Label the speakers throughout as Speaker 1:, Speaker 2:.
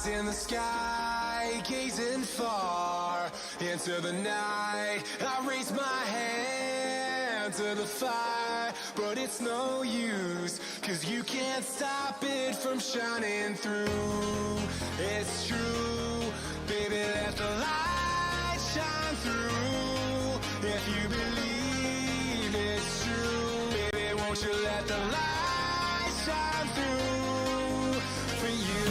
Speaker 1: In the sky, gazing far into the night, I raise my hand to the fire, but it's no use, 'cause you can't stop it from shining through. It's true, baby, let the light shine through. If you believe it's true, baby, won't you let the light shine through for you.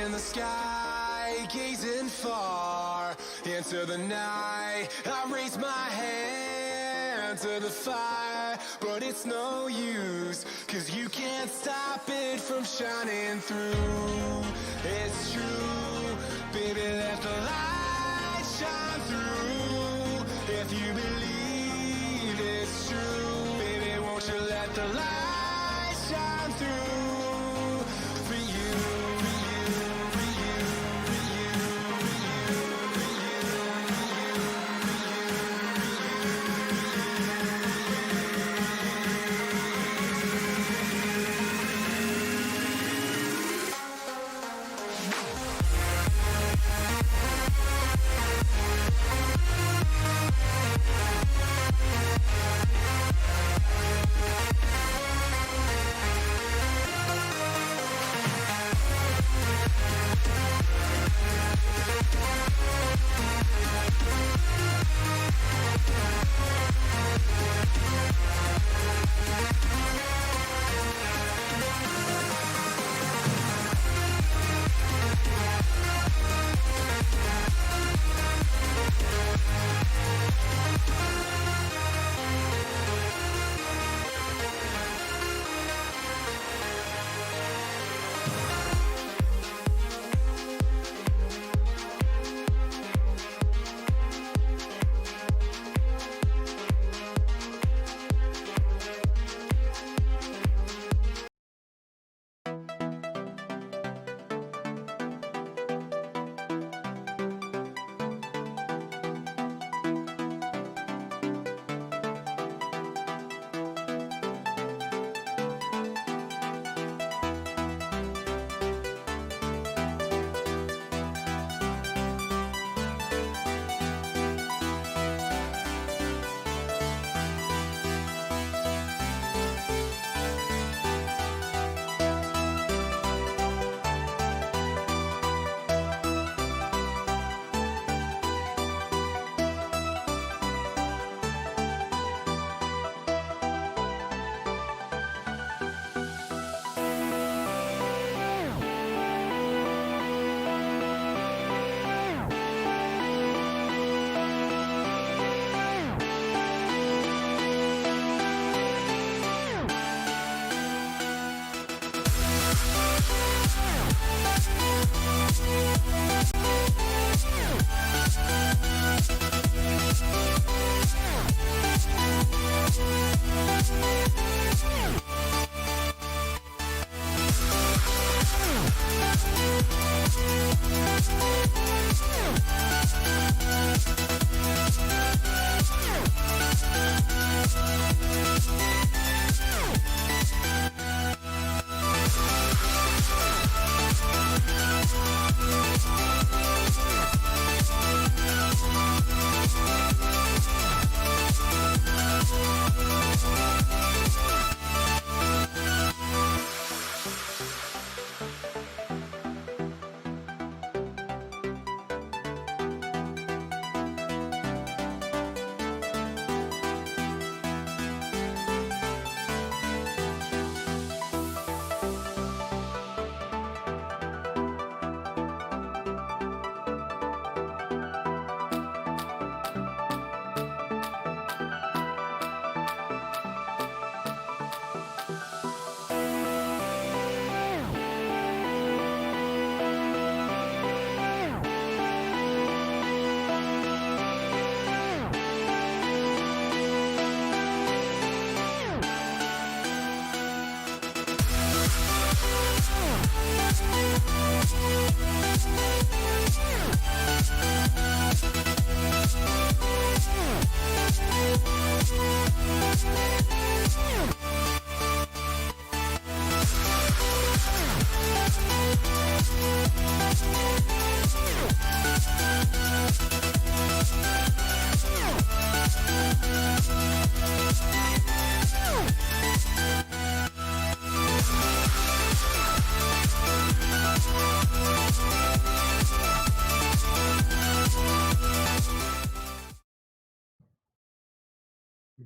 Speaker 1: In the sky, gazing far into the night, I raise my hand to the fire, but it's no use, 'cause you can't stop it from shining through. It's true, baby, let the light shine through. If you believe it's true, baby, won't you let the light shine through for you.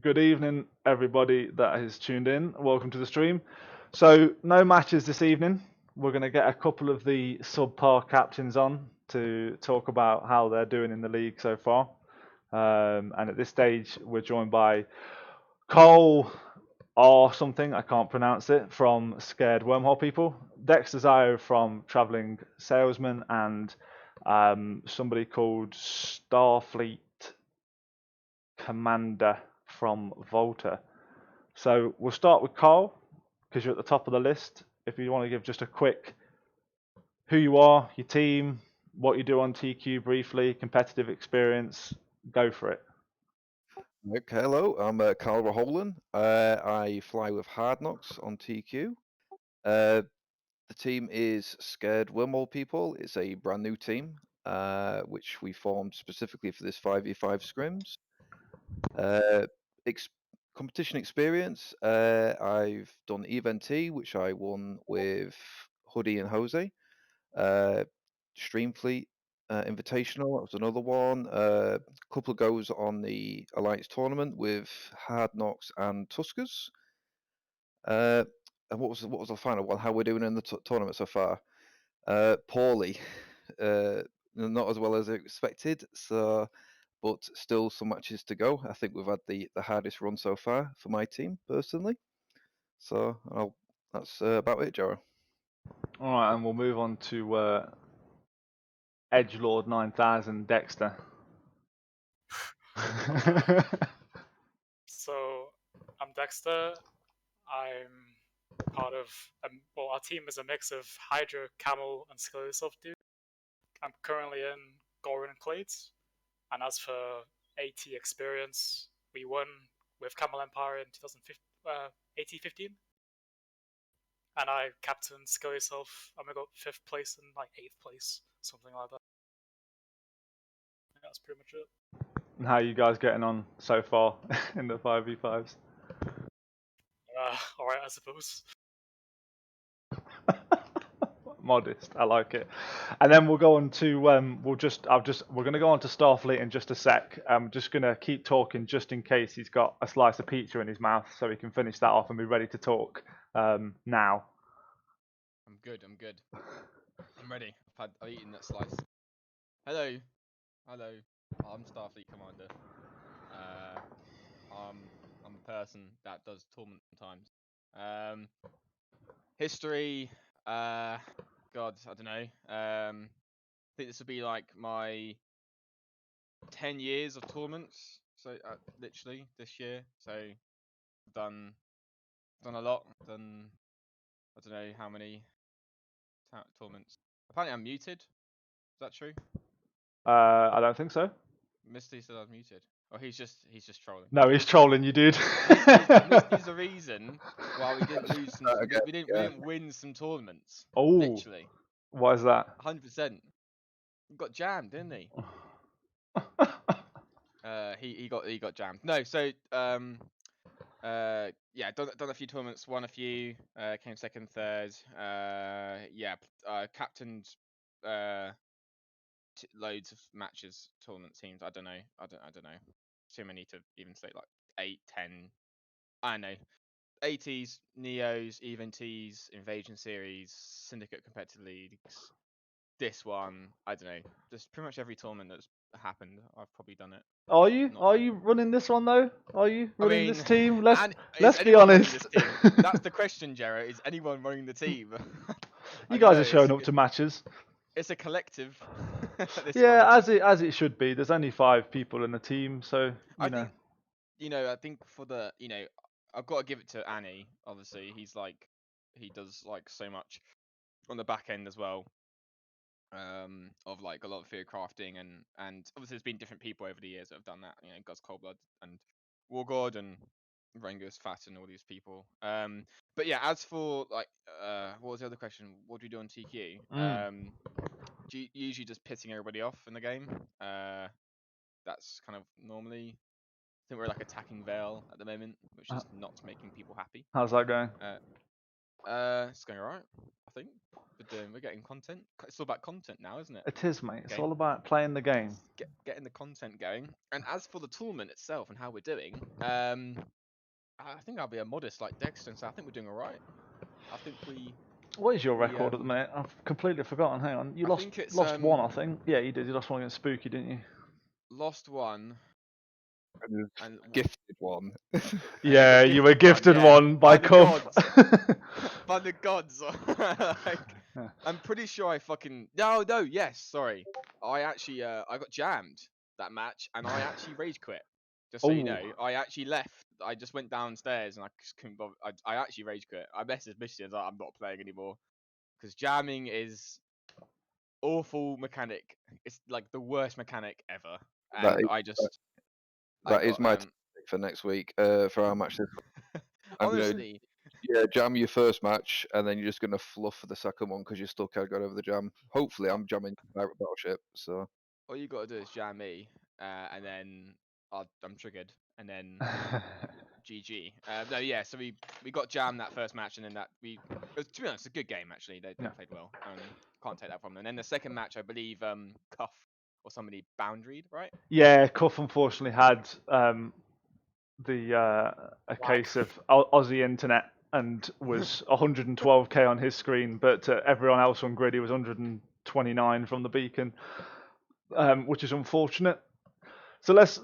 Speaker 2: Good evening, everybody that has tuned in. Welcome to the stream. So, no matches this evening. We're going to get a couple of the subpar captains on to talk about how they're doing in the league so far. And at this stage, we're joined by Cole or something, I can't pronounce it, from Scared Wormhole People, Dexter Zio from Traveling Salesman, and somebody called Starfleet Commander from Volta. So we'll start with Carl, because you're at the top of the list. If you want to give just a quick who you are, your team, what you do on TQ briefly, competitive experience, go for it.
Speaker 3: Okay, hello, I'm Carl Raholan. I fly with Hard Knocks on TQ. The team is Scared Wormhole People. It's a brand new team, which we formed specifically for this 5v5 scrims. Competition experience, I've done Event, which I won with Hoodie and Jose. Streamfleet Invitational, that was another one. A couple of goes on the Alliance tournament with Hard Knocks and Tuskers. And what was the final one? How we're doing in the tournament so far? Poorly, not as well as expected. So, but still some matches to go. I think we've had the hardest run so far for my team personally. So that's about it, Joe.
Speaker 2: All right, and we'll move on to Edgelord 9000 Dexter.
Speaker 4: So, I'm Dexter. I'm part of, well, our team is a mix of Hydra, Camel, and Skelesoft dude. I'm currently in Gorin and Clades. And as for AT experience, we won with Camel Empire in 2015. And I captained Skelesoft, and we got 5th place and like 8th place, something like that. And that's pretty much it.
Speaker 2: And how are you guys getting on so far in the 5v5s?
Speaker 4: Alright, I suppose.
Speaker 2: Modest, I like it. And then we'll go on to we're going to go on to Starfleet in just a sec. I'm just going to keep talking just in case he's got a slice of pizza in his mouth, so he can finish that off and be ready to talk now.
Speaker 5: I'm good. I'm ready. I've eaten that slice. Hello. I'm Starfleet Commander. I'm a person that does tournament sometimes. History. God, I don't know. I think this will be like my 10 years of tournaments. So literally this year. So I've done a lot. Done I don't know how many tournaments. Apparently I'm muted. Is that true?
Speaker 2: I don't think so.
Speaker 5: Misty said I was muted. Oh, he's just trolling.
Speaker 2: No, he's trolling you, dude.
Speaker 5: Misty's the reason why we didn't lose some. We didn't win some tournaments.
Speaker 2: Oh,
Speaker 5: Literally.
Speaker 2: What is that?
Speaker 5: 100%. He got jammed, didn't he? He got jammed. No, so yeah, done a few tournaments, won a few, came second, third. Captained loads of matches, tournament teams. I don't know. Too many to even say, like 8, 10. I don't know. 80s, Neos, Eventies, Invasion Series, Syndicate Competitive Leagues. This one, I don't know. Just pretty much every tournament that's happened, I've probably done it.
Speaker 2: Are you running this one though? Are you running this team? Let's be
Speaker 5: anyone running
Speaker 2: honest.
Speaker 5: this team? That's the question, Jarrett. Is anyone running the team?
Speaker 2: You guys are showing up to matches.
Speaker 5: It's a collective.
Speaker 2: Yeah, as it should be. There's only 5 people in the team, so
Speaker 5: I think for the I've got to give it to Annie. Obviously, he does like so much on the back end as well. Of like a lot of theory crafting and obviously there's been different people over the years that have done that. Gus Coldblood and Wargod and Rengus Fat and all these people. But yeah, as for like what was the other question? What do we do on TQ? Usually just pissing everybody off in the game. That's kind of normally. I think we're like attacking Vale at the moment, which is not making people happy.
Speaker 2: How's that going?
Speaker 5: It's going alright. I think. We're getting content. It's all about content now, isn't it?
Speaker 2: It is, mate. It's
Speaker 5: Okay.
Speaker 2: all about playing the game.
Speaker 5: Getting the content going. And as for the tournament itself and how we're doing, I think I'll be a modest like Dexter and say I think we're doing all right. I think we.
Speaker 2: What is your
Speaker 5: We,
Speaker 2: record at the minute? I've completely forgotten. Hang on. You
Speaker 5: I
Speaker 2: lost
Speaker 5: think it's,
Speaker 2: one, I think. Yeah, you did. You lost one against Spooky, didn't you?
Speaker 5: Lost one.
Speaker 3: And
Speaker 5: And
Speaker 3: gifted one.
Speaker 2: Yeah, you were
Speaker 5: gifted
Speaker 2: gifted
Speaker 5: one, yeah.
Speaker 2: one by
Speaker 5: By the
Speaker 2: Cuff.
Speaker 5: by the gods. Like,
Speaker 2: Yeah.
Speaker 5: I'm pretty sure I fucking yes, sorry. I actually I got jammed that match and I actually rage quit. Just so you know,
Speaker 2: Ooh.
Speaker 5: I actually left. I just went downstairs and I just couldn't bother. I actually rage quit. I messaged Misty and was like, I'm not playing anymore because jamming is awful mechanic. It's like the worst mechanic ever.
Speaker 3: That
Speaker 5: And
Speaker 3: is-
Speaker 5: I just
Speaker 3: That
Speaker 5: I
Speaker 3: is
Speaker 5: got,
Speaker 3: my tactic for next week. For our match this week. I'm gonna
Speaker 5: honestly.
Speaker 3: jam your first match, and then you're just gonna fluff for the second one because you still can't get over the jam. Hopefully, I'm jamming Pirate Battleship. So
Speaker 5: All you gotta do is jam me, and then I'm triggered, and then GG. No, yeah. So we got jammed that first match, and then to be honest, a good game actually. They
Speaker 2: Yeah.
Speaker 5: played well. Can't take that from them. And then the second match, I believe, Cuff or somebody boundaried, right?
Speaker 2: Yeah, Cuff unfortunately had a case of Aussie internet and was 112k on his screen, but everyone else on grid he was 129 from the beacon, which is unfortunate. So let's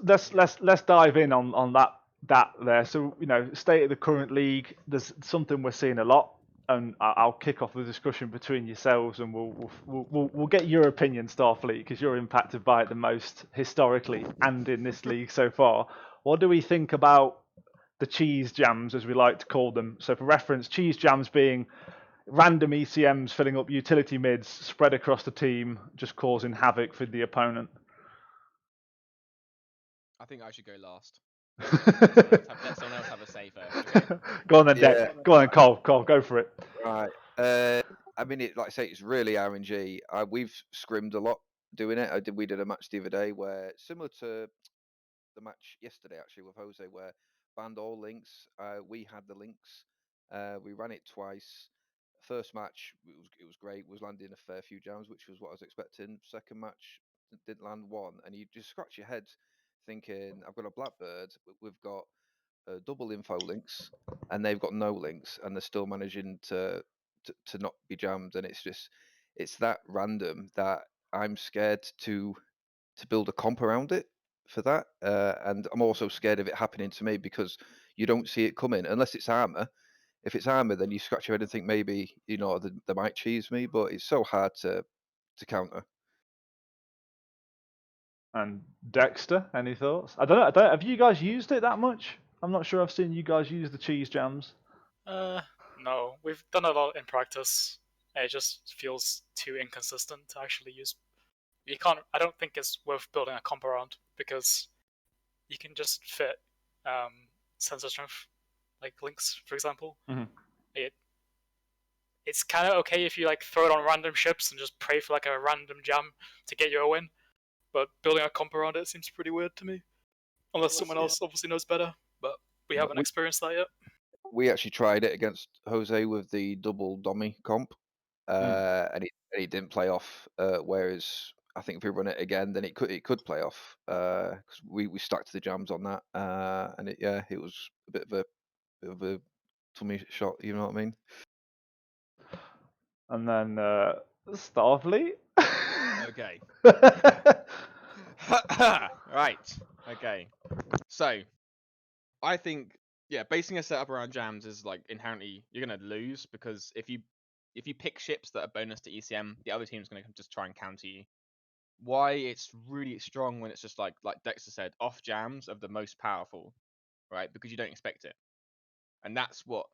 Speaker 2: dive in on that there. So state of the current league. There's something we're seeing a lot, and I'll kick off the discussion between yourselves, and we'll get your opinion, Starfleet, because you're impacted by it the most historically and in this league so far. What do we think about the cheese jams, as we like to call them? So for reference, cheese jams being random ECMs filling up utility mids spread across the team, just causing havoc for the opponent.
Speaker 5: I think I should go last. Let someone else have a say first. Okay?
Speaker 2: Go on then,
Speaker 3: Yeah.
Speaker 2: Deck. Go on, Cole, go for it.
Speaker 3: right, I mean, like I say, it's really RNG. We've scrimmed a lot doing it. We did a match the other day where similar to the match yesterday actually with Jose, where banned all links. We had the links. We ran it twice. First match, it was great. Was landing a fair few jams, which was what I was expecting. Second match, didn't land one, and you just scratch your head, thinking, "I've got a Blackbird. We've got double info links, and they've got no links, and they're still managing to not be jammed." And it's that random that I'm scared to build a comp around it for that, and I'm also scared of it happening to me because you don't see it coming unless it's armor. If it's armor, then you scratch your head and think maybe they might cheese me, but it's so hard to counter.
Speaker 2: And Dexter, any thoughts? I don't know. Have you guys used it that much? I'm not sure I've seen you guys use the cheese jams.
Speaker 4: No, we've done a lot in practice. It just feels too inconsistent to actually use. You can't. I don't think it's worth building a comp around because you can just fit sensor strength, like links, for example.
Speaker 2: Mhm.
Speaker 4: It's kind of okay if you like throw it on random ships and just pray for like a random jam to get you a win. But building a comp around it seems pretty weird to me. Unless someone else obviously knows better, but we haven't experienced that yet.
Speaker 3: We actually tried it against Jose with the double dummy comp, and he didn't play off. Whereas I think if we run it again, then it could play off because we stacked the jams on that, and it was a bit of a tummy shot. You know what I mean?
Speaker 2: And then Starfleet.
Speaker 5: Okay. Right. Okay. So, I think basing a setup around jams is like inherently you're gonna lose because if you pick ships that are bonus to ECM, the other team's gonna just try and counter you. Why it's really strong when it's just like Dexter said, off jams of the most powerful, right? Because you don't expect it, and that's what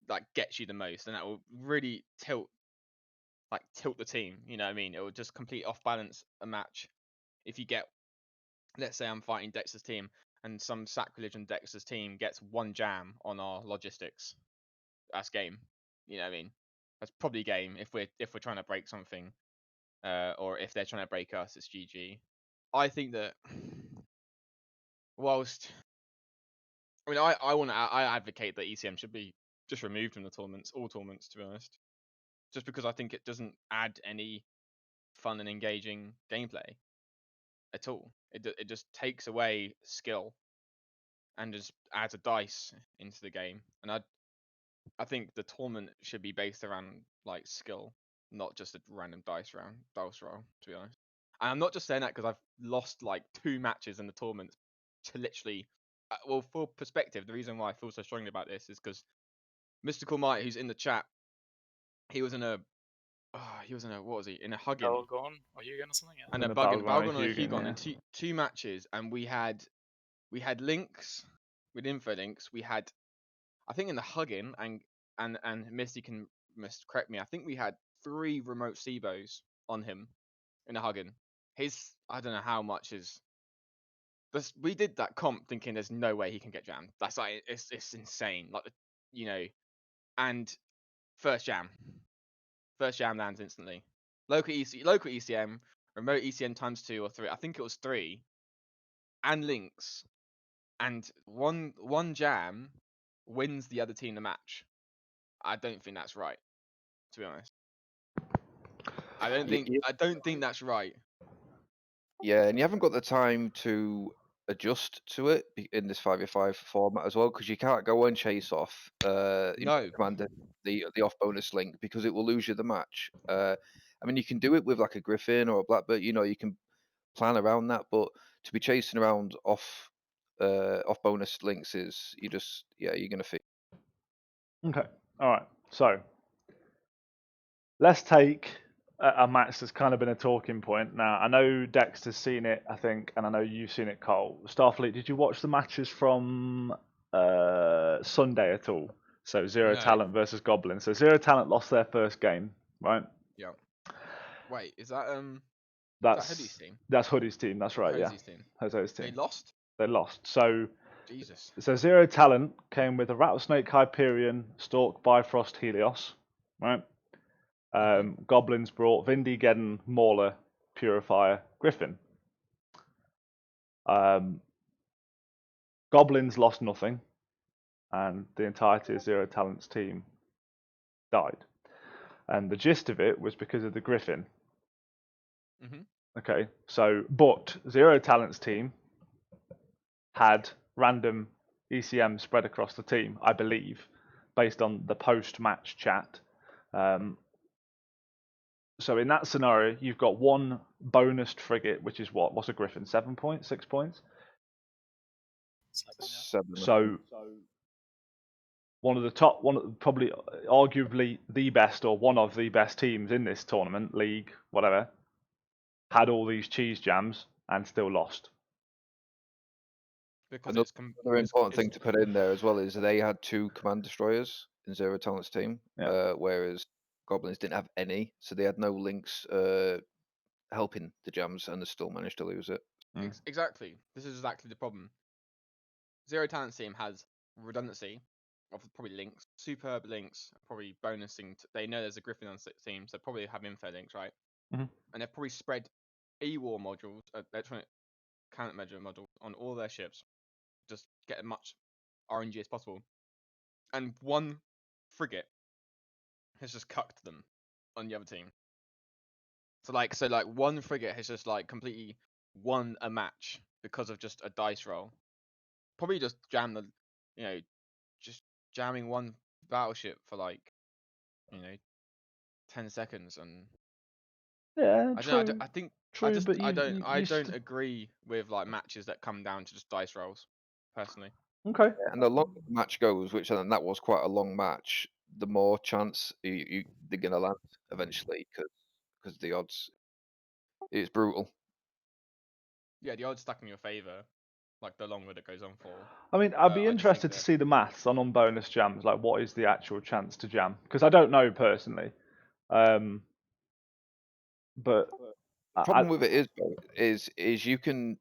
Speaker 5: like gets you the most, and that will really tilt the team. You know what I mean? It will just completely off balance a match if you get, let's say I'm fighting Dexter's team and some sacrilege on Dexter's team gets one jam on our logistics. That's game. You know what I mean? That's probably game if we're trying to break something, or if they're trying to break us, it's GG. I think that whilst I mean I advocate that ECM should be just removed from the tournaments, all tournaments to be honest. just because I think it doesn't add any fun and engaging gameplay at all. It just takes away skill and just adds a dice into the game. And I think the tournament should be based around like skill, not just a random dice roll. To be honest, and I'm not just saying that because I've lost like 2 matches in the tournament to literally. Well, for perspective, the reason why I feel so strongly about this is because Mystical Might, who's in the chat, he was in a what was he in a Huggin
Speaker 4: Belgon or Hugon or something. Yeah.
Speaker 5: and
Speaker 2: And
Speaker 5: a
Speaker 2: a
Speaker 5: Balgon
Speaker 2: Balgon and a
Speaker 5: and a
Speaker 2: Hugon,
Speaker 5: Hugon
Speaker 2: yeah.
Speaker 5: in two matches, and we had links with info links. We had, I think in the Huggin and Misty can correct me. I think we had 3 remote SIBOs on him in a Huggin. I don't know how much is. We did that comp thinking there's no way he can get jammed. That's like it's insane. Like and first jam lands instantly. Local ECM, remote ECM times 2 or 3. I think it was 3, and links, and one jam wins the other team the match. I don't think that's right, to be honest. I don't think that's right.
Speaker 3: Yeah, and you haven't got the time to adjust to it in this 5v5 format as well, because you can't go and chase off
Speaker 5: No.
Speaker 3: Commander the off bonus link because it will lose you the match. I mean, you can do it with like a Griffin or a Blackbird, you can plan around that, but to be chasing around off bonus links is you're gonna feel.
Speaker 2: Okay. All right. So let's take a match that's kind of been a talking point. Now, I know Dexter's seen it, I think, and I know you've seen it, Cole. Starfleet, did you watch the matches from Sunday at all? So Zero
Speaker 5: No.
Speaker 2: Talent versus Goblin. So Zero Talent lost their first game, right?
Speaker 5: Yeah. Wait, is that
Speaker 2: That's
Speaker 5: Hoodie's team?
Speaker 2: That's Hoodie's team. That's right.
Speaker 5: Hosey's
Speaker 2: Yeah,
Speaker 5: team.
Speaker 2: Jose's
Speaker 5: They
Speaker 2: team.
Speaker 5: lost?
Speaker 2: They lost. So
Speaker 5: Jesus.
Speaker 2: Zero Talent came with a Rattlesnake Hyperion, Stork, Bifrost, Helios, right? Goblins brought Vindy, Geddon, Mauler, Purifier, Griffin. Goblins lost nothing, and the entirety of Zero Talent's team died. And the gist of it was because of the Griffin.
Speaker 5: Mm-hmm.
Speaker 2: Okay, but Zero Talent's team had random ECM spread across the team, I believe, based on the post-match chat. So in that scenario, you've got one bonused frigate, which is what? What's a Griffin? 7 points? 6 points?
Speaker 4: 7, yeah.
Speaker 3: 7.
Speaker 2: So probably arguably the best or one of the best teams in this tournament, league, whatever, had all these cheese jams and still lost.
Speaker 5: Because
Speaker 3: Another important thing to put in there as well is they had 2 command destroyers in Zero Talent's team, whereas Goblins didn't have any, so they had no links helping the jams, and they still managed to lose it.
Speaker 5: Exactly. This is exactly the problem. Zero Talent's team has redundancy of probably links, superb links, probably bonusing. They know there's a Griffin on team, so probably have info links, right?
Speaker 2: Mhm.
Speaker 5: And they've probably spread E-War modules, electronic countermeasure modules on all their ships, just get as much RNG as possible. And one frigate has just cucked them on the other team. So one frigate has just like completely won a match because of just a dice roll. Probably just just jamming one battleship for 10 seconds, and
Speaker 2: Yeah,
Speaker 5: I
Speaker 2: true.
Speaker 5: don't. I think
Speaker 2: True, but
Speaker 5: I don't agree with like matches that come down to just dice rolls, personally.
Speaker 2: Okay.
Speaker 3: And the longer the match goes, and that was quite a long match, the more chance they're gonna land eventually, because the odds, it's brutal.
Speaker 5: Yeah, the odds stack in your favor, like the longer it goes on for.
Speaker 2: I mean, I'd
Speaker 5: I
Speaker 2: be
Speaker 5: just
Speaker 2: interested
Speaker 5: think
Speaker 2: to
Speaker 5: that-
Speaker 2: see the maths on unbonus jams. Like, what is the actual chance to jam? Because I don't know personally. But
Speaker 3: The problem with it is you can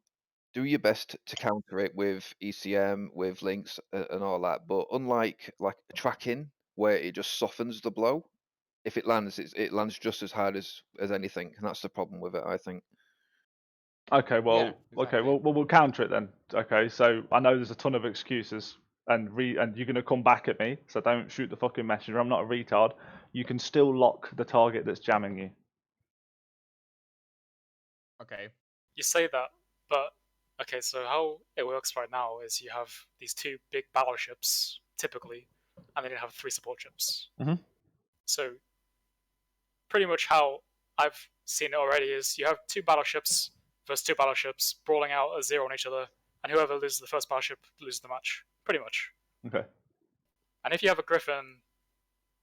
Speaker 3: do your best to counter it with ECM, with links, and all that. But unlike like tracking, where it just softens the blow, if it lands, it lands just as hard as anything, and that's the problem with it, I think.
Speaker 2: Okay, well,
Speaker 5: Yeah, exactly.
Speaker 2: we'll counter it then. Okay, so I know there's a ton of excuses and you're gonna come back at me, so don't shoot the fucking messenger. I'm not a retard. You can still lock the target that's jamming you.
Speaker 5: Okay.
Speaker 4: You say that, but okay, so how it works right now is you have these two big battleships, typically, and then you have 3 support ships.
Speaker 2: Mhm.
Speaker 4: So, pretty much how I've seen it already is you have 2 battleships versus 2 battleships brawling out a 0 on each other, and whoever loses the first battleship loses the match. Pretty much.
Speaker 2: Okay.
Speaker 4: And if you have a Griffin,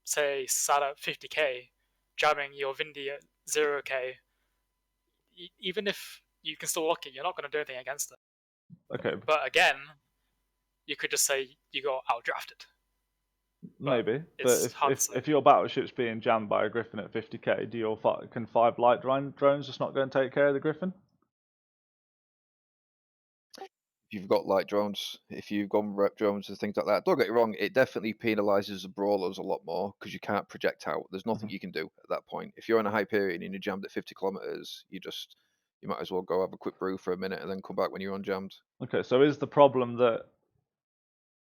Speaker 4: say, sat at 50k, jamming your Vindy at 0k, even if you can still lock it, you're not going to do anything against it.
Speaker 2: Okay.
Speaker 4: But again, you could just say you got outdrafted.
Speaker 2: Maybe,
Speaker 4: it's
Speaker 2: but
Speaker 4: hard to say.
Speaker 2: if your battleship's being jammed by a Griffin at 50k, can 5 light drones just not go and take care of the Griffin?
Speaker 3: If you've got light drones, if you've gone rep drones and things like that, don't get me wrong, it definitely penalises the brawlers a lot more because you can't project out. There's nothing you can do at that point. If you're in a Hyperion and you're jammed at 50 kilometers, you might as well go have a quick brew for a minute and then come back when you're unjammed.
Speaker 2: Okay, so is the problem that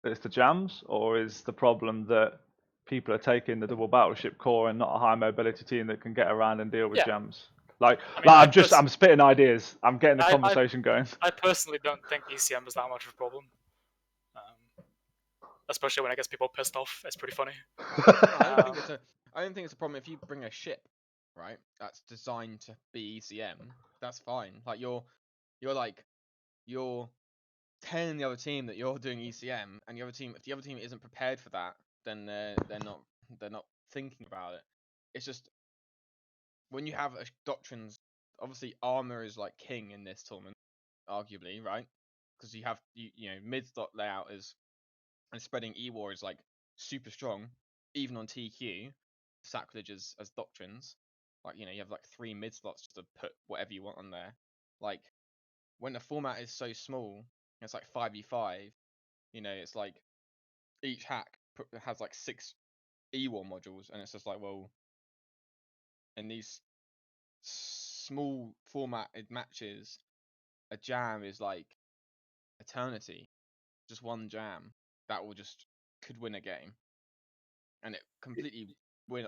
Speaker 2: it's the jams, or is the problem that people are taking the double battleship core and not a high mobility team that can get around and deal with
Speaker 4: Yeah.
Speaker 2: jams? Like,
Speaker 4: I mean,
Speaker 2: I'm spitting ideas. I'm getting the
Speaker 4: I-
Speaker 2: conversation going.
Speaker 4: I personally don't think ECM is that much of a problem. Especially when it gets people pissed off. It's pretty funny.
Speaker 5: I don't think it's a problem if you bring a ship, right? That's designed to be ECM. That's fine. Like you're telling the other team that you're doing ECM, and if the other team isn't prepared for that, then they're not thinking about it. It's just when you have doctrines, obviously armor is like king in this tournament, arguably, right? Because you have mid slot layout and spreading E-War is like super strong, even on TQ. Sacrilege as doctrines, like you have like 3 mid slots just to put whatever you want on there. Like when the format is so small, it's like 5v5. It's like each hack has like 6 E-War modules, and it's just like, well, in these small formatted matches, a jam is like eternity. Just one jam that could win a game, and it completely won.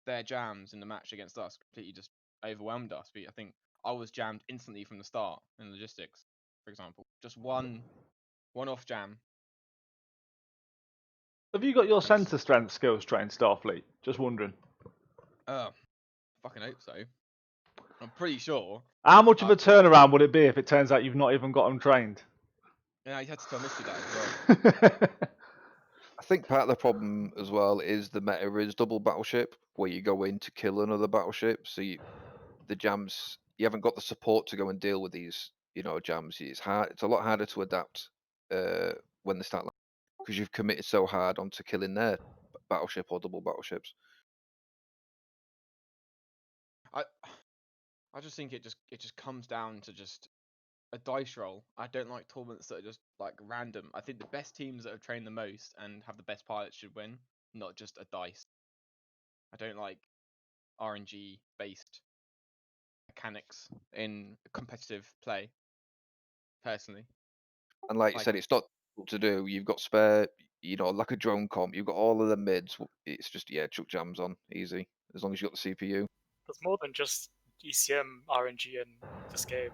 Speaker 5: Their jams in the match against us completely just overwhelmed us. I think I was jammed instantly from the start in logistics, for example. Just one off jam.
Speaker 2: Have you got your centre strength skills trained, Starfleet? Just wondering.
Speaker 5: Fucking hope so. I'm pretty sure.
Speaker 2: How much of a turnaround would it be if it turns out you've not even got them trained?
Speaker 5: Yeah, you had to tell Misty that as well.
Speaker 3: I think part of the problem as well is the meta is double battleship, where you go in to kill another battleship. So the jams, you haven't got the support to go and deal with these, jams. It's hard. It's a lot harder to adapt when they start, because you've committed so hard onto killing their battleship or double battleships.
Speaker 5: I just think it just comes down to just a dice roll. I don't like tournaments that are just like random. I think the best teams that have trained the most and have the best pilots should win, not just a dice. I don't like RNG based mechanics in competitive play, personally.
Speaker 3: And like you said, it's not difficult to do. You've got spare, like a drone comp. You've got all of the mids. It's just chuck jams on easy as long as you got the CPU.
Speaker 4: There's more than just ECM RNG in this game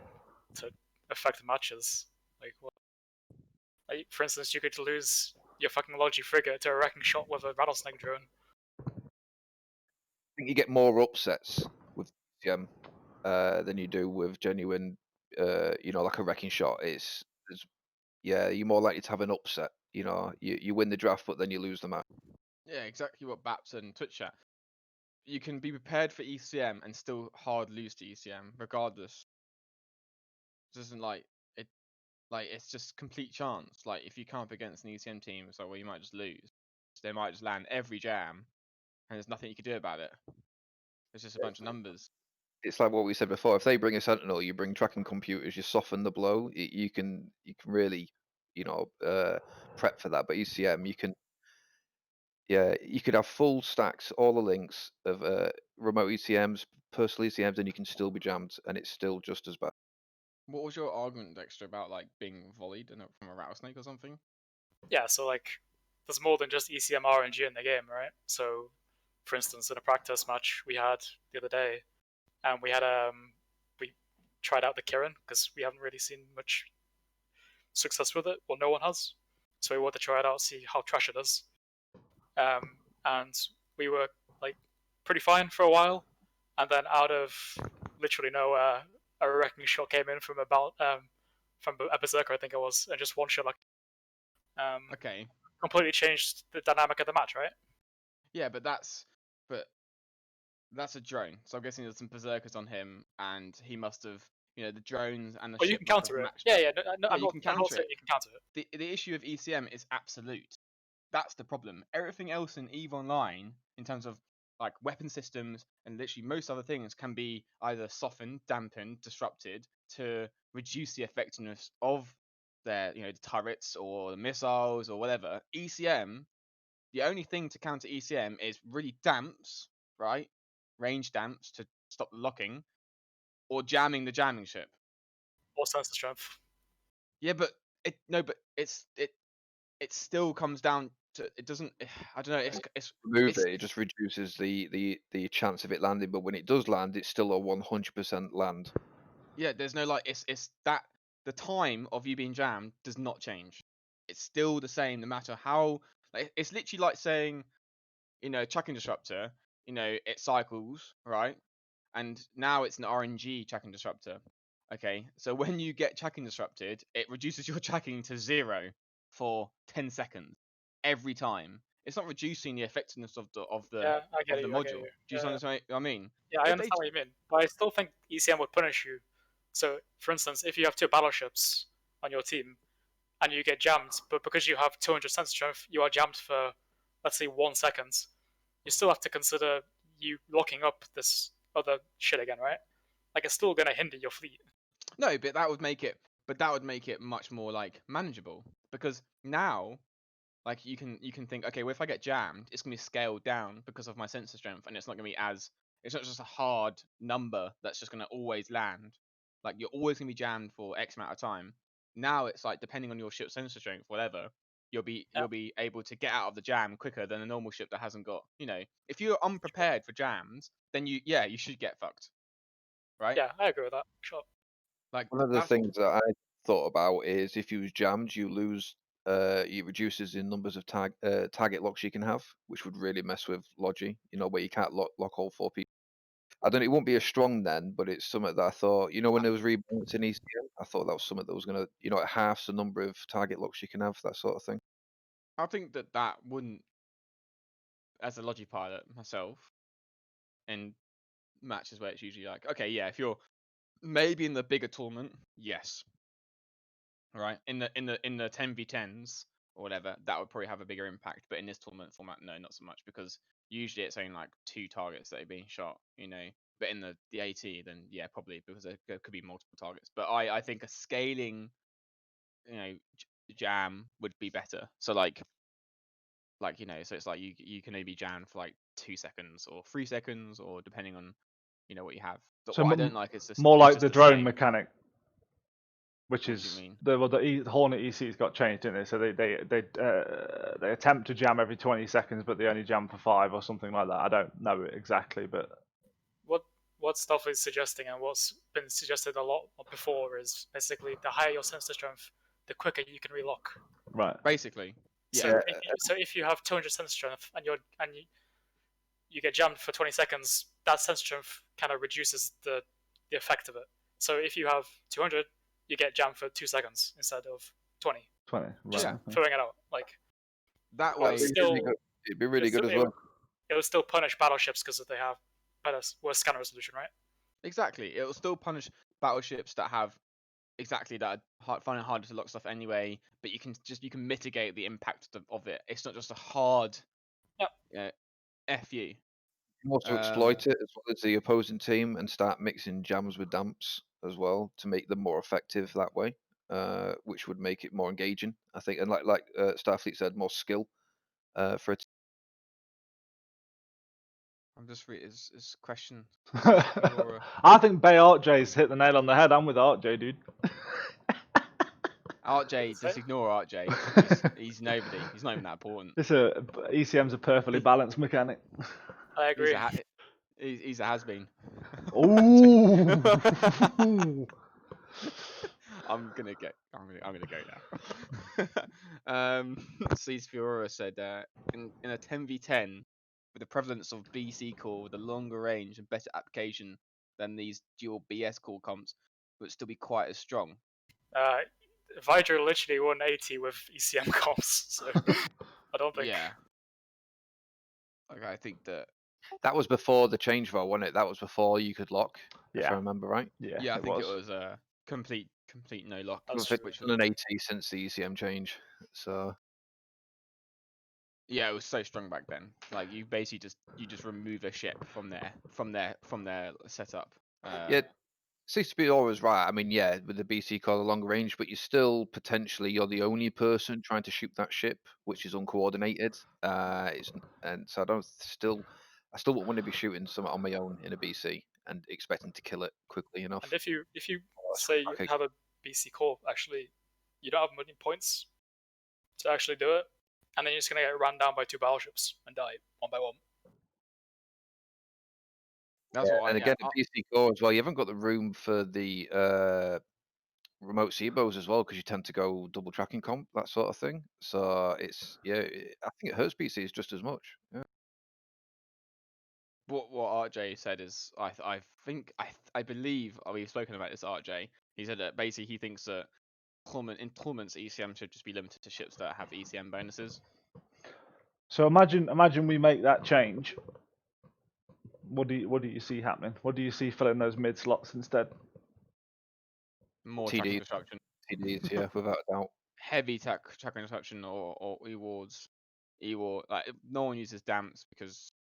Speaker 4: to affect the matches. Like, for instance, you could lose your fucking Logi frigate to a wrecking shot with a rattlesnake drone.
Speaker 3: I think you get more upsets with ECM than you do with genuine, like a wrecking shot. You're more likely to have an upset. You win the draft, but then you lose the match.
Speaker 5: Yeah, exactly what Bap said in Twitch chat. You can be prepared for ECM and still hard lose to ECM, regardless. It isn't like it, like it's just complete chance. Like if you come up against an ECM team, it's like, well, you might just lose. So they might just land every jam, and there's nothing you can do about it. It's just a bunch of numbers.
Speaker 3: It's like what we said before. If they bring a Sentinel, you bring tracking computers, you soften the blow. You can really, prep for that. But ECM, you could have full stacks, all the links of remote ECMs, personal ECMs, and you can still be jammed, and it's still just as bad.
Speaker 5: What was your argument, Dexter, about like being volleyed from a rattlesnake or something?
Speaker 4: Yeah, so like there's more than just ECM RNG in the game, right? So, for instance, in a practice match we had the other day, and we tried out the Kirin because we haven't really seen much success with it. Well, no one has, so we wanted to try it out, see how trash it is. And we were like pretty fine for a while, and then out of literally nowhere, a wrecking shot came in from a berserker, I think it was, and just one shot like
Speaker 5: Okay.
Speaker 4: completely changed the dynamic of the match, right?
Speaker 5: Yeah, but that's a drone. So I'm guessing there's some berserkers on him, and he must have, the drones and the
Speaker 4: Oh, you
Speaker 5: ship
Speaker 4: can
Speaker 5: must have
Speaker 4: counter it.
Speaker 5: matched
Speaker 4: Yeah,
Speaker 5: up.
Speaker 4: yeah. No,
Speaker 5: Yeah,
Speaker 4: I'm
Speaker 5: you
Speaker 4: not.
Speaker 5: can
Speaker 4: I'm not
Speaker 5: counter
Speaker 4: saying
Speaker 5: it.
Speaker 4: you can counter it.
Speaker 5: The issue of ECM is absolute. That's the problem. Everything else in EVE Online, in terms of like weapon systems and literally most other things, can be either softened, dampened, disrupted to reduce the effectiveness of their, the turrets or the missiles or whatever. ECM, the only thing to counter ECM is really damps, right? Range damps to stop the locking, or jamming the jamming ship.
Speaker 4: Or sense of strength.
Speaker 5: Yeah, but it still comes down to, it doesn't. I don't know. It's
Speaker 3: Remove it, it just reduces the chance of it landing. But when it does land, it's still a 100% land.
Speaker 5: Yeah, there's no like it's that the time of you being jammed does not change. It's still the same no matter how, like, it's literally like saying, chucking disruptor, it cycles, right? And now it's an RNG chucking disruptor. Okay, so when you get chucking disrupted, it reduces your chucking to 0 for 10 seconds every time. It's not reducing the effectiveness of the
Speaker 4: Yeah, I get you. I
Speaker 5: module.
Speaker 4: get
Speaker 5: Do
Speaker 4: you.
Speaker 5: you
Speaker 4: Yeah,
Speaker 5: understand what I mean?
Speaker 4: yeah, I understand what you mean, but I still think ECM would punish you. So, for instance, if you have two battleships on your team and you get jammed, but because you have 200 sense strength, you are jammed for, let's say, 1 second, you still have to consider you locking up this other shit again, right? Like, it's still gonna hinder your fleet.
Speaker 5: No, but that would make it much more like manageable, because now, like, you can think, okay, well, if I get jammed, it's gonna be scaled down because of my sensor strength, and it's not gonna be as, it's not just a hard number that's just gonna always land. Like, you're always gonna be jammed for X amount of time. Now it's like, depending on your ship's sensor strength, whatever, you'll be able to get out of the jam quicker than a normal ship that hasn't got. If you're unprepared for jams, then you should get fucked, right?
Speaker 4: Yeah, I agree with that. Sure.
Speaker 5: Like,
Speaker 3: One of the
Speaker 5: that's
Speaker 3: things that I thought about is if you was jammed, you lose. It reduces the numbers of target locks you can have, which would really mess with Logi. Where you can't lock all 4 people. I don't know. It won't be as strong then, but it's something that I thought. When there was rebalancing in ECM, I thought that was something that was gonna, it halves the number of target locks you can have, that sort of thing.
Speaker 5: I think that wouldn't, as a Logi pilot myself, in matches where it's usually like, okay, yeah, if you're maybe in the bigger tournament, yes, right, in the 10v10s or whatever, that would probably have a bigger impact. But in this tournament format, no, not so much, because usually it's only like 2 targets that are being shot, But in the AT, then yeah, probably, because there could be multiple targets. But I think a scaling, jam would be better. So like, so it's like you can only be jammed for like 2 seconds or 3 seconds, or depending on what you have. But
Speaker 2: So
Speaker 5: what I don't like is
Speaker 2: more
Speaker 5: it's
Speaker 2: like
Speaker 5: just
Speaker 2: the
Speaker 5: the
Speaker 2: drone
Speaker 5: same.
Speaker 2: mechanic, which
Speaker 5: What do you
Speaker 2: is
Speaker 5: mean?
Speaker 2: the Hornet EC's got changed, didn't it? So they attempt to jam every 20 seconds, but they only jam for 5 or something like that. I don't know it exactly, but
Speaker 4: What stuff is suggesting and what's been suggested a lot before is basically the higher your sensor strength, the quicker you can relock.
Speaker 2: right.
Speaker 5: Basically, yeah.
Speaker 4: So if you have 200 sensor strength and you get jammed for 20 seconds, that sensor strength kind of reduces the effect of it. So if you have 200, you get jammed for 2 seconds instead of 20.
Speaker 2: 20. Right.
Speaker 5: Just
Speaker 2: okay.
Speaker 4: Throwing it out, like
Speaker 5: That
Speaker 3: That'd
Speaker 5: way,
Speaker 3: be
Speaker 4: still-
Speaker 3: really good. It'd be really good as well.
Speaker 4: it would still punish battleships because they have worse scanner resolution, right?
Speaker 5: exactly, it will still punish battleships that have exactly that, find it harder to lock stuff anyway. But you can mitigate the impact of it. It's not just a hard, F you.
Speaker 3: You can also exploit it as well as the opposing team and start mixing jams with damps as well to make them more effective that way, which would make it more engaging, I think. And like Starfleet said, more skill for a
Speaker 5: I'm just reading his question. Aurora.
Speaker 2: I think Bay Artj's hit the nail on the head. I'm with Artj, dude.
Speaker 5: RJ,
Speaker 4: Say?
Speaker 5: just ignore RJ. He's nobody. He's not even that important.
Speaker 2: ECM's a perfectly balanced mechanic.
Speaker 4: I agree.
Speaker 5: He's a has-been.
Speaker 2: Ooh.
Speaker 5: I'm gonna go now. Cease Fiora said in a 10v10 with the prevalence of BC core with a longer range and better application than these dual BS core comps would still be quite as strong.
Speaker 4: Vidra literally 180 with ECM comps, so I don't think.
Speaker 5: Yeah. Like I think
Speaker 3: That was before the change though, wasn't it? That was before you could lock, if I
Speaker 2: Yeah,
Speaker 3: remember right.
Speaker 5: I think it was a complete no lock.
Speaker 4: That was
Speaker 3: It's
Speaker 5: Which
Speaker 3: done an 80 since the ECM change. So
Speaker 5: yeah, it was so strong back then. Like you basically just remove a ship from their setup.
Speaker 3: yeah, C2B always right. I mean, yeah, with the BC core, the longer range, but you're still potentially you're the only person trying to shoot that ship, which is uncoordinated. And so I still wouldn't want to be shooting something on my own in a BC and expecting to kill it quickly enough.
Speaker 4: And if you
Speaker 3: that's
Speaker 4: say you
Speaker 3: okay.
Speaker 4: have a BC core, actually, you don't have many points to actually do it, and then you're just gonna get run down by 2 battleships and die one by one.
Speaker 5: That's
Speaker 3: Yeah,
Speaker 5: what
Speaker 3: and
Speaker 5: I
Speaker 3: again, in BC core as well, you haven't got the room for the remote SIBOs as well because you tend to go double tracking comp, that sort of thing. So it's I think it hurts BCs just as much. Yeah.
Speaker 5: what RJ said is I believe we've spoken about this RJ. He said that basically he thinks that in tournaments ECM should just be limited to ships that have ECM bonuses.
Speaker 2: So imagine we make that change. What do you see happening? What do you see filling those mid slots instead?
Speaker 5: More tracking
Speaker 3: TDs,
Speaker 5: disruption.
Speaker 3: TDs, yeah, without a doubt.
Speaker 5: Heavy tracking disruption or E-wards. E-war, like no one uses damps because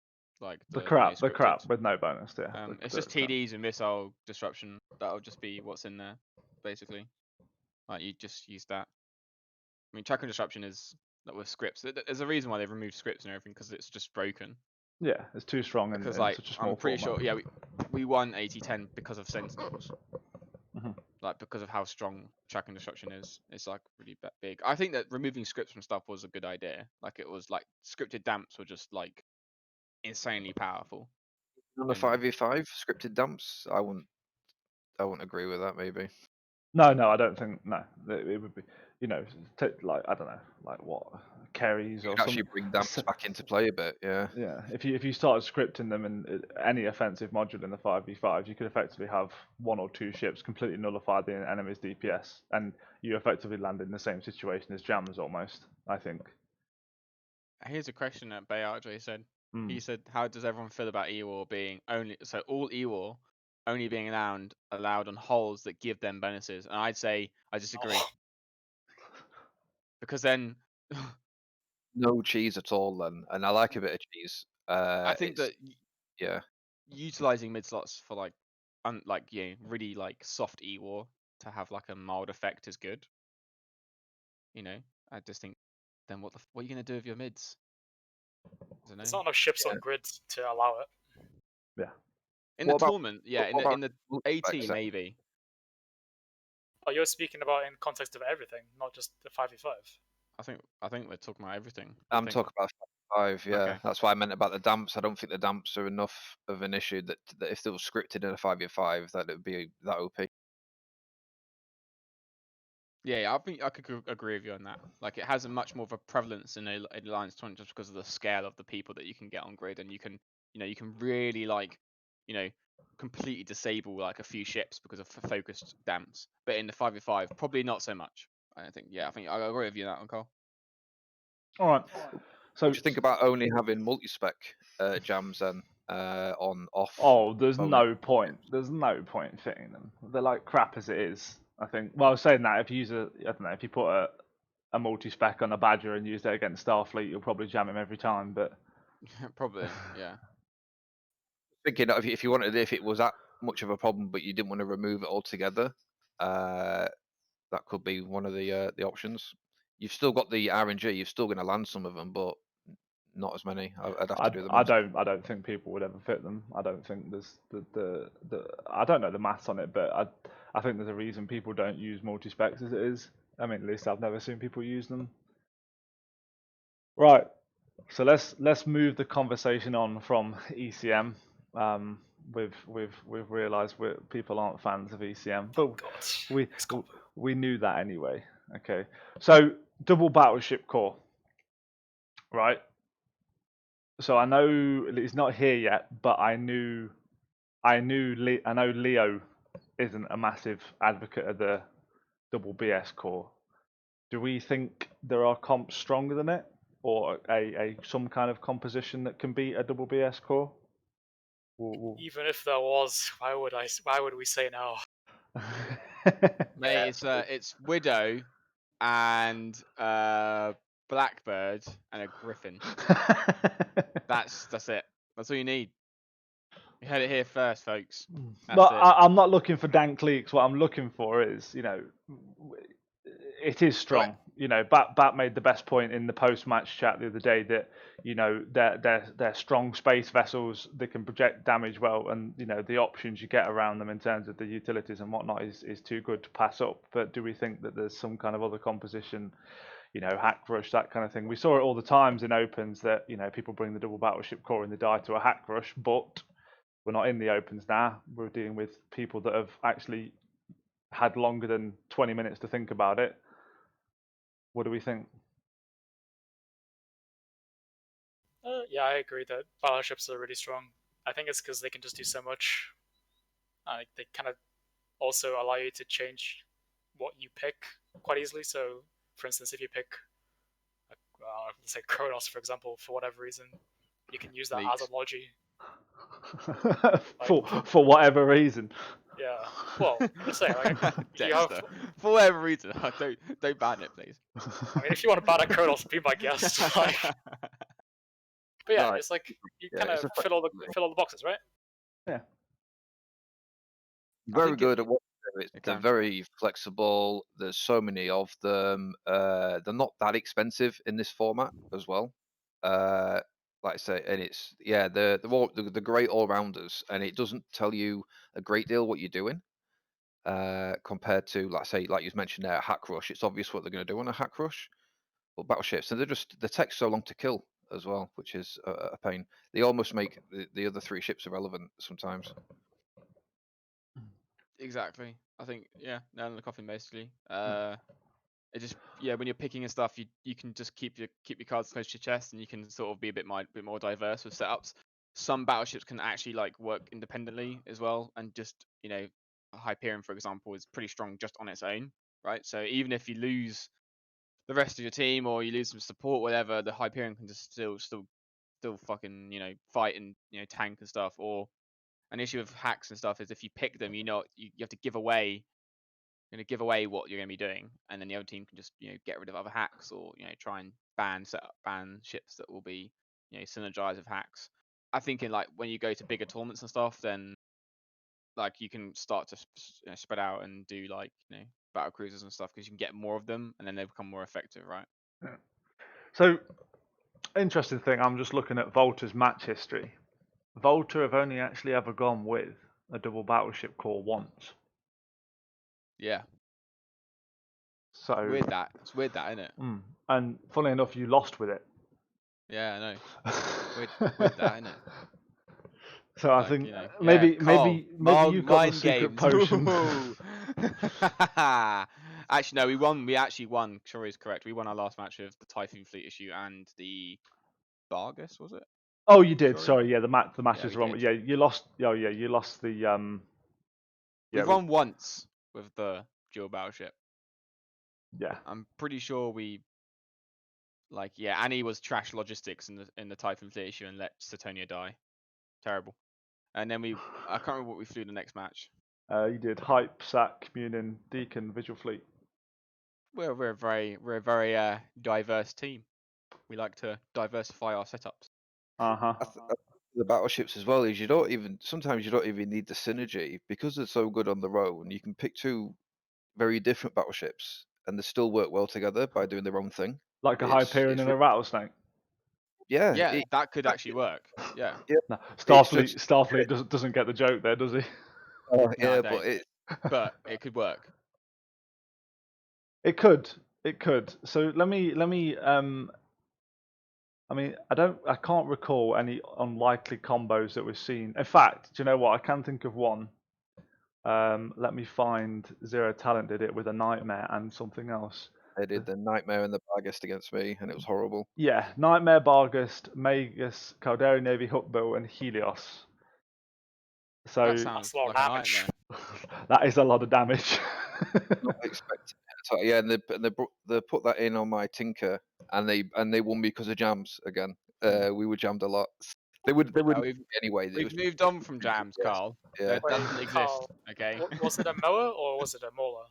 Speaker 5: like
Speaker 2: The
Speaker 5: no
Speaker 2: crap
Speaker 5: scripted.
Speaker 2: with no bonus, yeah.
Speaker 5: It's just TDs and missile disruption. That'll just be what's in there, basically. Like you just use that. I mean, tracking disruption is like with scripts. There's a reason why they've removed scripts and everything because it's just broken.
Speaker 2: Yeah, it's too strong in
Speaker 5: Because like
Speaker 2: such a small
Speaker 5: I'm pretty
Speaker 2: format.
Speaker 5: sure, yeah, we won 80-10 because of Sentinels.
Speaker 2: Mhm.
Speaker 5: Like because of how strong tracking disruption is. It's like really big. I think that removing scripts from stuff was a good idea. Like it was like scripted damps were just like insanely powerful.
Speaker 3: On the
Speaker 5: And
Speaker 3: 5v5 scripted dumps, I wouldn't agree with that. Maybe.
Speaker 2: No, I don't think it would be. Like I don't know, like what carries
Speaker 3: You
Speaker 2: or
Speaker 3: could actually
Speaker 2: something.
Speaker 3: bring dumps back into play a bit. Yeah.
Speaker 2: Yeah, if you started scripting them in any offensive module in the 5v5, you could effectively have 1 or 2 ships completely nullify the enemy's DPS, and you effectively land in the same situation as Jams almost. I think.
Speaker 5: here's a question that Bay RJ said.
Speaker 2: Mm.
Speaker 5: He said, "How does everyone feel about EWAR being all EWAR only being allowed on holes that give them bonuses?" And I'd say I disagree
Speaker 4: Oh,
Speaker 5: because then
Speaker 3: No cheese at all then, and I like a bit of cheese.
Speaker 5: I think
Speaker 3: It's
Speaker 5: that
Speaker 3: yeah.
Speaker 5: utilizing mid slots for like really like soft EWAR to have like a mild effect is good. I just think then what are you gonna do with your mids? I don't
Speaker 4: there's
Speaker 5: know.
Speaker 4: not enough ships on grid to allow it.
Speaker 2: Yeah.
Speaker 5: In
Speaker 3: What
Speaker 5: the
Speaker 3: about-
Speaker 5: tournament, yeah,
Speaker 3: what about
Speaker 5: in the
Speaker 3: multi-specs
Speaker 5: 18
Speaker 3: then?
Speaker 5: maybe.
Speaker 4: Oh, you're speaking about in context of everything, not just the 5v5.
Speaker 5: I think we're talking about everything.
Speaker 3: I'm talking about 5, yeah.
Speaker 5: Okay.
Speaker 3: That's why I meant about the damps. I don't think the damps are enough of an issue that if they were scripted in a 5v5, that it would be that OP.
Speaker 5: Yeah, I think I could agree with you on that. Like, it has a much more of a prevalence in a Alliance tournament just because of the scale of the people that you can get on grid, and you can really completely disable like a few ships because of focused damps. But in the 5v5, probably not so much. I think I agree with you on that one, Cole.
Speaker 2: All right. So
Speaker 3: What do you think about only having multi-spec jams then on off?
Speaker 2: Oh, there's
Speaker 3: bonus?
Speaker 2: no point. There's no point fitting them. They're like crap as it is. I think. Well, I was saying that if you if you put a multi-spec on a Badger and use it against Starfleet, you'll probably jam him every time. But
Speaker 5: Probably, yeah.
Speaker 3: Thinking that if it was that much of a problem, but you didn't want to remove it altogether, that could be one of the options. You've still got the RNG. You're still going to land some of them, but not as many. I'd have to do the
Speaker 2: I
Speaker 3: math.
Speaker 2: don't think people would ever fit them. I don't think there's the I don't know the maths on it, but I think there's a reason people don't use multi-specs as it is. I mean, at least I've never seen people use them. Right. So let's move the conversation on from ECM. We've realised people aren't fans of ECM, but
Speaker 4: God,
Speaker 2: we
Speaker 4: this combo.
Speaker 2: we knew that anyway. Okay. So double battleship core. Right. So I know it's not here yet, but I know Leo isn't a massive advocate of the double BS core. Do we think there are comps stronger than it, or a some kind of composition that can beat a double BS core?
Speaker 4: Even if there was, why would we say no?
Speaker 5: Mate, it's Widow and Blackbird and a Griffin. That's it. That's all you need. You heard it here first, folks. That's
Speaker 2: But
Speaker 5: it.
Speaker 2: I'm not looking for dank leaks. What I'm looking for is, it is strong. Bat made the best point in the post-match chat the other day that, they're strong space vessels that can project damage well, and the options you get around them in terms of the utilities and whatnot is too good to pass up. But do we think that there's some kind of other composition, hack rush, that kind of thing? We saw it all the times in opens that people bring the double battleship core in the die to a hack rush, but we're not in the opens now. We're dealing with people that have actually had longer than 20 minutes to think about it. What do we think?
Speaker 4: Yeah, I agree that battleships are really strong. I think it's because they can just do so much. They kind of also allow you to change what you pick quite easily. So, for instance, if you pick, let's say Kronos, for example, for whatever reason, you can use that as
Speaker 5: Leaks.
Speaker 4: a logi.
Speaker 2: for whatever reason.
Speaker 4: Yeah. Well, I'm just saying, like, you have.
Speaker 5: Dexter. For whatever reason, don't ban it, please.
Speaker 4: I mean, if you want to ban a Kronos, be my guest. But yeah,
Speaker 3: Right.
Speaker 4: it's like you
Speaker 3: Yeah,
Speaker 4: kind
Speaker 3: it's
Speaker 4: of
Speaker 3: a
Speaker 4: fill all the boxes, right?
Speaker 2: Yeah.
Speaker 3: Very
Speaker 5: think
Speaker 3: good at what they do.
Speaker 5: It
Speaker 3: They're
Speaker 5: can.
Speaker 3: very flexible. There's so many of them. They're not that expensive in this format as well. Like I say, and it's they're great all rounders, and it doesn't tell you a great deal what you're doing. Compared to, like you mentioned there, a hack rush. It's obvious what they're going to do on a hack rush. But battleships, and the take so long to kill as well, which is a pain. They almost make the other three ships irrelevant sometimes.
Speaker 5: Exactly. I think nail in the coffin basically. It just when you're picking and stuff, you can just keep your cards close to your chest, and you can sort of be a bit more diverse with setups. Some battleships can actually like work independently as well, and just Hyperion, for example, is pretty strong just on its own, right? So even if you lose the rest of your team or you lose some support, whatever, the Hyperion can just still fucking fight and tank and stuff. Or an issue of hacks and stuff is if you pick them, you have to give away. You're going to give away what you're going to be doing, and then the other team can just get rid of other hacks, or try and ban ships that will be synergize with hacks. I think in like when you go to bigger tournaments and stuff, then like you can start to spread out and do like battle cruisers and stuff, because you can get more of them and then they become more effective, right?
Speaker 2: Yeah. So, interesting thing, I'm just looking at Volta's match history. Volta have only actually ever gone with a double battleship core once.
Speaker 5: Yeah.
Speaker 2: So
Speaker 5: It's weird that, isn't it?
Speaker 2: And funny enough, you lost with it.
Speaker 5: Yeah, I know. Weird that, isn't it?
Speaker 2: So I
Speaker 5: Like,
Speaker 2: think
Speaker 5: Carl,
Speaker 2: maybe you've got the secret potion.
Speaker 5: Actually, no, we actually won. Shuri is correct. We won our last match with the Typhoon Fleet issue and the Vargas, was it?
Speaker 2: Oh, you did.
Speaker 5: Sorry.
Speaker 2: Sorry, yeah, the matches
Speaker 5: we
Speaker 2: wrong.
Speaker 5: did.
Speaker 2: Yeah, you lost. Oh, yeah, you lost the.
Speaker 5: We've won once with the dual battleship.
Speaker 2: Yeah.
Speaker 5: I'm pretty sure we. Annie was trash logistics in the Typhoon Fleet issue and let Satonia die. Terrible. And then I can't remember what we flew the next match.
Speaker 2: You did Hype, Sac, Communion, Deacon, Visual Fleet.
Speaker 5: We're a very diverse team. We like to diversify our setups.
Speaker 3: The battleships as well is sometimes you don't even need the synergy, because they're so good on their own. You can pick two very different battleships and they still work well together by doing their own thing.
Speaker 2: Like a Hyperion and a Rattlesnake.
Speaker 3: Yeah,
Speaker 5: Yeah, that could actually work. Yeah.
Speaker 2: No,
Speaker 3: just-
Speaker 2: Starfleet doesn't get the joke there, does he?
Speaker 5: No,
Speaker 3: yeah,
Speaker 5: I
Speaker 3: but
Speaker 5: don't. But it could work.
Speaker 2: It could. It could. So let me. I mean, I can't recall any unlikely combos that we've seen. In fact, do you know what? I can think of one. Let me find Zero Talent did it with a Nightmare and something else.
Speaker 3: they did the Nightmare and the Barghest against me, and it was horrible.
Speaker 2: Yeah, Nightmare, Barghest, Magus, Caldari Navy, Hookbill, and Helios. So
Speaker 5: That sounds
Speaker 4: That's a lot of
Speaker 5: like a
Speaker 4: damage.
Speaker 5: nightmare.
Speaker 2: that is a lot of damage.
Speaker 3: Not expecting it. So, yeah, and they put that in on my Tinker, and they won me because of jams again. We were jammed a lot. They would
Speaker 5: we've-
Speaker 3: anyway. It
Speaker 5: We've
Speaker 3: was
Speaker 5: moved on from jams,
Speaker 3: yes.
Speaker 5: Carl.
Speaker 3: Yeah.
Speaker 5: That
Speaker 4: Wait,
Speaker 5: doesn't exist.
Speaker 4: Carl,
Speaker 5: Okay.
Speaker 4: Was it a mower or was it a molar?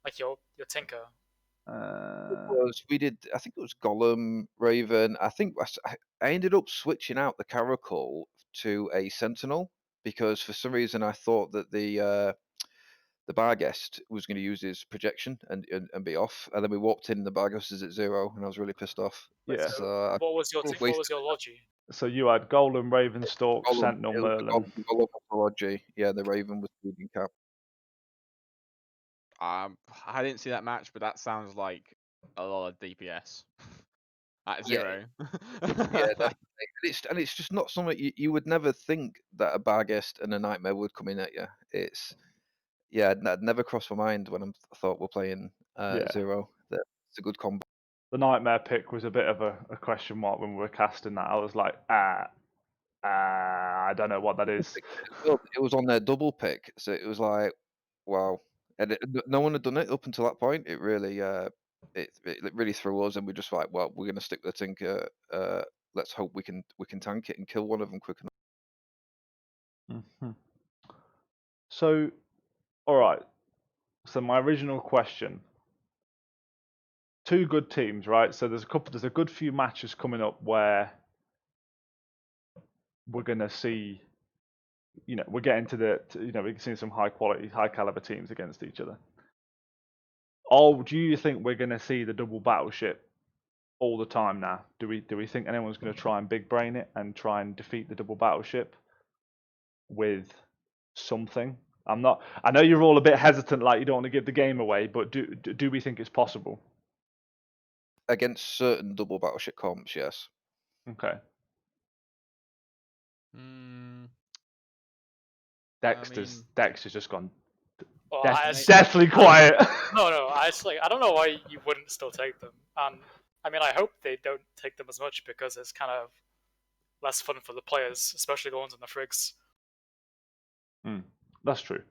Speaker 4: Like your tinker.
Speaker 3: We did. I think it was Golem, Raven. I think I ended up switching out the Caracal to a Sentinel because for some reason I thought that the Barghest was going to use his projection and be off, and then we walked in and the Barghest is at 0, and I was really pissed off.
Speaker 2: Yeah.
Speaker 3: So I
Speaker 4: What was your
Speaker 3: probably
Speaker 4: what was your logi?
Speaker 2: So you had Golem, Ravenstalk,
Speaker 3: Golem,
Speaker 2: Sentinel,
Speaker 3: it was the
Speaker 2: Merlin.
Speaker 3: Golem mythology. Yeah, the Raven was feeding cap.
Speaker 5: I didn't see that match, but that sounds like a lot of DPS at
Speaker 3: Yeah.
Speaker 5: 0.
Speaker 3: Yeah, definitely. And it's just not something you would never think that a Barghest and a Nightmare would come in at you. It's that never crossed my mind when I thought we're playing
Speaker 2: Yeah.
Speaker 3: 0. That it's a good combo.
Speaker 2: The Nightmare pick was a bit of a question mark when we were casting that. I was like, I don't know what that is.
Speaker 3: It was on their double pick, so it was like, wow. And no one had done it up until that point. It really, it really threw us, and we're just like, well, we're going to stick with the Tinker. Let's hope we can tank it and kill one of them quick enough.
Speaker 2: Mm-hmm. So, all right. So my original question: two good teams, right? So there's a good few matches coming up where we're gonna see. We're getting to we're seeing some high quality, high caliber teams against each other. Do you think we're gonna see the double battleship all the time now? Do we think anyone's gonna try and big brain it and try and defeat the double battleship with something? I know you're all a bit hesitant, like you don't want to give the game away, but do we think it's possible?
Speaker 3: Against certain double battleship comps, yes.
Speaker 2: Okay.
Speaker 5: mean-
Speaker 2: Dexter's just gone
Speaker 4: Well,
Speaker 2: deathly quiet.
Speaker 4: No, I don't know why you wouldn't still take them. And I mean, I hope they don't take them as much because it's kind of less fun for the players, especially the ones in the frigs.
Speaker 2: That's true.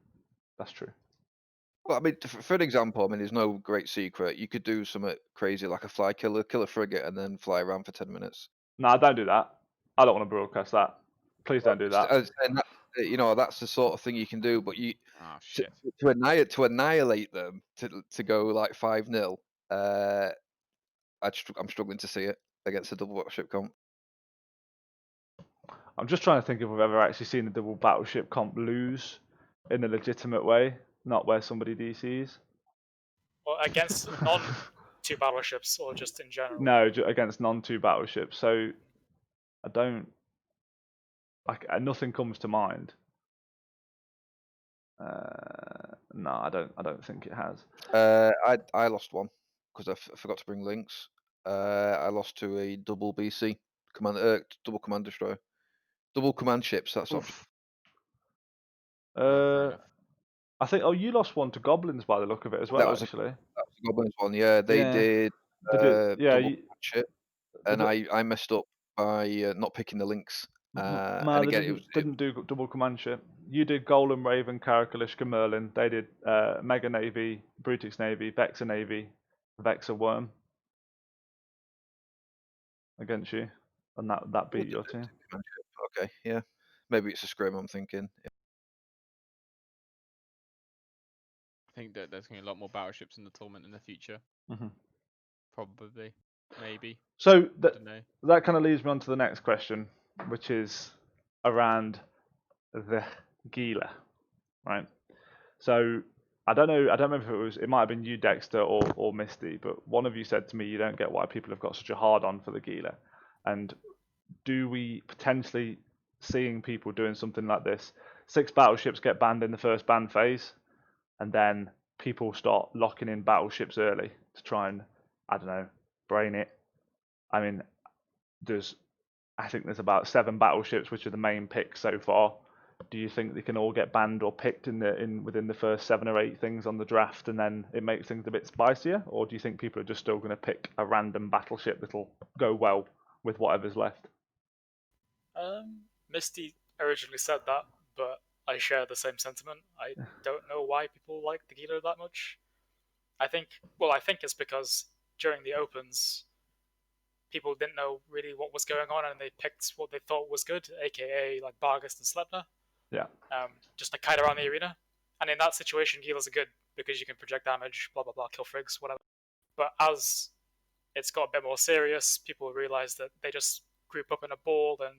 Speaker 3: Well, I mean, for an example, I mean, there's no great secret. You could do something crazy like a fly killer, kill a frigate, and then fly around for 10 minutes.
Speaker 2: No, don't do that. I don't want to broadcast that. Please don't do that.
Speaker 3: And that's the sort of thing you can do. But
Speaker 5: Oh shit!
Speaker 3: to annihilate them to go like 5-0. I'm struggling to see it against a double battleship comp.
Speaker 2: I'm just trying to think if we've ever actually seen a double battleship comp lose in a legitimate way, not where somebody DCs.
Speaker 4: Well, against non-2 battleships or just in general.
Speaker 2: No, against non-2 battleships. So I don't. Nothing comes to mind. No, I don't think it has.
Speaker 3: I lost one because I forgot to bring links. I lost to a double BC double command destroyer, double command ships. That's option.
Speaker 2: I think. Oh, you lost one to goblins by the look of it as well. Actually,
Speaker 3: that was the Goblins one. Yeah, they did.
Speaker 2: Yeah,
Speaker 3: double ship, and I messed up by not picking the links. And again,
Speaker 2: didn't do double command ship. You did Golem, Raven, Carakalishka, Merlin. They did Mega Navy, Brutix Navy, Vexa Navy, Vexa Worm against you, and that beat your team.
Speaker 3: Okay, yeah, maybe it's a scrim. I'm thinking.
Speaker 5: I think that there's going to be a lot more battleships in the tournament in the future.
Speaker 2: Mm-hmm.
Speaker 5: Probably, maybe.
Speaker 2: So
Speaker 5: Dunno.
Speaker 2: that kind of leads me on to the next question, which is around the Gila, right? So I don't know. I don't remember if it was. It might have been you, Dexter, or Misty. But one of you said to me, "You don't get why people have got such a hard on for the Gila." And do we potentially seeing people doing something like this? 6 battleships get banned in the first ban phase, and then people start locking in battleships early to try and, I don't know, brain it. I mean, I think there's about 7 battleships which are the main picks so far. Do you think they can all get banned or picked within the first 7 or 8 things on the draft, and then it makes things a bit spicier? Or do you think people are just still going to pick a random battleship that'll go well with whatever's left?
Speaker 4: Misty originally said that, but I share the same sentiment. I don't know why people like the Gila that much. I think it's because during the opens, people didn't know really what was going on, and they picked what they thought was good, aka like Barghest and Sleipnir.
Speaker 2: Yeah.
Speaker 4: Just to kite around the arena. And in that situation, Gilas are good because you can project damage, blah blah blah, kill frigs, whatever. But as it's got a bit more serious, people realize that they just group up in a ball, and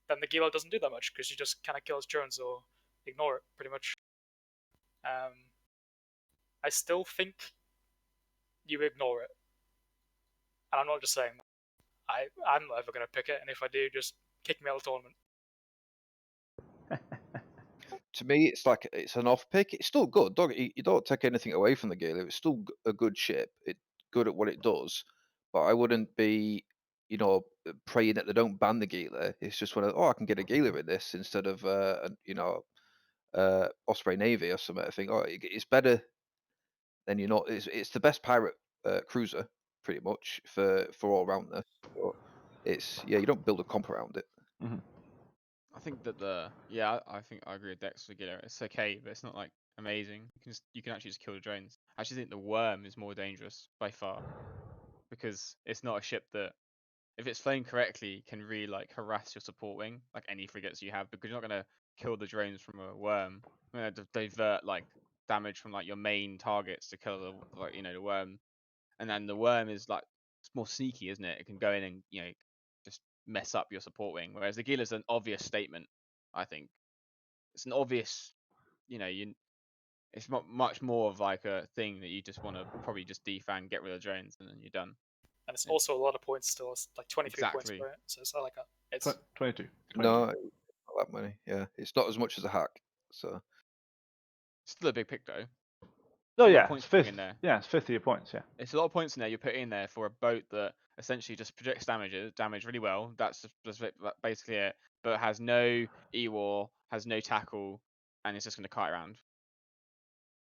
Speaker 4: then the Gila doesn't do that much because you just kind of kill its drones or ignore it pretty much. I still think you ignore it, and I'm not just saying that. I'm not ever going to pick it, and if I do, just kick me out of the tournament.
Speaker 3: To me, it's like it's an off pick. It's still good. You don't take anything away from the Gila. It's still a good ship. It's good at what it does. But I wouldn't be, praying that they don't ban the Gila. It's just I can get a Gila with this instead of Osprey Navy or something. I think it's better than It's the best pirate cruiser pretty much for all rounders. But you don't build a comp around it.
Speaker 2: Mm-hmm.
Speaker 5: I think that I think I agree with Dex for Gila. It's okay, but it's not like amazing. You can actually just kill the drones. I actually think the Worm is more dangerous by far because it's not a ship that, if it's flown correctly, can really like harass your support wing, like any frigates you have, because you're not gonna kill the drones from a Worm. You're gonna divert like damage from like your main targets to kill the Worm, and then the Worm is like, it's more sneaky, isn't it? It can go in and just mess up your support wing, whereas the Gila's an obvious statement. I think it's an obvious, it's much more of like a thing that you just want to probably just defang, get rid of the drones, and then you're done.
Speaker 4: And it's also a lot of points still. It's like 23 points
Speaker 5: Exactly.
Speaker 4: per it. So it's not like it's
Speaker 2: 22.
Speaker 3: No, not that many. Yeah, it's not as much as a hack. So
Speaker 5: Still a big pick though.
Speaker 2: Oh
Speaker 5: A lot of
Speaker 2: yeah,
Speaker 5: points
Speaker 2: it's
Speaker 5: putting
Speaker 2: fifth.
Speaker 5: in there.
Speaker 2: Yeah, it's 50 of your points. Yeah.
Speaker 5: It's a lot of points in there you're putting in there for a boat that essentially just projects damage really well. That's basically it. But has no E-War, has no tackle, and it's just going to kite around.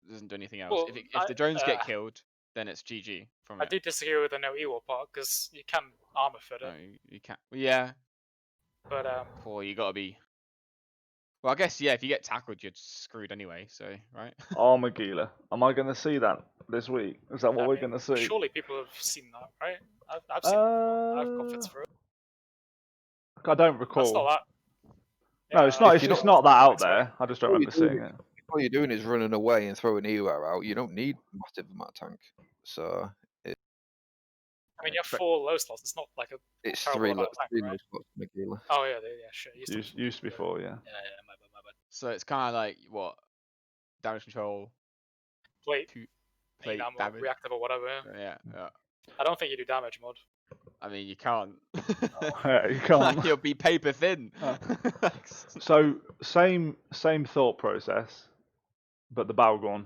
Speaker 5: It doesn't do anything else.
Speaker 4: Well,
Speaker 5: if the drones get killed, then it's GG from
Speaker 4: I
Speaker 5: it.
Speaker 4: do disagree with the no Ewok part because you can armor fit it,
Speaker 5: No, you can't. Well, yeah.
Speaker 4: but
Speaker 5: Or you gotta be. Well, I guess if you get tackled, you're screwed anyway. So right.
Speaker 2: Armor Gila. Am I going to see that this week? Is that what we're going to see?
Speaker 4: surely people have seen that, right? I've seen it before. I've got fits for it.
Speaker 2: I don't recall.
Speaker 4: That's not that.
Speaker 2: No, it's not.
Speaker 3: If
Speaker 2: It's not that out there. I just don't
Speaker 3: All
Speaker 2: remember
Speaker 3: you're
Speaker 2: seeing
Speaker 3: doing
Speaker 2: it.
Speaker 3: all you're doing is running away and throwing EUR out. You don't need a massive amount of tank. So
Speaker 4: I mean, you have 4 low slots. It's not like a
Speaker 3: it's
Speaker 4: terrible
Speaker 3: 3
Speaker 4: amount of tank,
Speaker 3: low
Speaker 4: right?
Speaker 3: slots in the Gila.
Speaker 4: Oh yeah, sure.
Speaker 2: Used to before, yeah.
Speaker 4: Yeah, my bad.
Speaker 5: So it's kind of like what damage control,
Speaker 4: Plate,
Speaker 5: plate
Speaker 4: ammo,
Speaker 5: damage.
Speaker 4: reactive or whatever.
Speaker 5: Yeah.
Speaker 4: I don't think you do damage mod.
Speaker 5: I mean, you can't.
Speaker 2: Yeah, you can't.
Speaker 5: You'll be paper thin.
Speaker 2: So same thought process, but the Balgorn.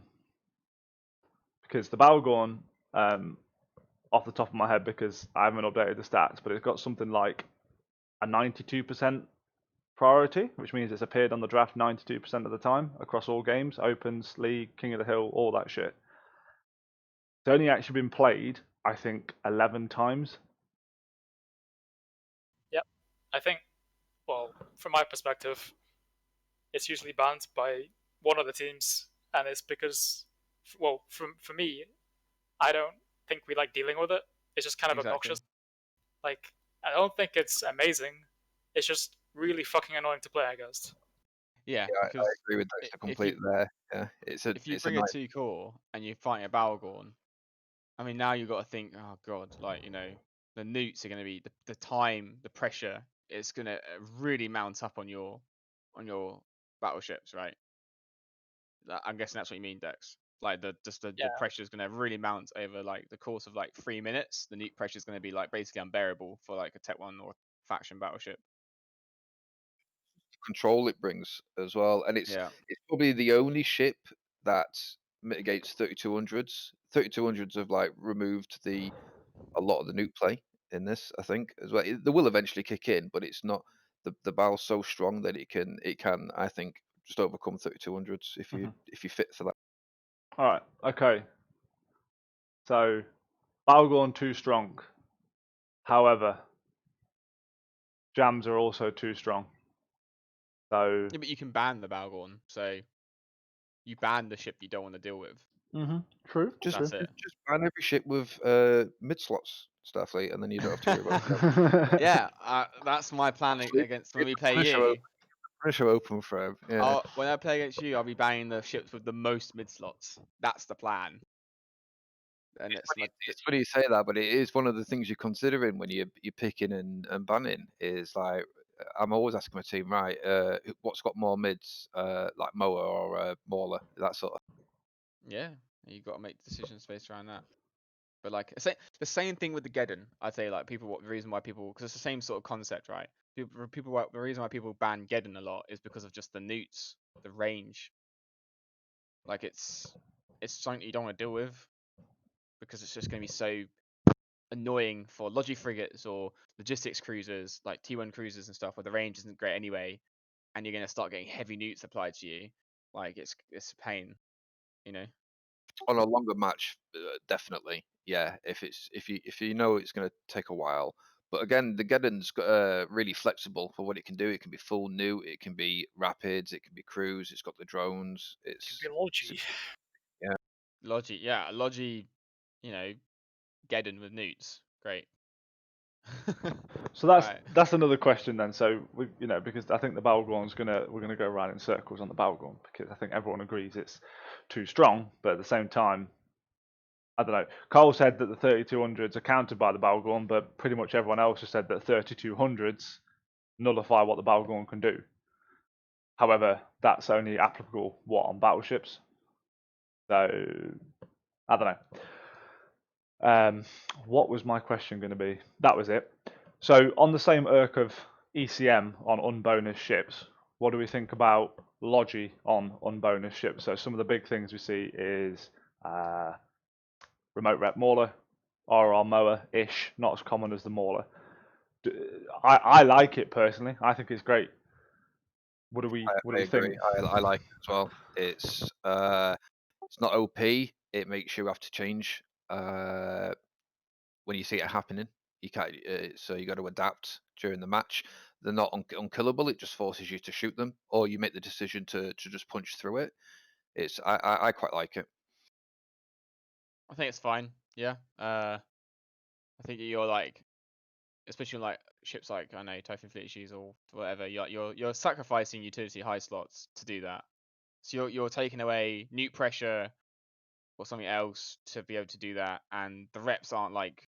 Speaker 2: Because the Balgorn, off the top of my head, because I haven't updated the stats, but it's got something like a 92% priority, which means it's appeared on the draft 92% of the time across all games, Opens, League, King of the Hill, all that shit. It's only actually been played, I think, 11 times.
Speaker 4: Yep. I think, well, from my perspective, it's usually banned by one of the teams, and it's because, well, for me, I don't think we like dealing with it. It's just kind of obnoxious. Like, I don't think it's amazing. It's just really fucking annoying to play against.
Speaker 5: Yeah,
Speaker 3: I agree with that completely there. Yeah,
Speaker 5: if you bring a 2 core and you're fighting a Balgorn, I mean, now you've got to think, oh god, like the newts are going to be the time, the pressure. It's going to really mount up on your battleships, right? I'm guessing that's what you mean, Dex. Like the pressure is going to really mount over like the course of like 3 minutes. The nuke pressure is going to be like basically unbearable for like a Tech 1 or faction battleship.
Speaker 3: Control it brings as well, and it's probably the only ship that mitigates 3200s. 3200s have like removed a lot of the nuke play in this, I think, as well. They will eventually kick in, but it's not the barrel's so strong that it can I think just overcome 3200s if you fit for that.
Speaker 2: All right. Okay. So, Balgorn too strong. However, jams are also too strong. So.
Speaker 5: Yeah, but you can ban the Balgorn, so you ban the ship you don't want to deal with.
Speaker 2: True.
Speaker 5: That's it.
Speaker 3: Just ban every ship with mid slots Starfleet, and then you don't have to worry about it.
Speaker 5: Yeah, that's my plan against when we play you.
Speaker 3: Punisher open frame. Yeah.
Speaker 5: When I play against you, I'll be banning the ships with the most mid slots. That's the plan. And
Speaker 3: it's funny you say that, but it is one of the things you're considering when you're picking and banning. Is like I'm always asking my team, right? What's got more mids, like Moa or Mauler, that sort of.
Speaker 5: Yeah, you got to make decisions based around that. But like the same thing with the Geddon. I'd say like the reason why people, because it's the same sort of concept, right? The reason why people ban Geddon a lot is because of just the newts, the range. Like it's something you don't want to deal with because it's just going to be so annoying for Logi frigates or logistics cruisers, like T1 cruisers and stuff, where the range isn't great anyway, and you're going to start getting heavy newts applied to you. Like it's a pain, you know.
Speaker 3: On a longer match, definitely, yeah. If you know it's going to take a while, but again, the Geddon's really flexible for what it can do. It can be full new, it can be rapids, it can be cruise. It's got the drones.
Speaker 4: It can be Logi.
Speaker 3: Yeah.
Speaker 5: Logi, you know, Geddon with newts, great.
Speaker 2: So that's another question then. So because I think the Balgorn's we're gonna go around in circles on the Balgorn because I think everyone agrees it's too strong, but at the same time, I don't know. Cole said that the 3200s are countered by the Balgorn, but pretty much everyone else has said that 3200s nullify what the Balgorn can do. However, that's only applicable on battleships. So I don't know. What was my question going to be? That was it. So on the same irk of ECM on unbonus ships, what do we think about Logi on unbonus ships? So some of the big things we see is remote rep Mauler, RR Moa-ish, not as common as the Mauler. I like it personally. I think it's great. What do we think?
Speaker 3: I like it as well. It's not OP. It makes you have to change when you see it happening. You can't, so you got to adapt during the match. They're not unkillable. It just forces you to shoot them, or you make the decision to just punch through it. I quite like it.
Speaker 5: I think it's fine. Yeah. I think you're like, especially like ships like I know Typhoon Fleet Issues or whatever. You're sacrificing utility high slots to do that. So you're taking away nuke pressure or something else to be able to do that, and the reps aren't like,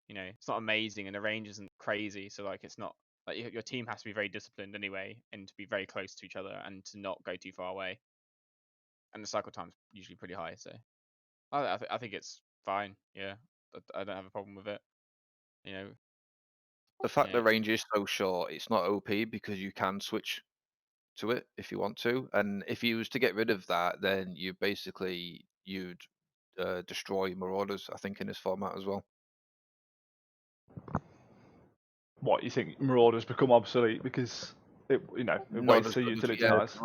Speaker 5: it's not amazing, and the range isn't crazy. So like it's not like your team has to be very disciplined anyway, and to be very close to each other, and to not go too far away. And the cycle time's usually pretty high, so I think it's fine. Yeah, I don't have a problem with it.
Speaker 3: The fact the range is so short, it's not OP because you can switch to it if you want to, and if you was to get rid of that, then you'd destroy Marauders, I think, in this format as well.
Speaker 2: What you think? Marauders become obsolete because it wastes the utility dice.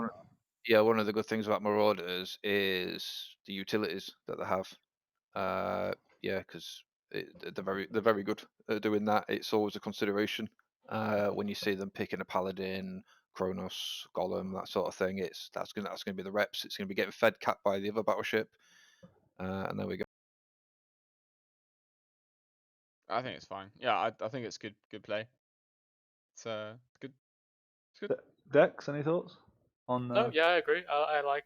Speaker 3: Yeah, one of the good things about Marauders is the utilities that they have. Yeah, because they're very good at doing that. It's always a consideration when you see them picking a Paladin, Kronos, Golem, that sort of thing. That's gonna be the reps. It's gonna be getting fed cap by the other battleship, and there we go.
Speaker 5: I think it's fine. Yeah, I think it's good play. It's good. It's good.
Speaker 2: Dex, any thoughts on?
Speaker 4: No, yeah, I agree. I like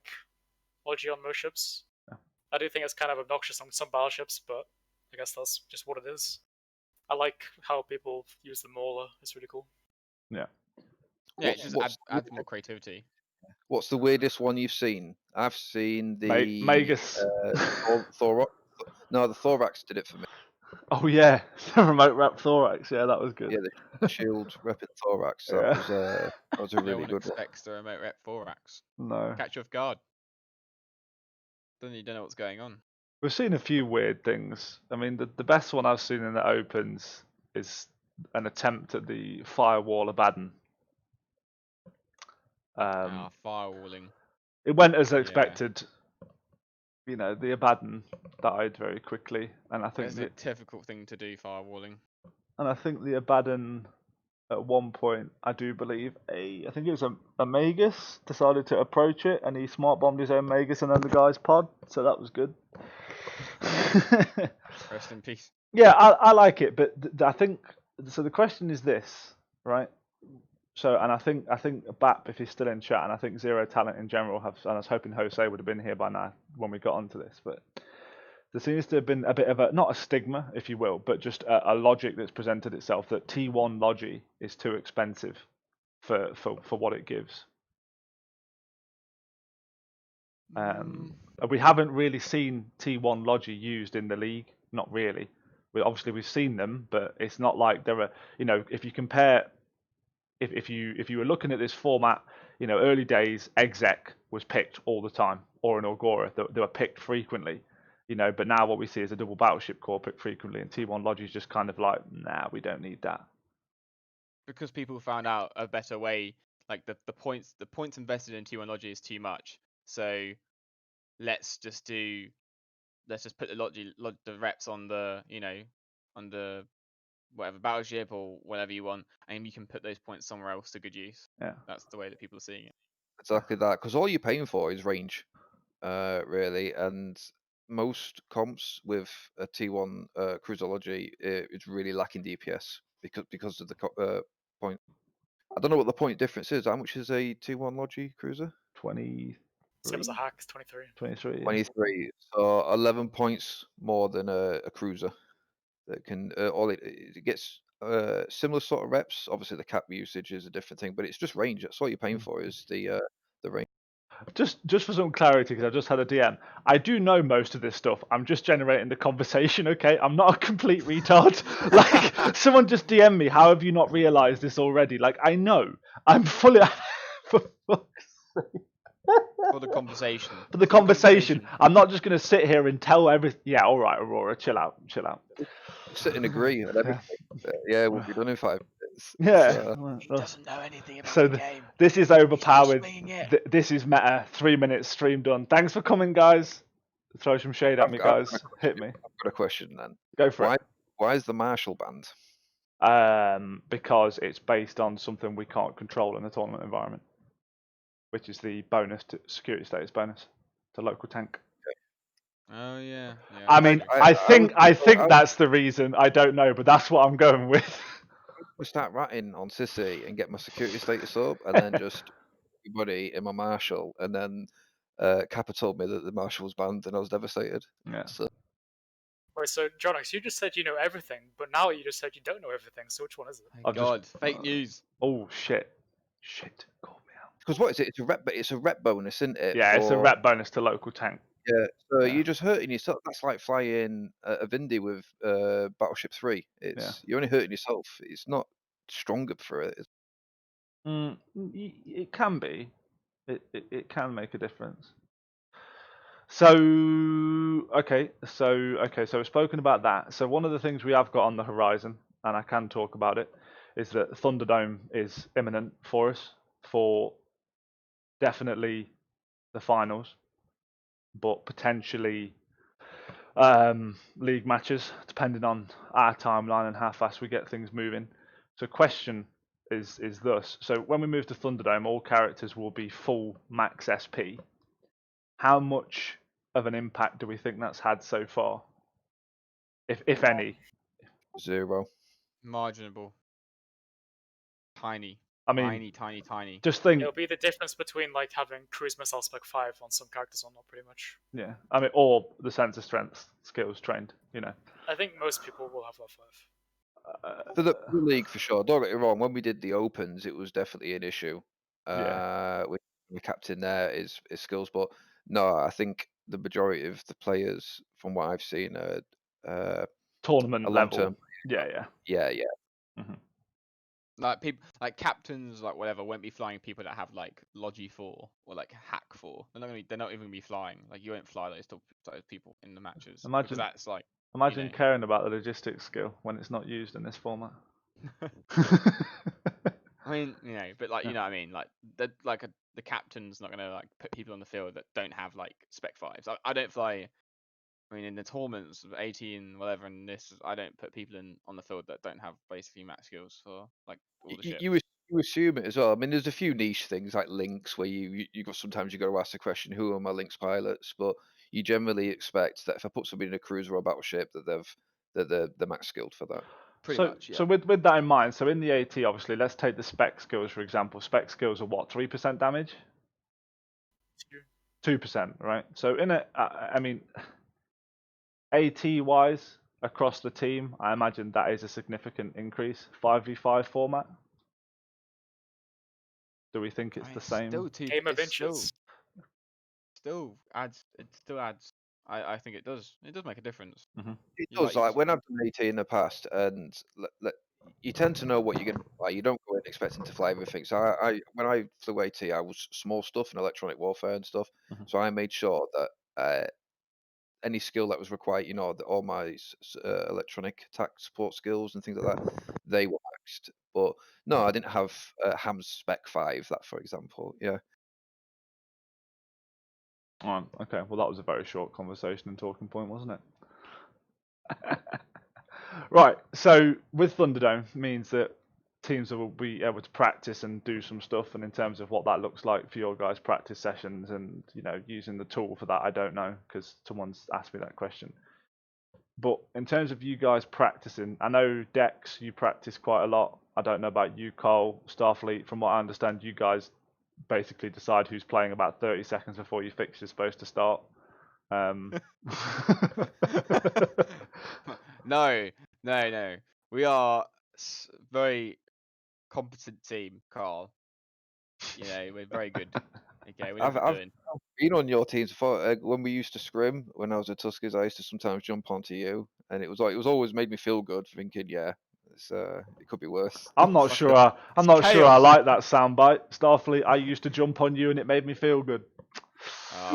Speaker 4: Logi on most ships.
Speaker 2: Yeah.
Speaker 4: I do think it's kind of obnoxious on some battleships, but I guess that's just what it is. I like how people use the Mauler. It's really cool.
Speaker 2: Yeah.
Speaker 5: Yeah, it just adds more creativity.
Speaker 3: What's the weirdest one you've seen? I've seen the
Speaker 2: Magus.
Speaker 3: Thorax. No, the Thorax did it for me.
Speaker 2: Oh yeah, the remote rep thorax. Yeah, that was good.
Speaker 3: Yeah, the shield repping Thorax. That
Speaker 2: Yeah.
Speaker 3: was a
Speaker 5: No
Speaker 3: really
Speaker 5: one
Speaker 3: good one.
Speaker 5: expects the remote rep Thorax.
Speaker 2: No,
Speaker 5: Catch you off guard. Then you don't know what's going on.
Speaker 2: we've seen a few weird things. I mean, the best one I've seen in the opens is an attempt at the Firewall Abaddon.
Speaker 5: Firewalling.
Speaker 2: It went as
Speaker 5: Yeah.
Speaker 2: expected. You know, the Abaddon died very quickly, and I think
Speaker 5: It's a difficult thing to do, firewalling.
Speaker 2: the Abaddon at one point, I do believe I think it was a Magus decided to approach it, and he smart bombed his own Magus and then the guy's pod, so that was good.
Speaker 5: Rest in peace.
Speaker 2: Yeah, I like it, but I think so. The question is this, right? So, and I think BAP, if he's still in chat, and I think Zero Talent in general have, and I was hoping Jose would have been here by now when we got onto this, but there seems to have been a bit of a, not a stigma, if you will, but just a logic that's presented itself that T1 Logi is too expensive for what it gives. We haven't really seen T1 Logi used in the league, not really. We've seen them, but it's not like there are, you know, if you compare. If you were looking at this format, you know, early days, Exec was picked all the time, or an Augora, they were picked frequently, you know. But now what we see is a double battleship core picked frequently, and T1 Logi is just kind of like, nah, we don't need that.
Speaker 5: Because people found out a better way, like the points invested in T1 Logi is too much. So let's just put the reps on the, you know, on the whatever battleship or whatever you want, and you can put those points somewhere else to good use.
Speaker 2: Yeah,
Speaker 5: that's the way that people are seeing it.
Speaker 3: Exactly that, because all you're paying for is range, really, and most comps with a T1 Cruiserology, it's really lacking DPS because of the point. I don't know what the point difference is. How much is a T1 Logi Cruiser?
Speaker 2: 20.
Speaker 4: Same as a hack, 23.
Speaker 2: 23. Yeah.
Speaker 3: 23. So 11 points more than a Cruiser. That can it gets similar sort of reps. Obviously, the cap usage is a different thing, but it's just range. That's all you're paying for is the range.
Speaker 2: Just for some clarity, because I just had a DM. I do know most of this stuff. I'm just generating the conversation, okay? I'm not a complete retard. Like, someone just DM me, how have you not realised this already? Like, I know. I'm fully... For fuck's sake.
Speaker 5: For the conversation.
Speaker 2: For the conversation. I'm not just going to sit here and tell everything. Yeah, all right, Aurora, chill out.
Speaker 3: Sit and agree on everything. Yeah, we'll be done in 5 minutes.
Speaker 2: Yeah.
Speaker 5: He doesn't know anything about
Speaker 2: So
Speaker 5: the game.
Speaker 2: this is overpowered.
Speaker 5: He's just winging it.
Speaker 2: This is meta. 3 minutes stream done. Thanks for coming, guys. Throw some shade at me, guys. Hit me.
Speaker 3: I've got a question then.
Speaker 2: Go for it.
Speaker 3: Why is the Marshall banned?
Speaker 2: Because it's based on something we can't control in the tournament environment, which is the bonus to security status bonus to local tank.
Speaker 5: Oh yeah.
Speaker 2: I mean, I think that's the reason. I don't know, but that's what I'm going with.
Speaker 3: I start ratting on Sissy and get my security status up, and then just everybody in my Marshall, and then Kappa told me that the Marshall was banned, and I was devastated.
Speaker 2: Yeah.
Speaker 3: So,
Speaker 4: Wait, so Jonix, you just said you know everything, but now you just said you don't know everything. So which one is it?
Speaker 5: My God, fake news.
Speaker 2: Oh shit! Call me out.
Speaker 3: because what is it? It's a rep bonus, isn't it?
Speaker 2: Yeah, it's a rep bonus to local tank.
Speaker 3: Yeah, so
Speaker 2: Yeah.
Speaker 3: you're just hurting yourself. That's like flying a Vindy with Battleship 3. You're only hurting yourself. It's not stronger for it.
Speaker 2: It can be. It can make a difference. So we've spoken about that. So one of the things we have got on the horizon, and I can talk about it, is that Thunderdome is imminent for us for definitely the finals, but potentially league matches, depending on our timeline and how fast we get things moving. So question is thus. So when we move to Thunderdome, all characters will be full max SP. How much of an impact do we think that's had so far? If any?
Speaker 3: 0.
Speaker 5: Marginable. Tiny.
Speaker 2: I mean,
Speaker 5: Tiny.
Speaker 2: just think.
Speaker 4: It'll be the difference between like having cruise missile spec 5 on some characters or not, pretty much.
Speaker 2: Yeah, I mean, or the sensor strength skills trained. You know.
Speaker 4: I think most people will have level 5.
Speaker 3: For the league, for sure. Don't get me wrong. When we did the opens, it was definitely an issue.
Speaker 2: Yeah.
Speaker 3: With the captain there is skills, but no, I think the majority of the players, from what I've seen, are
Speaker 2: Tournament
Speaker 3: a
Speaker 2: level.
Speaker 3: long-term.
Speaker 2: Yeah.
Speaker 3: Yeah.
Speaker 5: Like people, like captains, like whatever, won't be flying people that have like Logi 4 or like Hack 4. They're not even gonna be flying. Like you won't fly those people in the matches because
Speaker 2: Imagine
Speaker 5: that's like.
Speaker 2: Imagine
Speaker 5: know.
Speaker 2: caring about the logistics skill when it's not used in this format.
Speaker 5: I mean, but like
Speaker 2: Yeah.
Speaker 5: you know what I mean, like the captain's not gonna like put people on the field that don't have like spec 5s. I don't fly. I mean, in the tournaments of 18, whatever, and this, I don't put people on the field that don't have basically max skills for like all the ships.
Speaker 3: You assume it as well. I mean, there's a few niche things like links where you got sometimes you got to ask the question, who are my links pilots? But you generally expect that if I put somebody in a cruiser or a battleship, that they're max skilled for that.
Speaker 5: Pretty much, yeah.
Speaker 2: So with that in mind, so in the AT, obviously, let's take the spec skills for example. Spec skills are what, 3% damage? 2%, right? So in it, I mean, AT wise across the team, I imagine that is a significant increase. 5v5 format. Do we think it's the same?
Speaker 4: Game of inches.
Speaker 5: Still adds. It still adds. I think it does. It does make a difference.
Speaker 3: It does. Like when I've done AT in the past, and you tend to know what you're going to fly. You don't go in expecting to fly everything. So when I flew AT, I was small stuff and electronic warfare and stuff. So I made sure that any skill that was required, that all my electronic attack support skills and things like that, they were maxed. But no, I didn't have Ham's Spec 5, that for example. Yeah.
Speaker 2: Oh, okay. Well, that was a very short conversation and talking point, wasn't it? Right. So with Thunderdome means that teams will be able to practice and do some stuff. And in terms of what that looks like for your guys' practice sessions and using the tool for that, I don't know because someone's asked me that question. But in terms of you guys practicing, I know Dex, you practice quite a lot. I don't know about you, Cole, Starfleet. From what I understand, you guys basically decide who's playing about 30 seconds before your fixture is supposed to start.
Speaker 5: No. We are very competent team, Carl. We're very good. Okay, we know what we're doing.
Speaker 3: I've been on your teams before. When we used to scrim, when I was at Tuskers, I used to sometimes jump onto you, and it was always made me feel good, thinking, yeah, it could be worse.
Speaker 2: I'm not sure I like that soundbite. Starfleet, I used to jump on you and it made me feel good.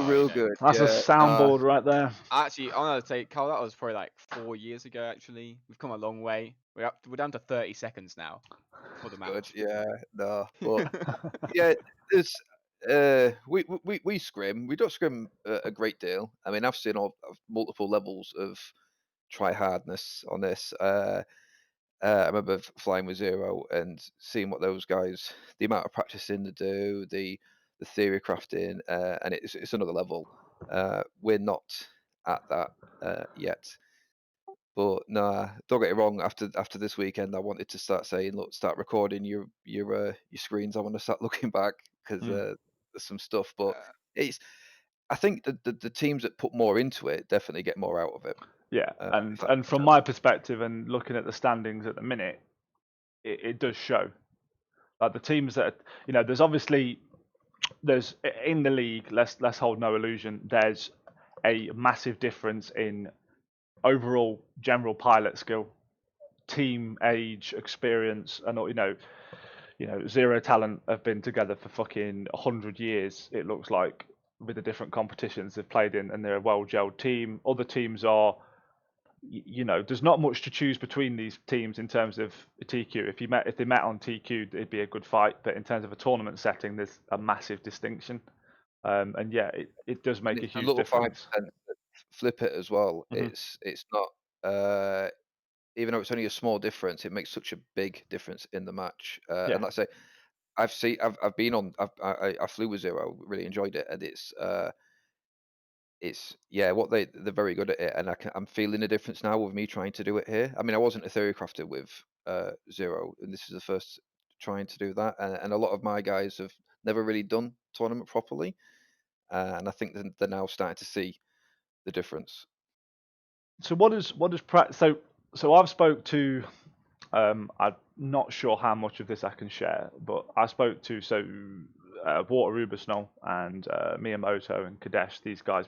Speaker 3: Real good.
Speaker 2: That's a soundboard right there.
Speaker 5: Actually, I'm gonna say, Carl, that was probably like 4 years ago. Actually, we've come a long way. We're down to 30 seconds now for the match.
Speaker 3: Good. Yeah. No. But yeah, there's we scrim. We don't scrim a great deal. I mean, I've seen multiple levels of try hardness on this. I remember flying with Zero and seeing what those guys, the amount of practicing they do, the theory crafting, and it's another level. We're not at that yet. But nah, don't get it wrong. After this weekend, I wanted to start saying, look, start recording your screens. I want to start looking back because there's some stuff. But I think the teams that put more into it definitely get more out of it.
Speaker 2: Yeah, and from my perspective and looking at the standings at the minute, it does show. Like the teams that there's in the league. Let's hold no illusion. There's a massive difference in overall general pilot skill, team age, experience, and Zero Talent have been together for fucking 100 years. It looks like with the different competitions they've played in, and they're a well-gelled team. Other teams are. There's not much to choose between these teams in terms of TQ. If they met on TQ, it'd be a good fight. But in terms of a tournament setting, there's a massive distinction. And yeah, it does make a huge difference.
Speaker 3: 5% flip it as well.
Speaker 2: Mhm.
Speaker 3: It's not even though it's only a small difference, it makes such a big difference in the match.
Speaker 2: Yeah.
Speaker 3: And like I say, I've been on. I flew with Zero, really enjoyed it, and it's what they're very good at it, and I'm feeling the difference now with me trying to do it here. I mean, I wasn't a theory crafter with Zero, and this is the first trying to do that, and a lot of my guys have never really done tournament properly, and I think they're now starting to see the difference.
Speaker 2: So what is so I've spoke to I'm not sure how much of this I can share, but I spoke to Water Ubisnol and Miyamoto and Kadesh, these guys,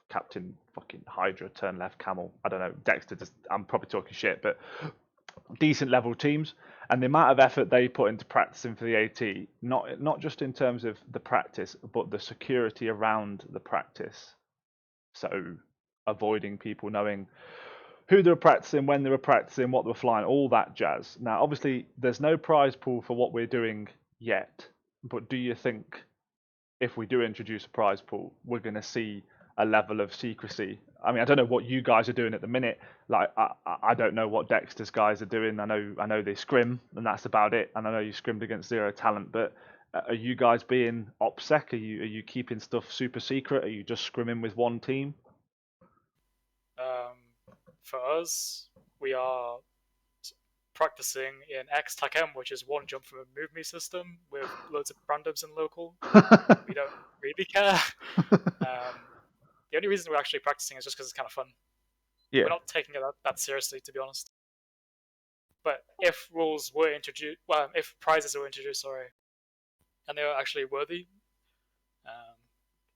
Speaker 2: Captain fucking Hydra, turn left Camel. I don't know, Dexter. I'm probably talking shit, but decent level teams. And the amount of effort they put into practicing for the AT, not just in terms of the practice, but the security around the practice. So avoiding people knowing who they were practicing, when they were practicing, what they were flying, all that jazz. Now, obviously, there's no prize pool for what we're doing yet, but do you think if we do introduce a prize pool, we're going to see a level of secrecy? I mean, I don't know what you guys are doing at the minute. Like, I don't know what Dexter's guys are doing. I know they scrim, and that's about it. And I know you scrimmed against Zero Talent, but are you guys being OPSEC? Are you keeping stuff super secret? Are you just scrimming with one team?
Speaker 4: For us, we are practicing in X TAC-M, which is one jump from a Move Me system with loads of randoms in local. We don't really care. The only reason we're actually practicing is just because it's kind of fun.
Speaker 2: Yeah.
Speaker 4: We're not taking it that seriously, to be honest. But if rules were introduced, well, if prizes were introduced, sorry, and they were actually worthy,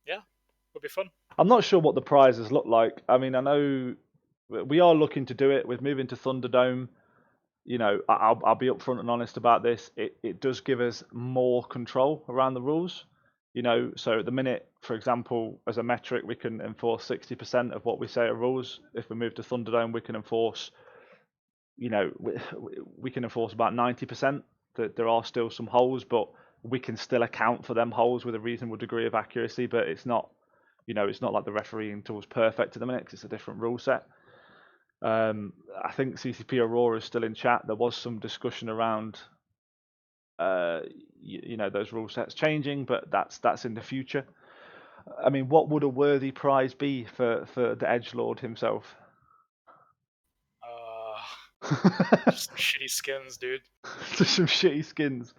Speaker 4: yeah, would be fun.
Speaker 2: I'm not sure what the prizes look like. I mean, I know we are looking to do it with moving to Thunderdome. You know, I'll be upfront and honest about this. It does give us more control around the rules. You know, so at the minute, for example, as a metric, we can enforce 60% of what we say are rules. If we move to Thunderdome, we can enforce, you know, we can enforce about 90%. That there are still some holes, but we can still account for them holes with a reasonable degree of accuracy. But it's not, you know, it's not like the refereeing tool's perfect at the minute because it's a different rule set. I think CCP Aurora is still in chat. There was some discussion around, you know, those rule sets changing, but that's in the future. I mean, what would a worthy prize be for the Edgelord himself?
Speaker 4: Just shitty skins, dude.
Speaker 2: Just some shitty skins.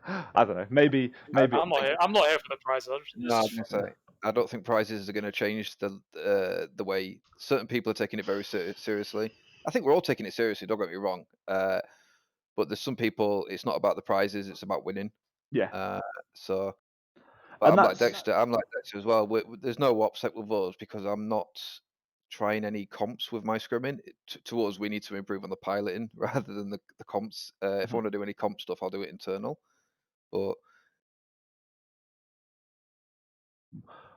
Speaker 2: I don't know. Maybe.
Speaker 4: I'm not here for the prizes.
Speaker 3: No, I was gonna say, I don't think prizes are going to change the way certain people are taking it very seriously. I think we're all taking it seriously. Don't get me wrong. But there's some people. It's not about the prizes. It's about winning.
Speaker 2: Yeah.
Speaker 3: So
Speaker 2: And
Speaker 3: I'm like
Speaker 2: that's-
Speaker 3: Dexter. I'm like Dexter as well. There's no upset with us because I'm not trying any comps with my scrimming. To us, we need to improve on the piloting rather than the comps. If I want to do any comp stuff, I'll do it internal. But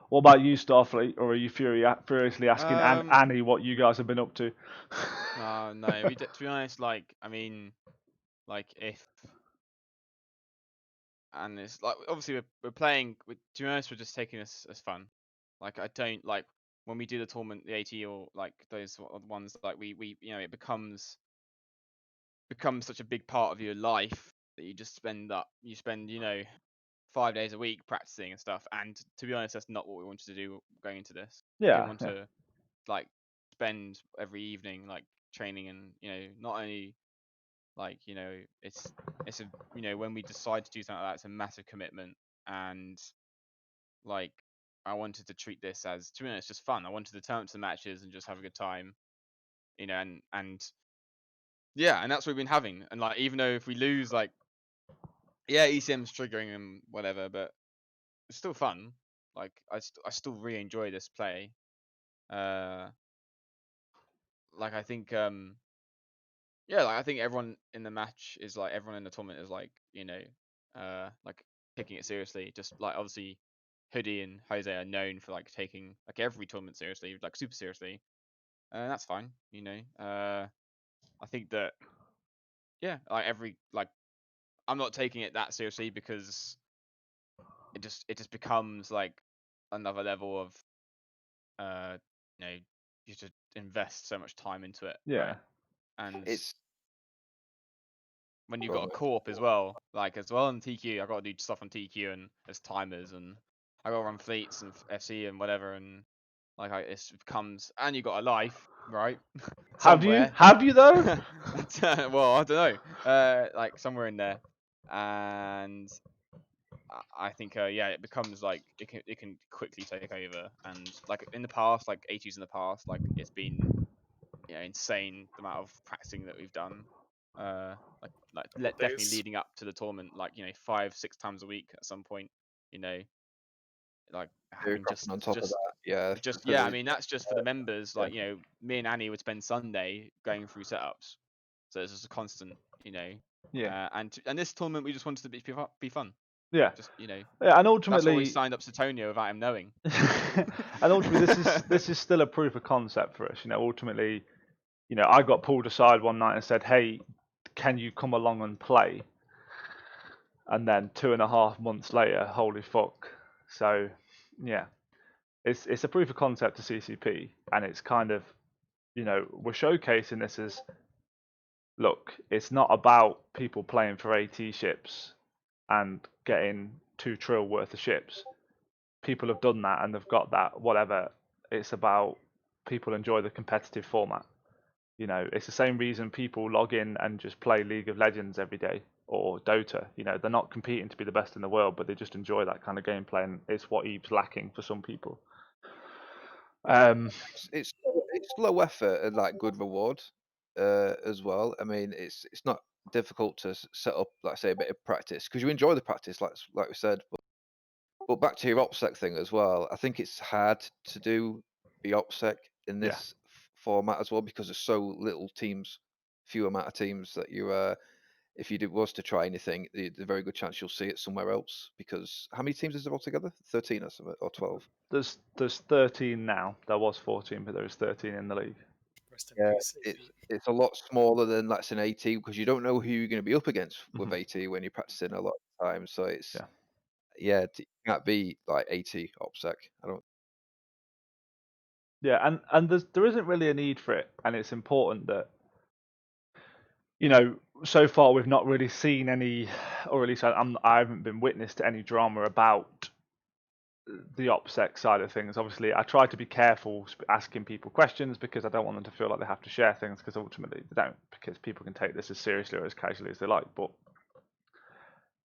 Speaker 2: what about you, Starfleet? Or are you furiously asking Annie what you guys have been up to?
Speaker 5: No. To be honest, like, I mean, like, if and it's like obviously we're playing. To be honest, we're just taking this as fun. Like, I don't like when we do the tournament, the AT or like those ones. Like we you know, it becomes such a big part of your life that you just spend you know 5 days a week practicing and stuff. And to be honest, that's not what we wanted to do going into this. We
Speaker 2: Yeah.
Speaker 5: didn't want to like spend every evening like training, and you know, not only like, you know, it's a, you know, when we decide to do something like that, it's a massive commitment. And like, I wanted to treat this as, to be honest, just fun. I wanted to turn up to the matches and just have a good time, you know. And yeah, and that's what we've been having. And like, even though if we lose, like, yeah, ECM's triggering and whatever, but it's still fun. Like, I still really enjoy this play. Like, I think yeah, like, I think everyone in the match is like, everyone in the tournament is like, you know, like taking it seriously. Just like, obviously Hoodie and Jose are known for like taking like every tournament seriously, like super seriously. And that's fine, you know. I think that, yeah, like I'm not taking it that seriously because it just becomes like another level of you know, you should invest so much time into it.
Speaker 2: Yeah.
Speaker 5: Right? And
Speaker 3: it's
Speaker 5: when you've
Speaker 3: Go
Speaker 5: got
Speaker 3: on,
Speaker 5: a
Speaker 3: mate.
Speaker 5: corp as well, like as well on TQ, I've got to do stuff on TQ and as timers, and I got to run fleets and FC and whatever, and like it becomes, and you got a life, right?
Speaker 2: Have you?
Speaker 5: Somewhere.
Speaker 2: Have you though?
Speaker 5: Well, I don't know. Like somewhere in there, and I think yeah, it becomes like it can quickly take over. And like in the past, like 80s in the past, like it's been, you know, insane the amount of practicing that we've done. Definitely leading up to the tournament, like, you know, 5-6 times a week at some point. you know, like
Speaker 3: They're
Speaker 5: having
Speaker 3: dropping on top of that. Yeah.
Speaker 5: yeah. I
Speaker 3: really-
Speaker 5: mean, that's just for the members. Like, you know, me and Annie would spend Sunday going through setups, so it's just a constant, you know.
Speaker 2: Yeah.
Speaker 5: And this tournament we just wanted to be fun.
Speaker 2: Yeah.
Speaker 5: Just, you know,
Speaker 2: Yeah, and
Speaker 5: that's why we
Speaker 2: ultimately,
Speaker 5: signed up Sutonio without him knowing.
Speaker 2: and ultimately, this is still a proof of concept for us. You know, ultimately, you know, I got pulled aside one night and said, "Hey, can you come along and play?" And then 2.5 months later, holy fuck! So, yeah, it's a proof of concept to CCP, and it's kind of, you know, we're showcasing this as, look, it's not about people playing for AT ships and getting 2 trill worth of ships. People have done that and they've got that, whatever. It's about people enjoy the competitive format. You know, it's the same reason people log in and just play League of Legends every day or Dota. You know, they're not competing to be the best in the world, but they just enjoy that kind of gameplay, and it's what EVE's lacking for some people.
Speaker 3: It's low effort and like good reward as well. I mean, it's not difficult to set up, like say, a bit of practice because you enjoy the practice, like we said. But back to your OPSEC thing as well. I think it's hard to do the OPSEC in
Speaker 2: Yeah.
Speaker 3: this format as well because there's so little teams, few amount of teams that you if you was to try anything, there's a very good chance you'll see it somewhere else. Because how many teams is there altogether? 13 or something, or 12?
Speaker 2: There's 13 now. There was 14, but there's 13 in the league.
Speaker 4: Rest in
Speaker 3: Yeah,
Speaker 4: peace.
Speaker 3: it's a lot smaller than let's say an AT because you don't know who you're going to be up against with
Speaker 2: Mhm.
Speaker 3: AT when you're practicing a lot of the time. So it's
Speaker 2: Yeah.
Speaker 3: it can't be like AT OPSEC. I don't.
Speaker 2: Yeah, and there isn't really a need for it, and it's important that, you know, so far we've not really seen any, or at least I haven't been witness to any drama about the OPSEC side of things. Obviously, I try to be careful asking people questions because I don't want them to feel like they have to share things, because ultimately they don't, because people can take this as seriously or as casually as they like. But,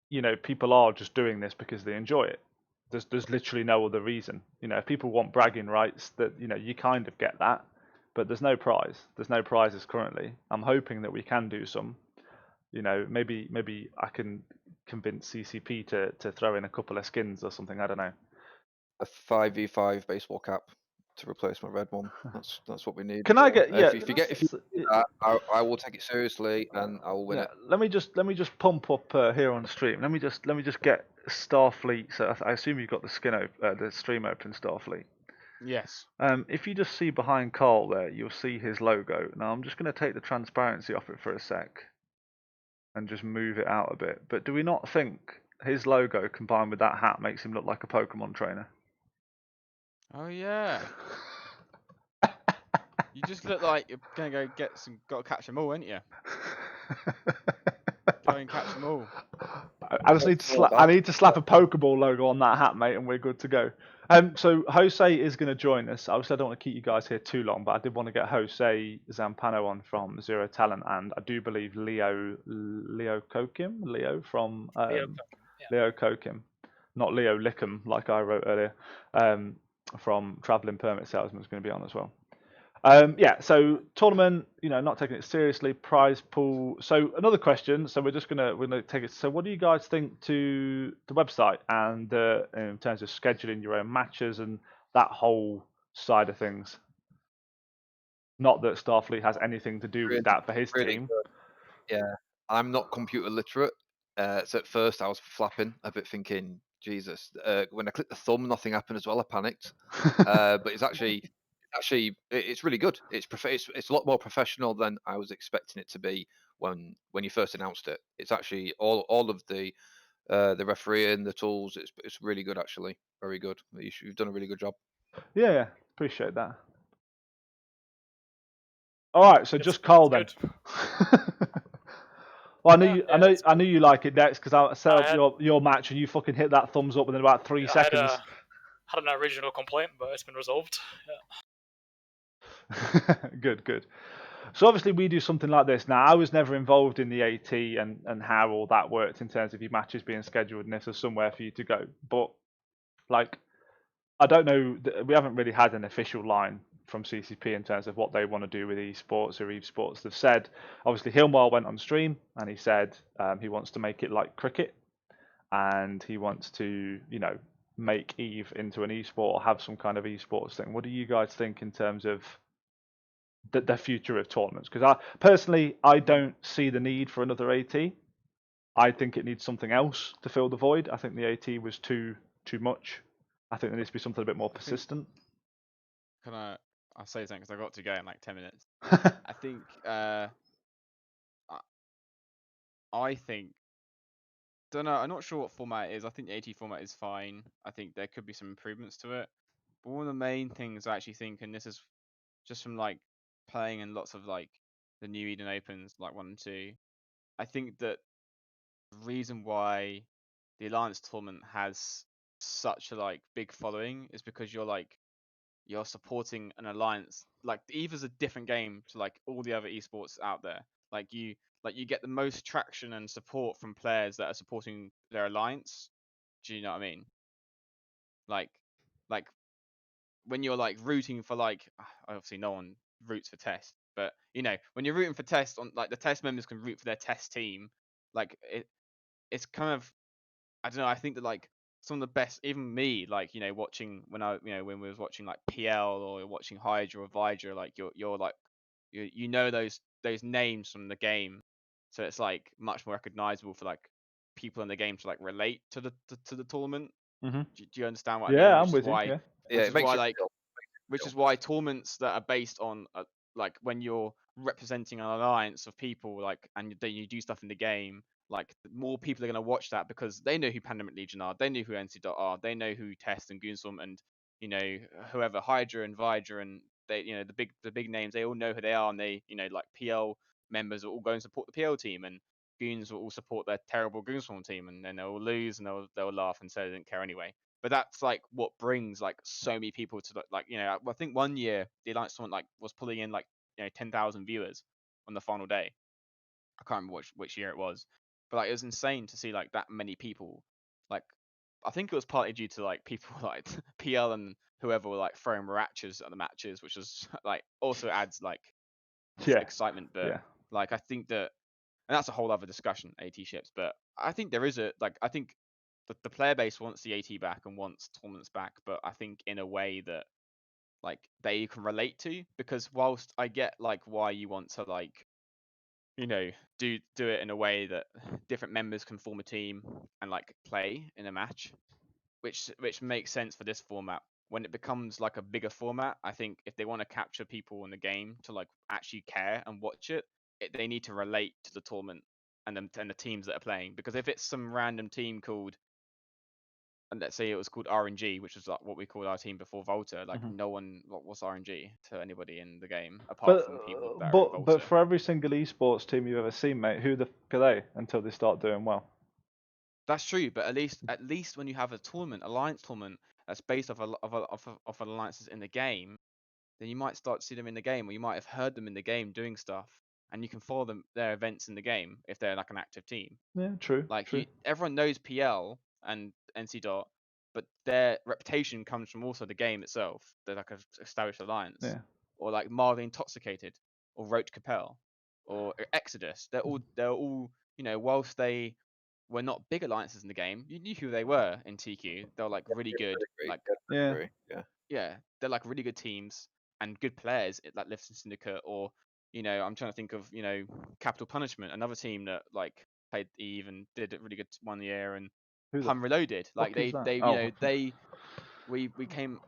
Speaker 2: you know, people are just doing this because they enjoy it. There's literally no other reason. You know, if people want bragging rights, that, you know, you kind of get that, but there's no prize. There's no prizes currently. I'm hoping that we can do some. You know, maybe I can convince CCP to throw in a couple of skins or something. I don't know.
Speaker 3: A 5v5 baseball cap to replace my red one. That's what we need.
Speaker 2: Can I get
Speaker 3: If you do that, I will take it seriously and I will win
Speaker 2: yeah,
Speaker 3: it.
Speaker 2: let me just pump up here on stream. Let me just get Starfleet. So I assume you've got the the stream open, Starfleet.
Speaker 5: Yes.
Speaker 2: If you just see behind Carl there, you'll see his logo. Now I'm just going to take the transparency off it for a sec and just move it out a bit. But do we not think his logo combined with that hat makes him look like a Pokemon trainer?
Speaker 5: Oh yeah. You just look like you're gonna go get some. Got to catch them all, ain't you? Go and catch them all.
Speaker 2: I just need to slap a Pokeball logo on that hat, mate, and we're good to go. So Jose is going to join us. Obviously, I don't want to keep you guys here too long, but I did want to get Jose Zampano on from Zero Talent, and I do believe Leo from Leo Kokim, not Leo Lickham like I wrote earlier, from Traveling Permit Salesman is going to be on as well. Yeah, so tournament, you know, not taking it seriously. Prize pool. So another question. So we're gonna take it. So what do you guys think to the website and in terms of scheduling your own matches and that whole side of things? Not that Starfleet has anything to do with that for his
Speaker 3: Really
Speaker 2: team.
Speaker 3: good. Yeah, I'm not computer literate. So at first I was flapping a bit, thinking, Jesus. When I clicked the thumb, nothing happened as well. I panicked. But it's it's really good. It's a lot more professional than I was expecting it to be when you first announced it. It's actually all of the refereeing, the tools. It's really good actually, very good. You've done a really good job.
Speaker 2: Yeah, appreciate that. All right, so just Carl then. Well, I knew you like it, Dex, because I set up your match and you fucking hit that thumbs up within about 3 seconds.
Speaker 4: I had an original complaint, but it's been resolved.
Speaker 2: Yeah. Good. So obviously we do something like this. Now, I was never involved in the AT and how all that worked in terms of your matches being scheduled and if there's somewhere for you to go. But like, I don't know. We haven't really had an official line from CCP in terms of what they want to do with esports or EVE Sports. They've said, obviously, Hilmar went on stream and he said he wants to make it like cricket, and he wants to, make Eve into an esport or have some kind of esports thing. What do you guys think in terms of the future of tournaments? Because I don't see the need for another AT. I think it needs something else to fill the void. I think the AT was too much. I think there needs to be something a bit more persistent.
Speaker 5: Can I'll say something because I got to go in like 10 minutes. I think I think don't know. I'm not sure what format it is. I think the AT format is fine. I think there could be some improvements to it. But one of the main things I actually think, and this is just from like playing in lots of like the New Eden Opens, like 1 and 2, I think that the reason why the Alliance tournament has such a like big following is because you're supporting an alliance. Like Eva's a different game to like all the other esports out there. Like you get the most traction and support from players that are supporting their alliance. Do you know what I mean? Like like when you're like rooting for like obviously no one roots for Test, but when you're rooting for Test on like the Test members can root for their Test team. Like it's kind of I don't know. I think that like some of the best, even me, like watching when we was watching like PL or watching Hydra or Vidra, like you're like you know those names from the game, so it's like much more recognizable for like people in the game to like relate to the tournament.
Speaker 2: Mm-hmm.
Speaker 5: Do you understand what I
Speaker 2: Yeah,
Speaker 5: mean?
Speaker 2: I'm with you. Yeah.
Speaker 3: Yeah,
Speaker 5: Which
Speaker 3: it
Speaker 5: is
Speaker 3: makes
Speaker 5: why
Speaker 3: you
Speaker 5: like
Speaker 3: feel.
Speaker 5: which is why tournaments that are based on like when you're representing an alliance of people like and then you do stuff in the game like more people are going to watch that because they know who Pandemic Legion are, they know who NC Dot are, they know who Test and Goonswarm and whoever Hydra and Vidra and they the big names, they all know who they are, and they like PL members will all go and support the PL team, and Goons will all support their terrible Goonswarm team, and then they'll lose and they'll laugh and say they didn't care anyway. But that's like what brings like so many people to like I think 1 year the Alliance tournament like was pulling in like 10,000 viewers on the final day. I can't remember which year it was, but like it was insane to see like that many people. Like I think it was partly due to like people like PL and whoever were like throwing Mirachas at the matches, which was like also adds like
Speaker 2: Yeah.
Speaker 5: excitement. But
Speaker 2: Yeah.
Speaker 5: like I think that, and that's a whole other discussion, AT ships. But I think there is I think the player base wants the AT back and wants tournaments back, but I think in a way that like they can relate to, because whilst I get like why you want to like do it in a way that different members can form a team and like play in a match, which makes sense for this format. When it becomes like a bigger format, I think if they want to capture people in the game to like actually care and watch they need to relate to the tournament and the teams that are playing. Because if it's some random team called, and let's say it was called RNG, which was like what we called our team before Volta, like no one what's RNG to anybody in the game apart
Speaker 2: But
Speaker 5: from people that are in Volta.
Speaker 2: but for every single esports team you've ever seen, mate, who the f are they until they start doing well?
Speaker 5: That's true, but at least when you have a tournament, alliance tournament that's based off alliances in the game, then you might start to see them in the game, or you might have heard them in the game doing stuff, and you can follow their events in the game if they're like an active team.
Speaker 2: Yeah, true.
Speaker 5: Like
Speaker 2: True.
Speaker 5: everyone knows PL and NC Dot, but their reputation comes from also the game itself. They're like an established alliance,
Speaker 2: Yeah.
Speaker 5: or like Mildly Intoxicated, or Roach Capel, or Exodus. They're all whilst they were not big alliances in the game, you knew who they were in TQ. They were like really good, like
Speaker 2: Yeah.
Speaker 5: yeah, they're like really good teams and good players like Lifton Syndicate, or I'm trying to think of Capital Punishment, another team that like played Eve and did a really good 1 year, and
Speaker 2: Who the
Speaker 5: Hum Reloaded. Like
Speaker 2: fuck is that?
Speaker 5: they
Speaker 2: Oh.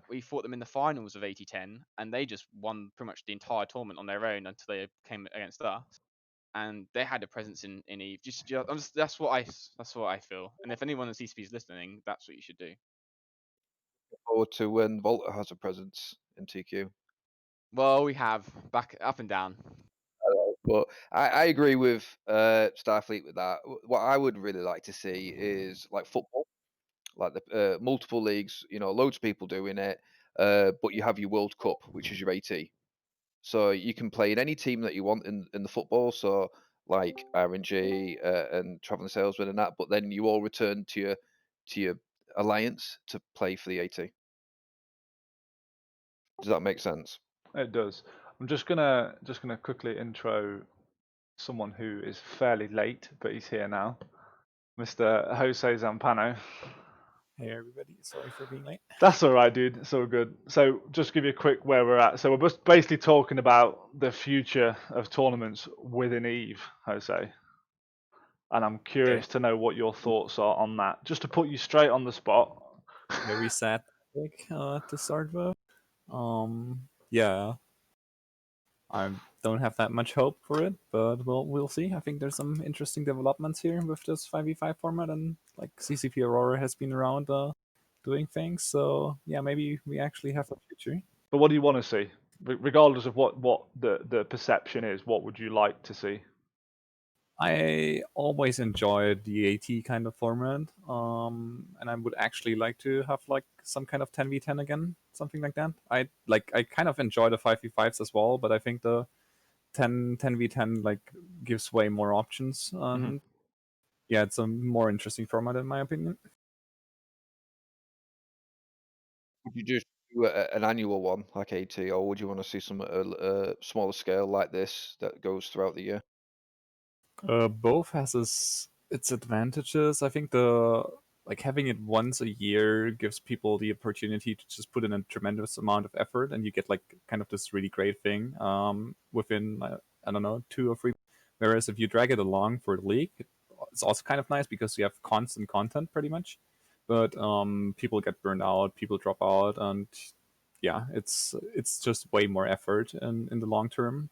Speaker 5: we fought them in the finals of 8010, and they just won pretty much the entire tournament on their own until they came against us. And they had a presence in Eve. That's what I feel. And if anyone in CCP is listening, that's what you should do.
Speaker 3: Forward to when Volta has a presence in TQ.
Speaker 5: Well, we have back up and down.
Speaker 3: But I agree with Starfleet with that. What I would really like to see is like football, like the multiple leagues. Loads of people doing it, but you have your World Cup, which is your AT. So you can play in any team that you want in the football. So like RNG and Traveling Salesman and that. But then you all return to your alliance to play for the AT. Does that make sense?
Speaker 2: It does. I'm just gonna quickly intro someone who is fairly late, but he's here now. Mr. Jose Zampano.
Speaker 6: Hey everybody, sorry for being late.
Speaker 2: That's all right, dude. It's all good. So, just give you a quick where we're at. So, we're just basically talking about the future of tournaments within Eve, Jose. And I'm curious to know what your thoughts are on that. Just to put you straight on the spot.
Speaker 6: Very sad topic to start with. Yeah, I don't have that much hope for it, but we'll see. I think there's some interesting developments here with this 5v5 format, and like CCP Aurora has been around doing things. So yeah, maybe we actually have a future.
Speaker 2: But what do you want to see? Regardless of what the perception is, what would you like to see?
Speaker 6: I always enjoyed the AT kind of format, and I would actually like to have like some kind of 10v10 again, something like that. I kind of enjoy the 5v5s as well, but I think the 10v10 like gives way more options, and yeah, it's a more interesting format in my opinion.
Speaker 3: Would you just do an annual one like AT, or would you want to see some smaller scale like this that goes throughout the year?
Speaker 6: Both has its advantages. I think the like having it once a year gives people the opportunity to just put in a tremendous amount of effort, and you get like kind of this really great thing within I don't know 2 or 3. Whereas if you drag it along for the league, it's also kind of nice because you have constant content pretty much. But people get burned out, people drop out, and yeah, it's just way more effort in the long term,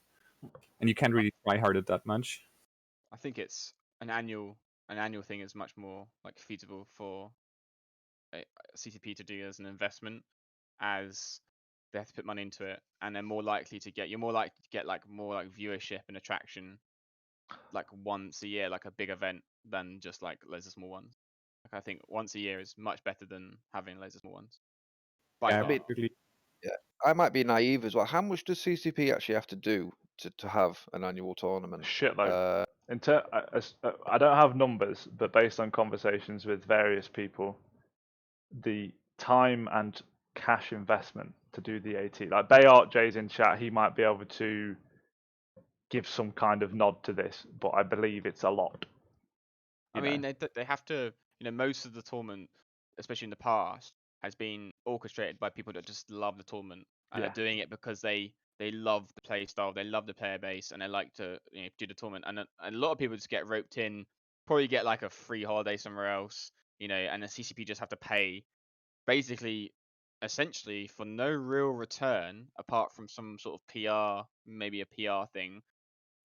Speaker 6: and you can't really try hard it that much.
Speaker 5: I think it's an annual thing is much more like feasible for a CCP to do as an investment, as they have to put money into it, and they're more likely to get like more like viewership and attraction like once a year, like a big event, than just like loads of small ones. Like I think once a year is much better than having loads of small ones. By
Speaker 6: Yeah,
Speaker 5: far.
Speaker 6: basically.
Speaker 3: I might be naive as well. How much does CCP actually have to do to have an annual tournament?
Speaker 2: Shitload. I don't have numbers, but based on conversations with various people, the time and cash investment to do the AT, like Bayart Jay's in chat, he might be able to give some kind of nod to this, but I believe it's a lot.
Speaker 5: I mean, they have to, most of the tournament, especially in the past, has been orchestrated by people that just love the tournament and are doing it because they love the play style, they love the player base, and they like to do the tournament. And a lot of people just get roped in, probably get like a free holiday somewhere else, and the CCP just have to pay, basically, essentially for no real return apart from some sort of PR, maybe a PR thing.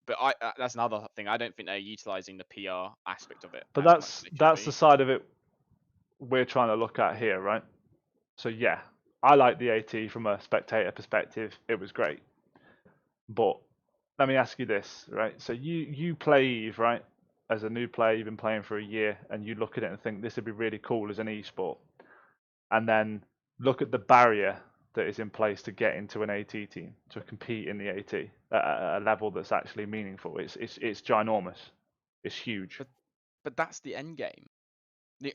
Speaker 5: But that's another thing. I don't think they're utilizing the PR aspect of it.
Speaker 2: But
Speaker 5: as much
Speaker 2: that's
Speaker 5: as
Speaker 2: the side of it we're trying to look at here, right? So yeah, I like the AT from a spectator perspective. It was great. But let me ask you this, right? So you play Eve, right? As a new player, you've been playing for a year, and you look at it and think this would be really cool as an esport, and then look at the barrier that is in place to get into an AT team, to compete in the AT at a level that's actually meaningful. It's ginormous. It's huge.
Speaker 5: But that's the end game.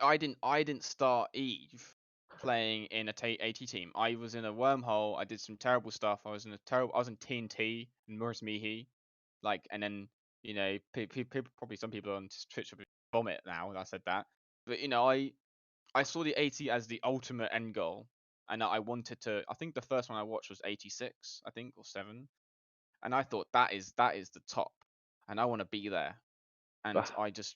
Speaker 5: I didn't start Eve playing in a AT team. I was in a wormhole. I did some terrible stuff. I was in TNT and Morris Mihi, and then people, probably some people on Twitch will vomit now that I said that. But I saw the AT as the ultimate end goal, and I wanted to. I think the first one I watched was 86, I think, or 7, and I thought that is the top, and I want to be there, and I just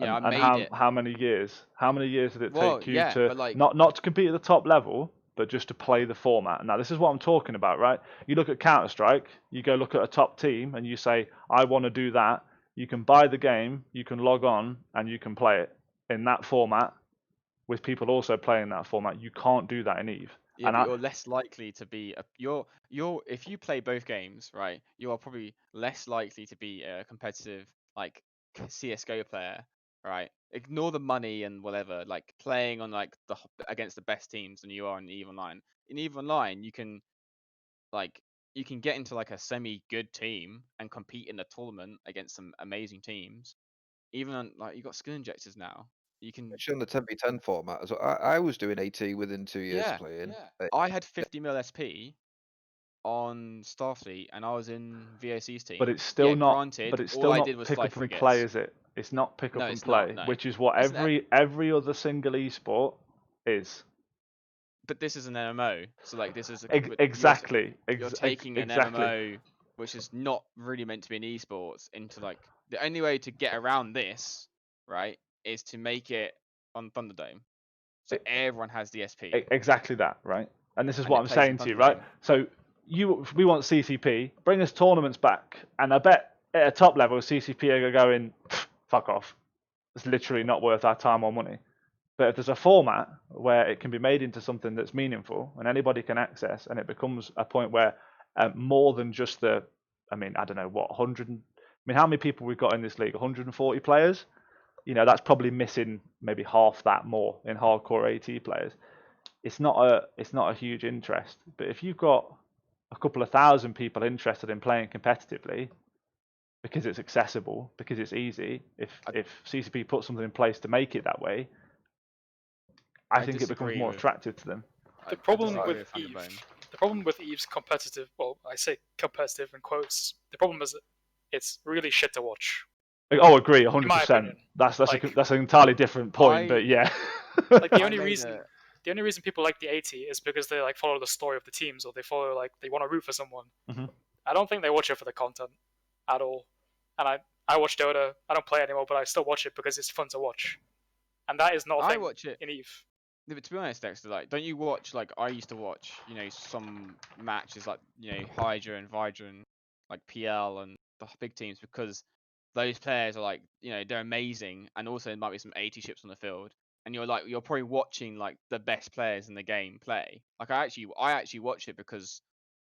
Speaker 5: I made it.
Speaker 2: How many years? How many years did it take you to
Speaker 5: but like,
Speaker 2: not to compete at the top level, but just to play the format? Now this is what I'm talking about, right? You look at Counter Strike, you go look at a top team, and you say, I want to do that. You can buy the game, you can log on, and you can play it in that format with people also playing that format. You can't do that in Eve.
Speaker 5: yeah, but you're less likely to be if you play both games, right, you are probably less likely to be a competitive like CS:GO player, right? Ignore the money and whatever, like playing on like against the best teams than you are in EVE Online. In EVE Online, you can get into like a semi-good team and compete in a tournament against some amazing teams. Even on, like, you got skill injectors now. You can.
Speaker 3: Actually, on the 10v10 format, so I was doing AT within 2 years
Speaker 5: Yeah,
Speaker 3: playing.
Speaker 5: I had 50 mil SP on Starfleet, and I was in VOC's team.
Speaker 2: But it's still not.
Speaker 5: Granted,
Speaker 2: But it's
Speaker 5: all
Speaker 2: still
Speaker 5: I
Speaker 2: not
Speaker 5: did was
Speaker 2: pick
Speaker 5: fly
Speaker 2: up and
Speaker 5: frigates.
Speaker 2: play, is it? It's not pick up
Speaker 5: No,
Speaker 2: and
Speaker 5: it's not,
Speaker 2: play,
Speaker 5: no.
Speaker 2: which is what
Speaker 5: It's an
Speaker 2: every other single esport is.
Speaker 5: But this is an MMO, so like this is
Speaker 2: Exactly.
Speaker 5: You're taking an MMO, which is not really meant to be an esports, into like the only way to get around this, right, is to make it on Thunderdome, so everyone has the SP.
Speaker 2: Exactly that, right? And this is
Speaker 5: And
Speaker 2: what
Speaker 5: it
Speaker 2: I'm
Speaker 5: plays in
Speaker 2: saying to you, right?
Speaker 5: Thunderdome.
Speaker 2: So we want CCP, bring us tournaments back, and I bet at a top level, CCP are going, fuck off. It's literally not worth our time or money. But if there's a format where it can be made into something that's meaningful and anybody can access, and it becomes a point where more than just the, I mean, I don't know what 100. I mean, how many people we've got in this league? 140 players. You know, that's probably missing maybe half that more in hardcore AT players. It's not a huge interest. But if you've got a couple of thousand people interested in playing competitively, because it's accessible, because it's easy, if CCP puts something in place to make it that way, I think it becomes more attractive to them.
Speaker 4: The problem
Speaker 5: disagree
Speaker 4: with
Speaker 5: with
Speaker 4: Eve,
Speaker 5: Thunderdome.
Speaker 4: the problem with Eve's competitive, well, I say competitive in quotes. The problem is it's really shit to watch.
Speaker 2: Oh, agree,
Speaker 4: In my
Speaker 2: 100%.
Speaker 4: opinion.
Speaker 2: That's
Speaker 4: Like-
Speaker 2: that's an entirely different point, but yeah.
Speaker 4: Like the
Speaker 5: I
Speaker 4: only
Speaker 5: made
Speaker 4: reason people like the AT is because they like follow the story of the teams, or they follow like they want to root for someone.
Speaker 2: Mhm.
Speaker 4: I don't think they watch it for the content at all. And I watch Dota. I don't play it anymore, but I still watch it because it's fun to watch. And that is not a
Speaker 5: I
Speaker 4: thing
Speaker 5: watch it.
Speaker 4: in Eve.
Speaker 5: No, but to be honest, Dexter, like, don't you watch, like, I used to watch, you know, some matches like, you know, Hydra and Vidra and like PL and the big teams, because those players are like, you know, they're amazing, and also there might be some 80 ships on the field, and you're probably watching like the best players in the game play. Like I actually watch it because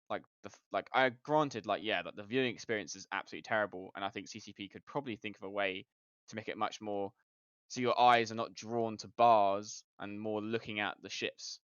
Speaker 5: like I granted, like, yeah, that the viewing experience is absolutely terrible, and I think CCP could probably think of a way to make it much more so your eyes are not drawn to bars and more looking at the ships.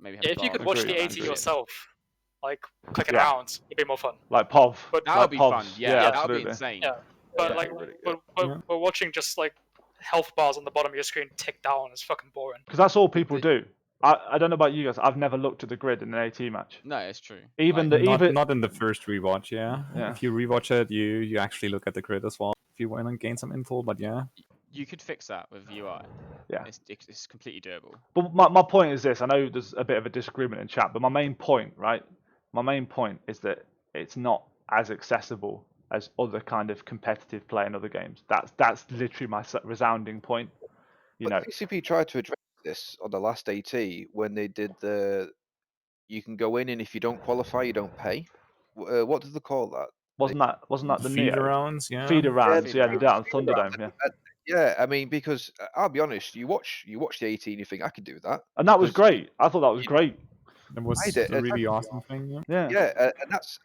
Speaker 5: Maybe have
Speaker 4: Yeah, if you
Speaker 5: bars
Speaker 4: could watch
Speaker 2: Agreed,
Speaker 4: the
Speaker 5: around
Speaker 4: AT
Speaker 5: ships.
Speaker 4: yourself, like clicking
Speaker 2: Yeah.
Speaker 4: around, it'd be more fun.
Speaker 2: Like POV.
Speaker 4: But
Speaker 5: That
Speaker 2: like
Speaker 5: would be
Speaker 2: POVs.
Speaker 5: fun. Yeah, that would be
Speaker 2: absolutely.
Speaker 5: insane.
Speaker 4: Yeah, but
Speaker 2: Yeah,
Speaker 4: like,
Speaker 2: really
Speaker 6: Yeah.
Speaker 4: but watching just like health bars on the bottom of your screen tick down is fucking boring.
Speaker 2: Because that's all people
Speaker 5: the-
Speaker 2: do. I don't know about you guys. I've never looked at the grid in an AT match.
Speaker 5: No, it's true.
Speaker 2: Even
Speaker 5: Like,
Speaker 2: the
Speaker 6: Not in the first rewatch, yeah.
Speaker 2: Yeah.
Speaker 6: If you rewatch it, you actually look at the grid as well if you want to gain some info. But yeah,
Speaker 5: you could fix that with UI.
Speaker 2: Yeah.
Speaker 5: It's completely doable.
Speaker 2: But my point is this. I know there's a bit of a disagreement in chat, but my main point, right? My main point is that it's not as accessible as other kind of competitive play in other games. That's literally my resounding point. You know,
Speaker 3: But CCP tried to address this on the last AT when they did you can go in and if you don't qualify, you don't pay. What did they call that?
Speaker 2: wasn't that the
Speaker 6: feeder
Speaker 2: Neo?
Speaker 6: rounds, yeah.
Speaker 2: Feeder rounds,
Speaker 5: feeder
Speaker 2: yeah,
Speaker 5: rounds.
Speaker 2: they did it on
Speaker 3: Feeder rounds.
Speaker 2: Thunderdome, yeah.
Speaker 3: Yeah, I mean, because I'll be honest, you watch the 18, you think I could do that.
Speaker 2: And that was
Speaker 3: Because
Speaker 2: great. I thought that was great.
Speaker 6: That was
Speaker 3: I did,
Speaker 6: a really
Speaker 3: exactly.
Speaker 6: awesome thing. Yeah.
Speaker 2: Yeah.
Speaker 3: Yeah,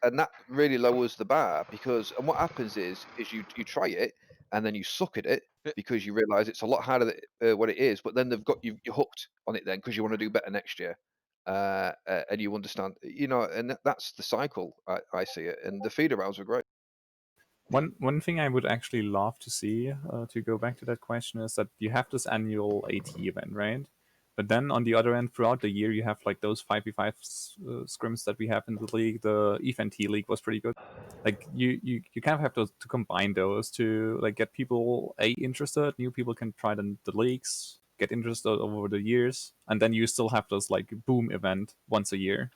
Speaker 3: and that really lowers the bar because what happens is you try it and then you suck at it
Speaker 5: But-
Speaker 3: because you realise it's a lot harder than what it is. But then they've got you're hooked on it then because you want to do better next year, and you understand, you know, and that's the cycle. I see it, and the feeder rounds were great.
Speaker 6: One thing I would actually love to see, to go back to that question, is that you have this annual AT event, right? But then on the other end, throughout the year, you have like those 5v5 scrims that we have in the league. The EVE&T league was pretty good. Like you kind of have to combine those to like get people interested. New people can try the leagues, get interested over the years, and then you still have this like boom event once a year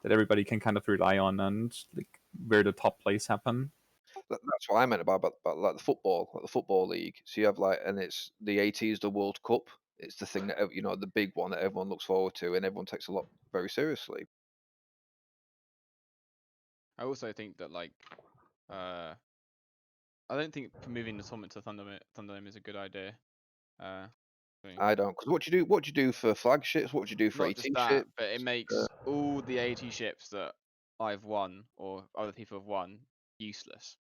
Speaker 6: that everybody can kind of rely on, and like where the top plays happen.
Speaker 3: That's what I meant about like the football league. So you have like, and it's the AT is the World Cup. It's the thing that you know, the big one that everyone looks forward to, and everyone takes a lot very seriously.
Speaker 5: I also think that like, I don't think moving the tournament to Thunderdome is a good idea.
Speaker 3: I don't, because what do you do for flagships? What do you do for
Speaker 5: Not
Speaker 3: AT
Speaker 5: just that,
Speaker 3: ships?
Speaker 5: but it makes all the AT ships that I've won or other people have won useless.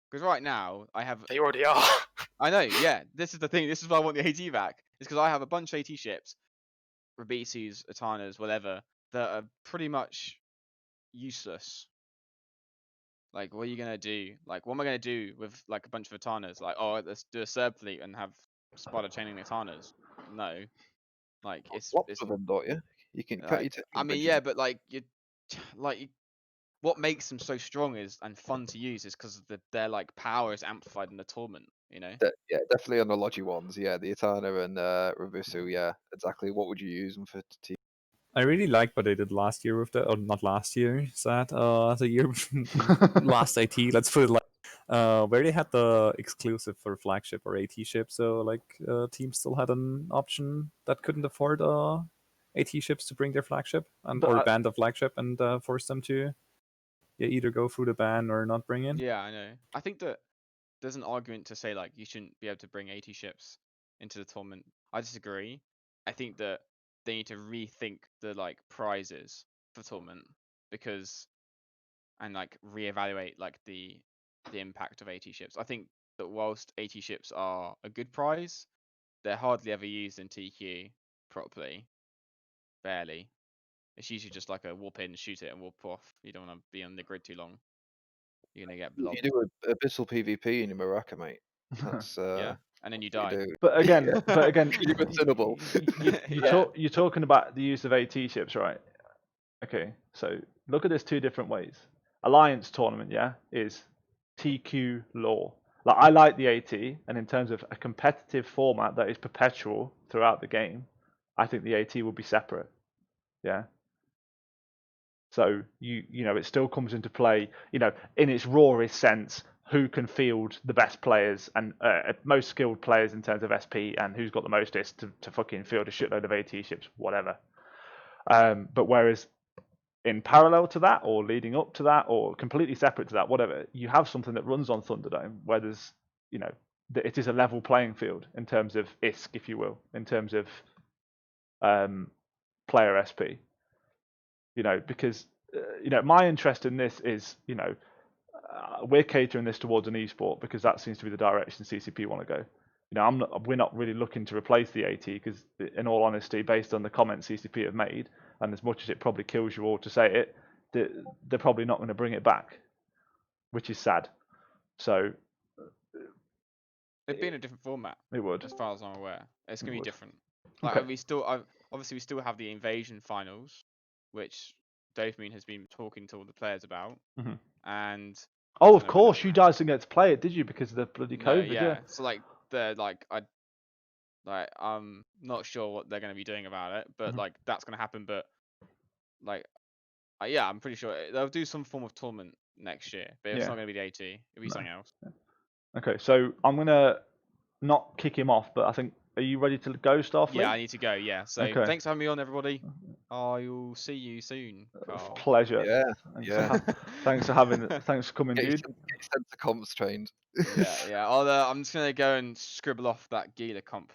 Speaker 5: Because right now I have.
Speaker 4: They already are.
Speaker 5: I know, yeah. This is the thing. This is why I want the AT back. It's because I have a bunch of AT ships, Rabisis, Atanas, whatever, that are pretty much useless. Like, what are you gonna do? Like, what am I gonna do with like a bunch of Atanas? Like, oh, let's do a Serb fleet and have spider chaining Atanas. No, like it's.
Speaker 3: Lots of them, don't you? You can cut
Speaker 5: Like,
Speaker 3: your
Speaker 5: I mean, yeah, but like what makes them so strong is and fun to use is because their like power is amplified in the tournament. You know.
Speaker 3: Yeah, definitely on the Logi ones. Yeah, the Etana and Rabusu. Yeah, exactly. What would you use them for?
Speaker 6: I really like what they did last year with that, or not last year, sad, the year last AT, let's put it like, where they had the exclusive for flagship or AT ship, so like teams still had an option that couldn't afford AT ships to bring their flagship and
Speaker 2: But
Speaker 6: or
Speaker 2: I-
Speaker 6: ban the flagship and force them to either go through the ban or not bring in.
Speaker 5: Yeah, I know. I think that there's an argument to say like you shouldn't be able to bring 80 ships into the tournament. I disagree. I think that they need to rethink the like prizes for tournament because and like reevaluate like the impact of 80 ships. I think that whilst 80 ships are a good prize, they're hardly ever used in TQ properly. Barely. It's usually just like a warp in, shoot it, and warp off. You don't want to be on the grid too long. You're gonna get
Speaker 3: You
Speaker 5: blobbed.
Speaker 3: do Abyssal PvP in your Maraka, mate. That's
Speaker 5: Yeah, and then you
Speaker 3: what
Speaker 5: die.
Speaker 3: you do.
Speaker 2: But again,
Speaker 3: You're untenable.
Speaker 5: Yeah.
Speaker 2: you're talking about the use of AT ships, right? Okay, so look at this two different ways. Alliance tournament, yeah, is TQ law. Like I like the AT, and in terms of a competitive format that is perpetual throughout the game, I think the AT will be separate. Yeah. So you know it still comes into play. You know, in its rawest sense, who can field the best players and most skilled players in terms of SP, and who's got the most is to fucking field a shitload of AT ships, whatever. But whereas in parallel to that, or leading up to that, or completely separate to that, whatever, you have something that runs on Thunderdome where there's, you know, it is a level playing field in terms of ISK, if you will, in terms of player SP. You know, because you know my interest in this is, you know, we're catering this towards an esport because that seems to be the direction CCP want to go. You know, we're not really looking to replace the AT because, in all honesty, based on the comments CCP have made, and as much as it probably kills you all to say it, they're probably not going to bring it back, which is sad. So
Speaker 5: It'd be in a different format,
Speaker 2: it would.
Speaker 5: as far as I'm aware. It's gonna be
Speaker 2: would.
Speaker 5: different. Like
Speaker 2: Okay.
Speaker 5: we still, obviously we still have the invasion finals, which Dopamine has been talking to all the players about,
Speaker 2: Mhm.
Speaker 5: and
Speaker 2: Oh,
Speaker 5: don't
Speaker 2: of
Speaker 5: know when
Speaker 2: course,
Speaker 5: that's
Speaker 2: you
Speaker 5: gonna
Speaker 2: guys didn't get to play it, did you? Because of the bloody
Speaker 5: No,
Speaker 2: COVID,
Speaker 5: yeah. So like they're like I'm not sure what they're gonna be doing about it, but
Speaker 2: Mhm.
Speaker 5: like that's gonna happen. But like yeah, I'm pretty sure they'll do some form of tournament next year, but it's
Speaker 2: Yeah.
Speaker 5: not gonna be the AT. It'll be
Speaker 2: No.
Speaker 5: something else.
Speaker 2: Okay, so I'm gonna not kick him off, but I think, are you ready to go, Starfleet?
Speaker 5: Yeah, I need to go. Yeah. So
Speaker 2: Okay.
Speaker 5: thanks for having me on, everybody. I'll see you soon,
Speaker 2: It's a
Speaker 5: Carl.
Speaker 2: pleasure.
Speaker 3: Yeah,
Speaker 2: Thanks
Speaker 3: yeah.
Speaker 2: thanks for coming,
Speaker 3: Get your,
Speaker 2: dude.
Speaker 3: get your sense of comps trained.
Speaker 5: yeah. I'm just gonna go and scribble off that Gila comp.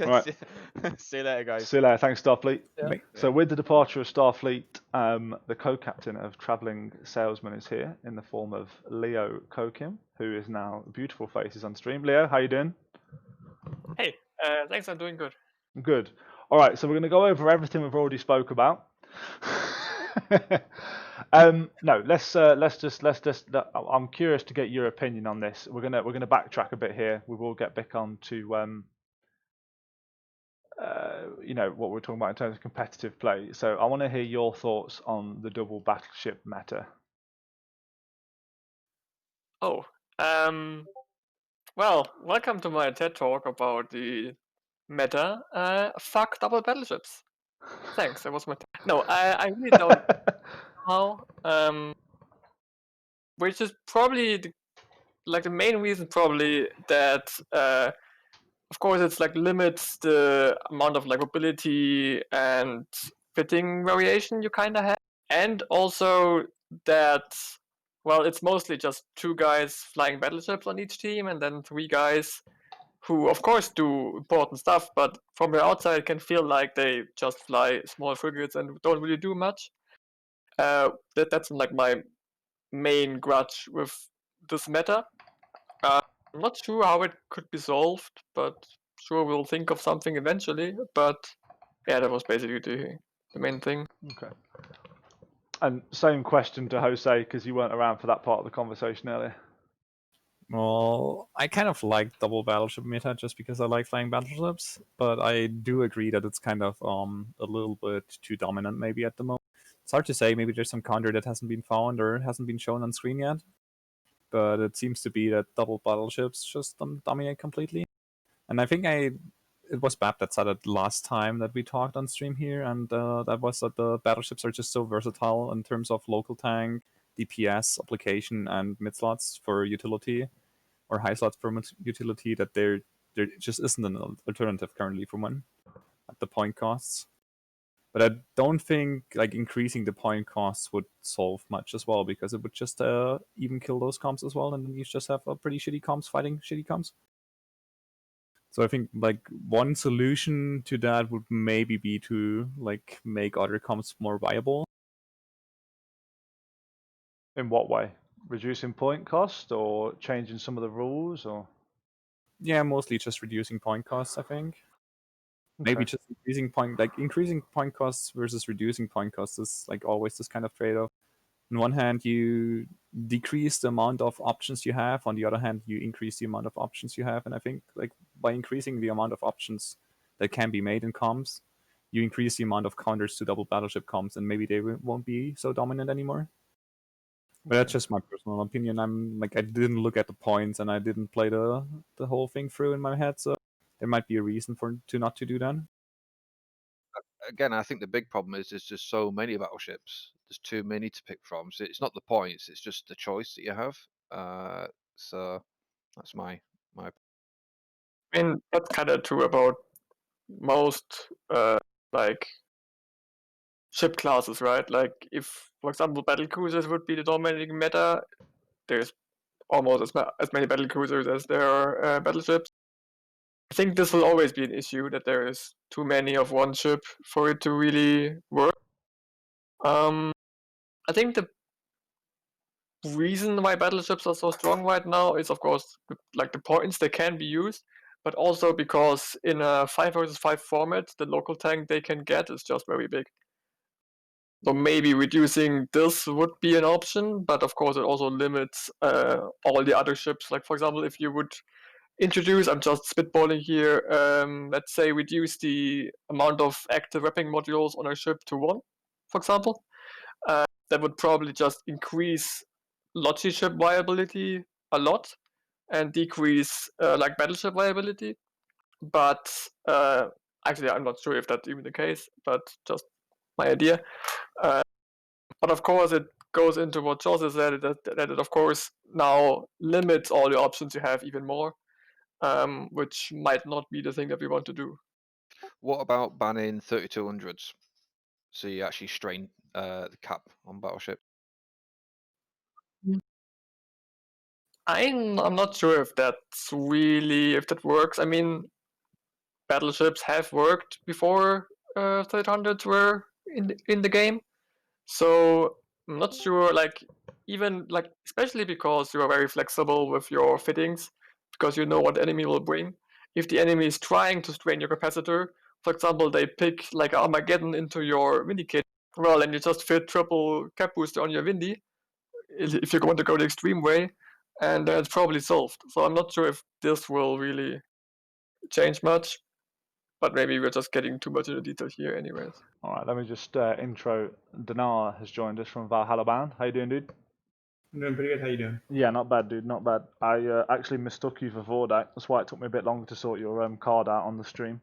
Speaker 2: Right.
Speaker 5: See you later, guys.
Speaker 2: See you later. Thanks, Starfleet.
Speaker 6: Bye.
Speaker 2: So, with the departure of Starfleet, the co-captain of Travelling Salesman is here in the form of Leo Kokim, who is now beautiful faces on stream. Leo, how you doing?
Speaker 7: Hey, thanks. I'm doing good.
Speaker 2: Good. All right. So we're going to go over everything we've already spoke about. No, let's just. I'm curious to get your opinion on this. We're gonna backtrack a bit here. We will get back on to you know, what we're talking about in terms of competitive play. So I want to hear your thoughts on the double battleship meta.
Speaker 7: Oh, well, welcome to my TED talk about the meta. Fuck double battleships. Thanks. That was my. No, I really don't know how. Which is probably the main reason, probably that. Of course, it's like limits the amount of like mobility and fitting variation you kind of have, and also that, well, it's mostly just 2 guys flying battleships on each team, and then 3 guys who, of course, do important stuff, but from the outside can feel like they just fly small frigates and don't really do much. That's like my main grudge with this meta. I'm not sure how it could be solved, but sure we'll think of something eventually. But yeah, that was basically the main thing.
Speaker 2: Okay. And same question to Jose, because you weren't around for that part of the conversation earlier.
Speaker 6: Well, I kind of like double battleship meta just because I like flying battleships, but I do agree that it's kind of a little bit too dominant maybe at the moment. It's hard to say. Maybe there's some counter that hasn't been found or hasn't been shown on screen yet. but it seems to be that double battleships just dominate completely. And I think it was Bap that said it last time that we talked on stream here, and that was that the battleships are just so versatile in terms of local tank, DPS, application, and mid slots for utility, or high slots for utility, that there just isn't an alternative currently for one at the point costs. But I don't think like increasing the point costs would solve much as well, because it would just even kill those comps as well, and then you just have a pretty shitty comps fighting shitty comps. So I think like one solution to that would maybe be to like make other comps more viable.
Speaker 2: In what way? Reducing point cost or changing some of the rules, or
Speaker 6: Yeah, mostly just reducing point costs, I think. Maybe
Speaker 2: Okay.
Speaker 6: just increasing point costs versus reducing point costs is like always this kind of trade-off. On one hand, you decrease the amount of options you have. On the other hand, you increase the amount of options you have. And I think like by increasing the amount of options that can be made in comps, you increase the amount of counters to double battleship comps, and maybe they won't be so dominant anymore. But that's just my personal opinion. I'm like, I didn't look at the points and I didn't play the whole thing through in my head, so there might be a reason not to do that.
Speaker 3: Again, I think the big problem is there's just so many battleships. There's too many to pick from. So it's not the points; it's just the choice that you have. So that's my.
Speaker 7: I mean, that's kind of true about most like ship classes, right? Like if, for example, battle cruisers would be the dominating meta, there's almost as many battle cruisers as there are battleships. I think this will always be an issue, that there is too many of one ship for it to really work. I think the reason why battleships are so strong right now is, of course, like the points they can be used, but also because in a 5 versus 5 format, the local tank they can get is just very big. So maybe reducing this would be an option, but of course it also limits all the other ships. Like for example, if you would introduce, I'm just spitballing here, let's say reduce the amount of active weapon modules on a ship to 1, for example, that would probably just increase Logi ship viability a lot and decrease like battleship viability. But actually, I'm not sure if that's even the case, but just my idea. But of course, it goes into what Jose said, that it of course now limits all the options you have even more, which might not be the thing that we want to do.
Speaker 3: What about banning 3200s? So you actually strain the cap on battleship.
Speaker 7: I'm not sure if that's really, if that works. I mean, battleships have worked before 300s were in the game, so I'm not sure. Like even like especially because you are very flexible with your fittings, because you know what the enemy will bring. If the enemy is trying to strain your capacitor, for example, they pick like Armageddon into your Windy kit, well, and you just fit triple cap booster on your Windy if you want to go the extreme way, and it's probably solved. So I'm not sure if this will really change much, but maybe we're just getting too much into detail here anyways.
Speaker 2: all right. Let me just intro. Dinar has joined us from Valhalla Bound. How you doing, dude?
Speaker 8: I'm doing pretty good. How you doing?
Speaker 2: Yeah, not bad, dude. Not bad. I actually mistook you for Vordak. That's why it took me a bit longer to sort your card out on the stream.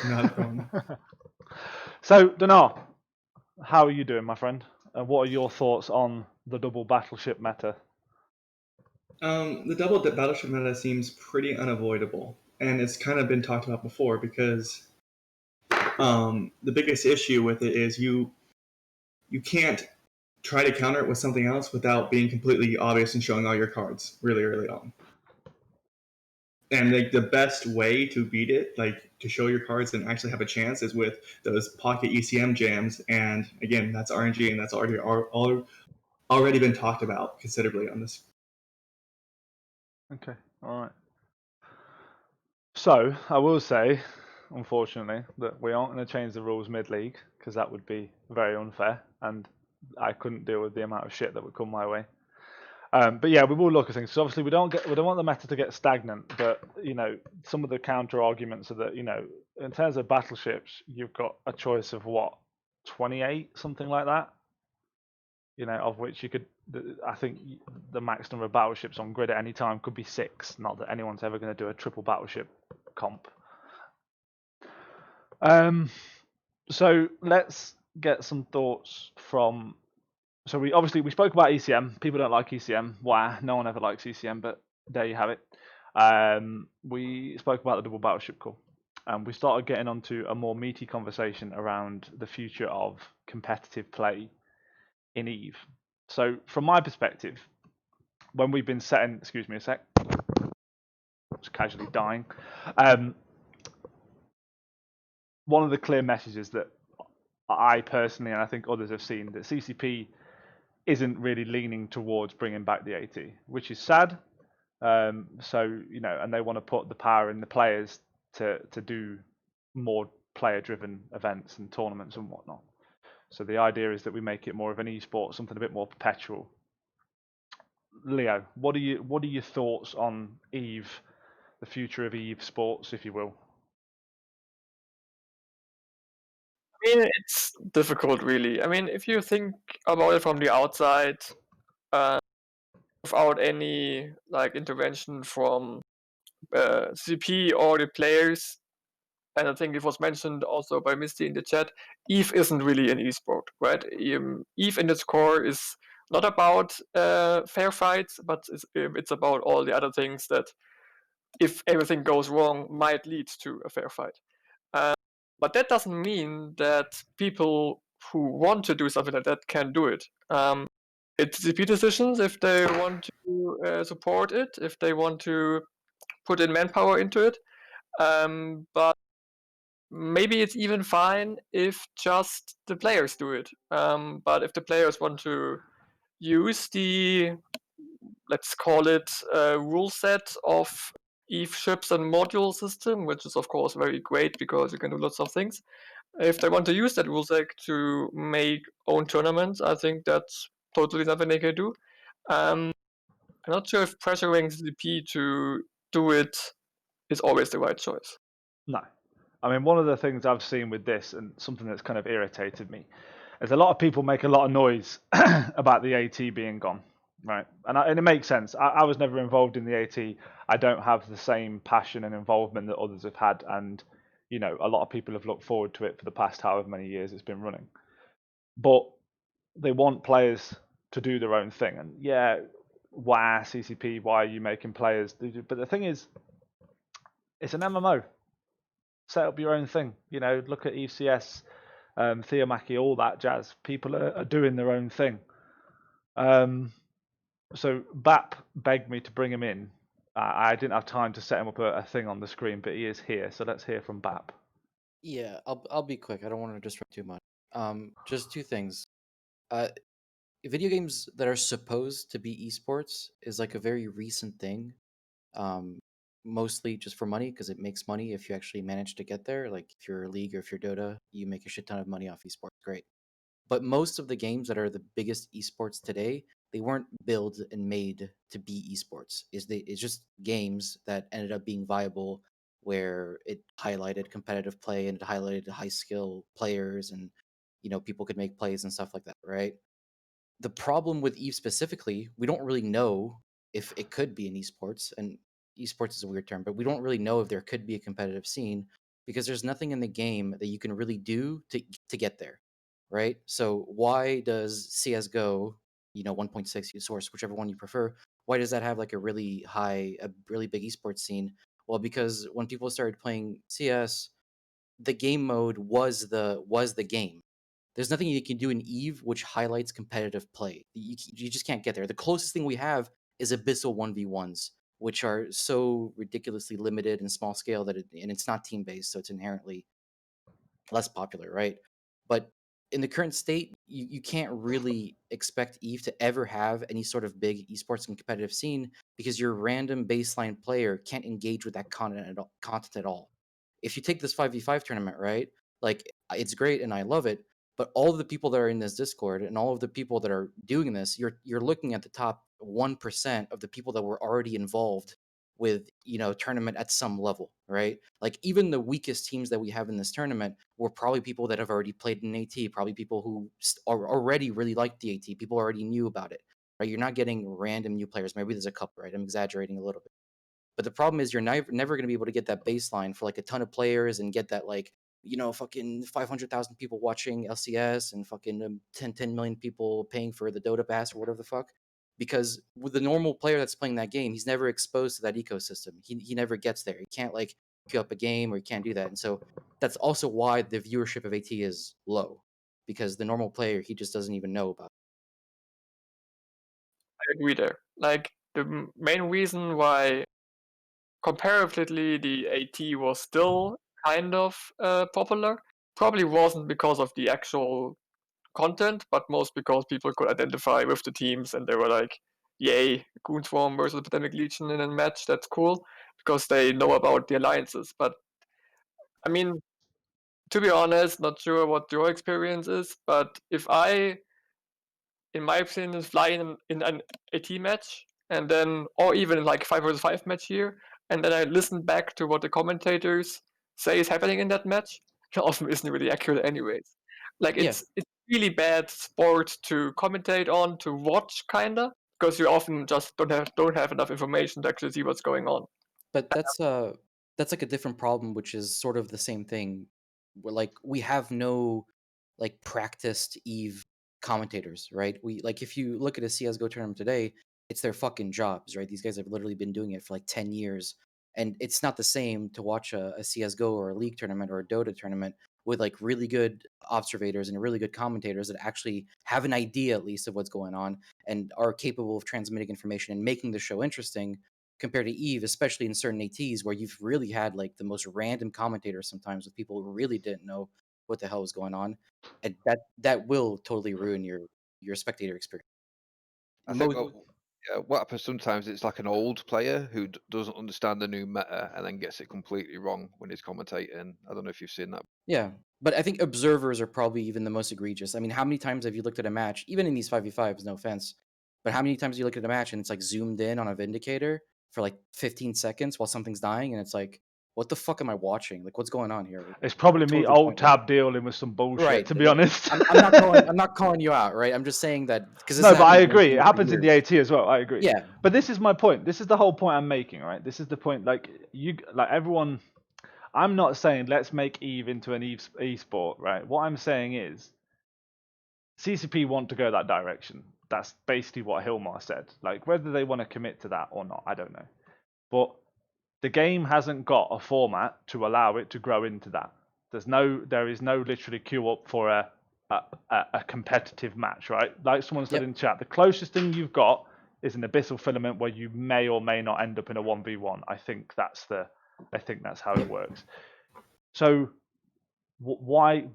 Speaker 8: Not a problem.
Speaker 2: So, Dinar, how are you doing, my friend? And what are your thoughts on the double battleship meta?
Speaker 8: The double battleship meta seems pretty unavoidable, and it's kind of been talked about before because the biggest issue with it is you can't try to counter it with something else without being completely obvious and showing all your cards really early on. And like the best way to beat it, like to show your cards and actually have a chance, is with those pocket ECM jams. And again, that's RNG, and that's already been talked about considerably on this.
Speaker 2: Okay, all right. So, I will say, unfortunately, that we aren't going to change the rules mid-league, because that would be very unfair, and I couldn't deal with the amount of shit that would come my way. But yeah, we will look at things. So obviously, we don't want the meta to get stagnant. But you know, some of the counter arguments are that, you know, in terms of battleships, you've got a choice of what, 28, something like that. of which you could. I think the max number of battleships on grid at any time could be 6. Not that anyone's ever going to do a triple battleship comp. So let's get some thoughts from. So we spoke about ECM. People don't like ECM. Why? No one ever likes ECM, but there you have it. We spoke about the double battleship core, and we started getting onto a more meaty conversation around the future of competitive play in EVE. So from my perspective, when we've been setting, excuse me a sec, just casually dying. One of the clear messages that I personally, and I think others have seen, that CCP isn't really leaning towards bringing back the AT, which is sad. So and they want to put the power in the players to do more player-driven events and tournaments and whatnot. So the idea is that we make it more of an esport, something a bit more perpetual. Leo, what are your thoughts on EVE, the future of EVE sports, if you will?
Speaker 7: I mean, it's difficult, really. I mean, if you think about it from the outside, without any intervention from CP or the players, and I think it was mentioned also by Misty in the chat, EVE isn't really an esport, right? EVE in its core is not about fair fights, but it's about all the other things that, if everything goes wrong, might lead to a fair fight. But that doesn't mean that people who want to do something like that can do it. It's CP decisions if they want to support it, if they want to put in manpower into it. But maybe it's even fine if just the players do it. But if the players want to use the, let's call it, rule set of EVE ships and module system, which is of course very great because you can do lots of things. If they want to use that rule set to make own tournaments, I think that's totally something they can do. I'm not sure if pressuring CP to do it is always the right choice.
Speaker 2: No. I mean, one of the things I've seen with this, and something that's kind of irritated me, is a lot of people make a lot of noise about the AT being gone, right? And it makes sense. I was never involved in the AT. I don't have the same passion and involvement that others have had, and a lot of people have looked forward to it for the past however many years it's been running. But they want players to do their own thing, and yeah, why CCP? Why are you making players do? But the thing is, it's an MMO. Set up your own thing. Look at ECS, Theomachy, all that jazz. People are doing their own thing. So BAP begged me to bring him in. I didn't have time to set him up a thing on the screen, but he is here. So let's hear from BAP.
Speaker 9: Yeah, I'll be quick. I don't want to disrupt too much. Just two things. Video games that are supposed to be esports is like a very recent thing. Mostly just for money because it makes money if you actually manage to get there. Like if you're a League or if you're Dota, you make a shit ton of money off esports. Great. But most of the games that are the biggest esports today, they weren't built and made to be esports. It's just games that ended up being viable where it highlighted competitive play and it highlighted high skill players and people could make plays and stuff like that, right? The problem with EVE specifically, we don't really know if it could be an esports, and esports is a weird term, but we don't really know if there could be a competitive scene because there's nothing in the game that you can really do to get there, right? So why does CS:GO, 1.6 source, whichever one you prefer, why does that have like a really big esports scene? Well, because when people started playing CS, the game mode was the game. There's nothing you can do in EVE which highlights competitive play. You just can't get there. The closest thing we have is Abyssal 1v1s, which are so ridiculously limited and small scale and it's not team based, so it's inherently less popular, right? But in the current state, you can't really expect EVE to ever have any sort of big esports and competitive scene because your random baseline player can't engage with that content at all. If you take this 5v5 tournament, right? Like it's great and I love it, but all of the people that are in this Discord and all of the people that are doing this, you're looking at the top 1% of the people that were already involved with tournament at some level, right? Like even the weakest teams that we have in this tournament were probably people that have already played in AT, probably people who are already really liked the AT, people already knew about it, right? You're not getting random new players. Maybe there's a couple, right? I'm exaggerating a little bit. But the problem is you're never going to be able to get that baseline for like a ton of players and get that like, fucking 500,000 people watching LCS and fucking 10 million people paying for the Dota Pass or whatever the fuck. Because with the normal player that's playing that game, he's never exposed to that ecosystem. He never gets there. He can't like queue up a game or he can't do that. And so that's also why the viewership of AT is low, because the normal player, he just doesn't even know about it.
Speaker 7: I agree there. Like the main reason why comparatively the AT was still kind of popular probably wasn't because of the actual content, but most because people could identify with the teams and they were like, yay, Goonswarm versus Epidemic Legion in a match, that's cool, because they know about the alliances. But I mean, to be honest, not sure what your experience is, but if I, in my opinion, fly in an AT match and then, or even like 5 versus 5 match here, and then I listen back to what the commentators say is happening in that match, it often isn't really accurate anyways. Like
Speaker 9: Yeah.
Speaker 7: it's really bad sport to commentate on, to watch kinda, because you often just don't have enough information to actually see what's going on.
Speaker 9: But that's like a different problem, which is sort of the same thing. Where like we have no like practiced Eve commentators, right? We like if you look at a CS:GO tournament today, it's their fucking jobs, right? These guys have literally been doing it for like 10 years. And it's not the same to watch a CS:GO or a League tournament or a Dota tournament with like really good observators and really good commentators that actually have an idea at least of what's going on and are capable of transmitting information and making the show interesting, compared to Eve, especially in certain ATs where you've really had like the most random commentators sometimes with people who really didn't know what the hell was going on, and that will totally ruin your spectator experience.
Speaker 3: I think
Speaker 9: Mo-
Speaker 3: what happens sometimes, it's like an old player who doesn't understand the new meta and then gets it completely wrong when he's commentating. I don't know if you've seen that.
Speaker 9: Yeah, but I think observers are probably even the most egregious. I mean, how many times have you looked at a match, even in these 5v5s, no offense, but how many times do you look at a match and it's like zoomed in on a Vindicator for like 15 seconds while something's dying and it's like, what the fuck am I watching? Like, what's going on here?
Speaker 2: It's probably me
Speaker 9: Totally
Speaker 2: alt
Speaker 9: pointless.
Speaker 2: tab dealing with some bullshit,
Speaker 9: Right.
Speaker 2: to be honest.
Speaker 9: I'm not calling you out, right? I'm just saying that because
Speaker 2: No, but I agree. It happens in the AT as well. I agree.
Speaker 9: Yeah.
Speaker 2: But this is my point. This is the whole point I'm making, right? This is the point. Like everyone. I'm not saying let's make Eve into an esport, right? What I'm saying is CCP want to go that direction. That's basically what Hilmar said. Like whether they want to commit to that or not, I don't know. But the game hasn't got a format to allow it to grow into that. There is no literally queue up for a competitive match, right? Like someone said in chat, the closest thing you've got is an Abyssal Filament where you may or may not end up in a 1v1. I think that's how it works. So why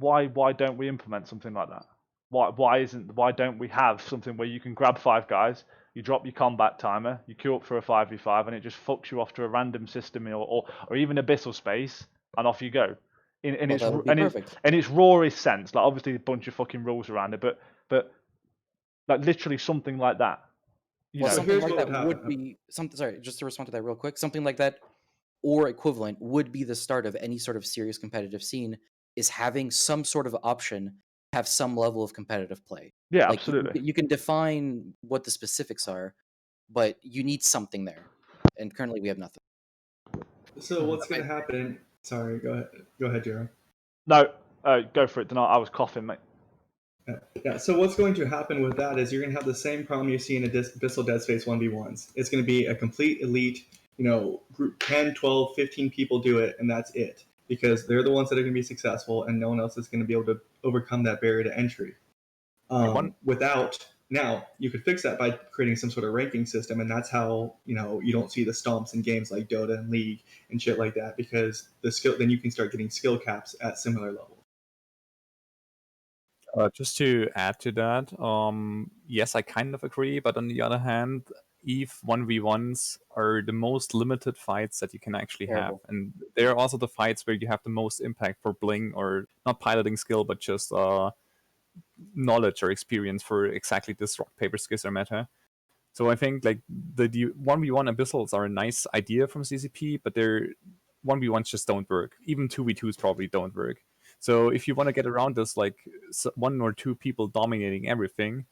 Speaker 2: don't we implement something like that? Why don't we have something where you can grab 5 guys, you drop your combat timer, you queue up for a 5v5, and it just fucks you off to a random system or even Abyssal Space, and off you go. In its rawest sense, like obviously a bunch of fucking rules around it, but like literally something like that.
Speaker 9: Something like that would be something. Sorry, just to respond to that real quick. Something like that or equivalent would be the start of any sort of serious competitive scene. Is having some sort of option have some level of competitive play.
Speaker 2: Yeah,
Speaker 9: like
Speaker 2: absolutely.
Speaker 9: You can define what the specifics are, but you need something there, and currently we have nothing.
Speaker 8: So what's going to happen? Sorry, go ahead, Jero.
Speaker 2: No, go for it. I was coughing, mate.
Speaker 8: Yeah, so what's going to happen with that is you're going to have the same problem you see in Abyssal Dead Space 1v1s. It's going to be a complete elite, group 10, 12, 15 people do it, and that's it. Because they're the ones that are going to be successful, and no one else is going to be able to overcome that barrier to entry. Now, you could fix that by creating some sort of ranking system, and that's how, you don't see the stomps in games like Dota and League and shit like that, because then you can start getting skill caps at similar levels.
Speaker 6: Just to add to that, yes, I kind of agree, but on the other hand, Eve 1v1s are the most limited fights that you can actually have. And they're also the fights where you have the most impact for bling, or not piloting skill, but just knowledge or experience for exactly this rock, paper, scissors meta. So I think like the 1v1 abyssals are a nice idea from CCP, but they're 1v1s just don't work. Even 2v2s probably don't work. So if you want to get around this, like one or two people dominating everything,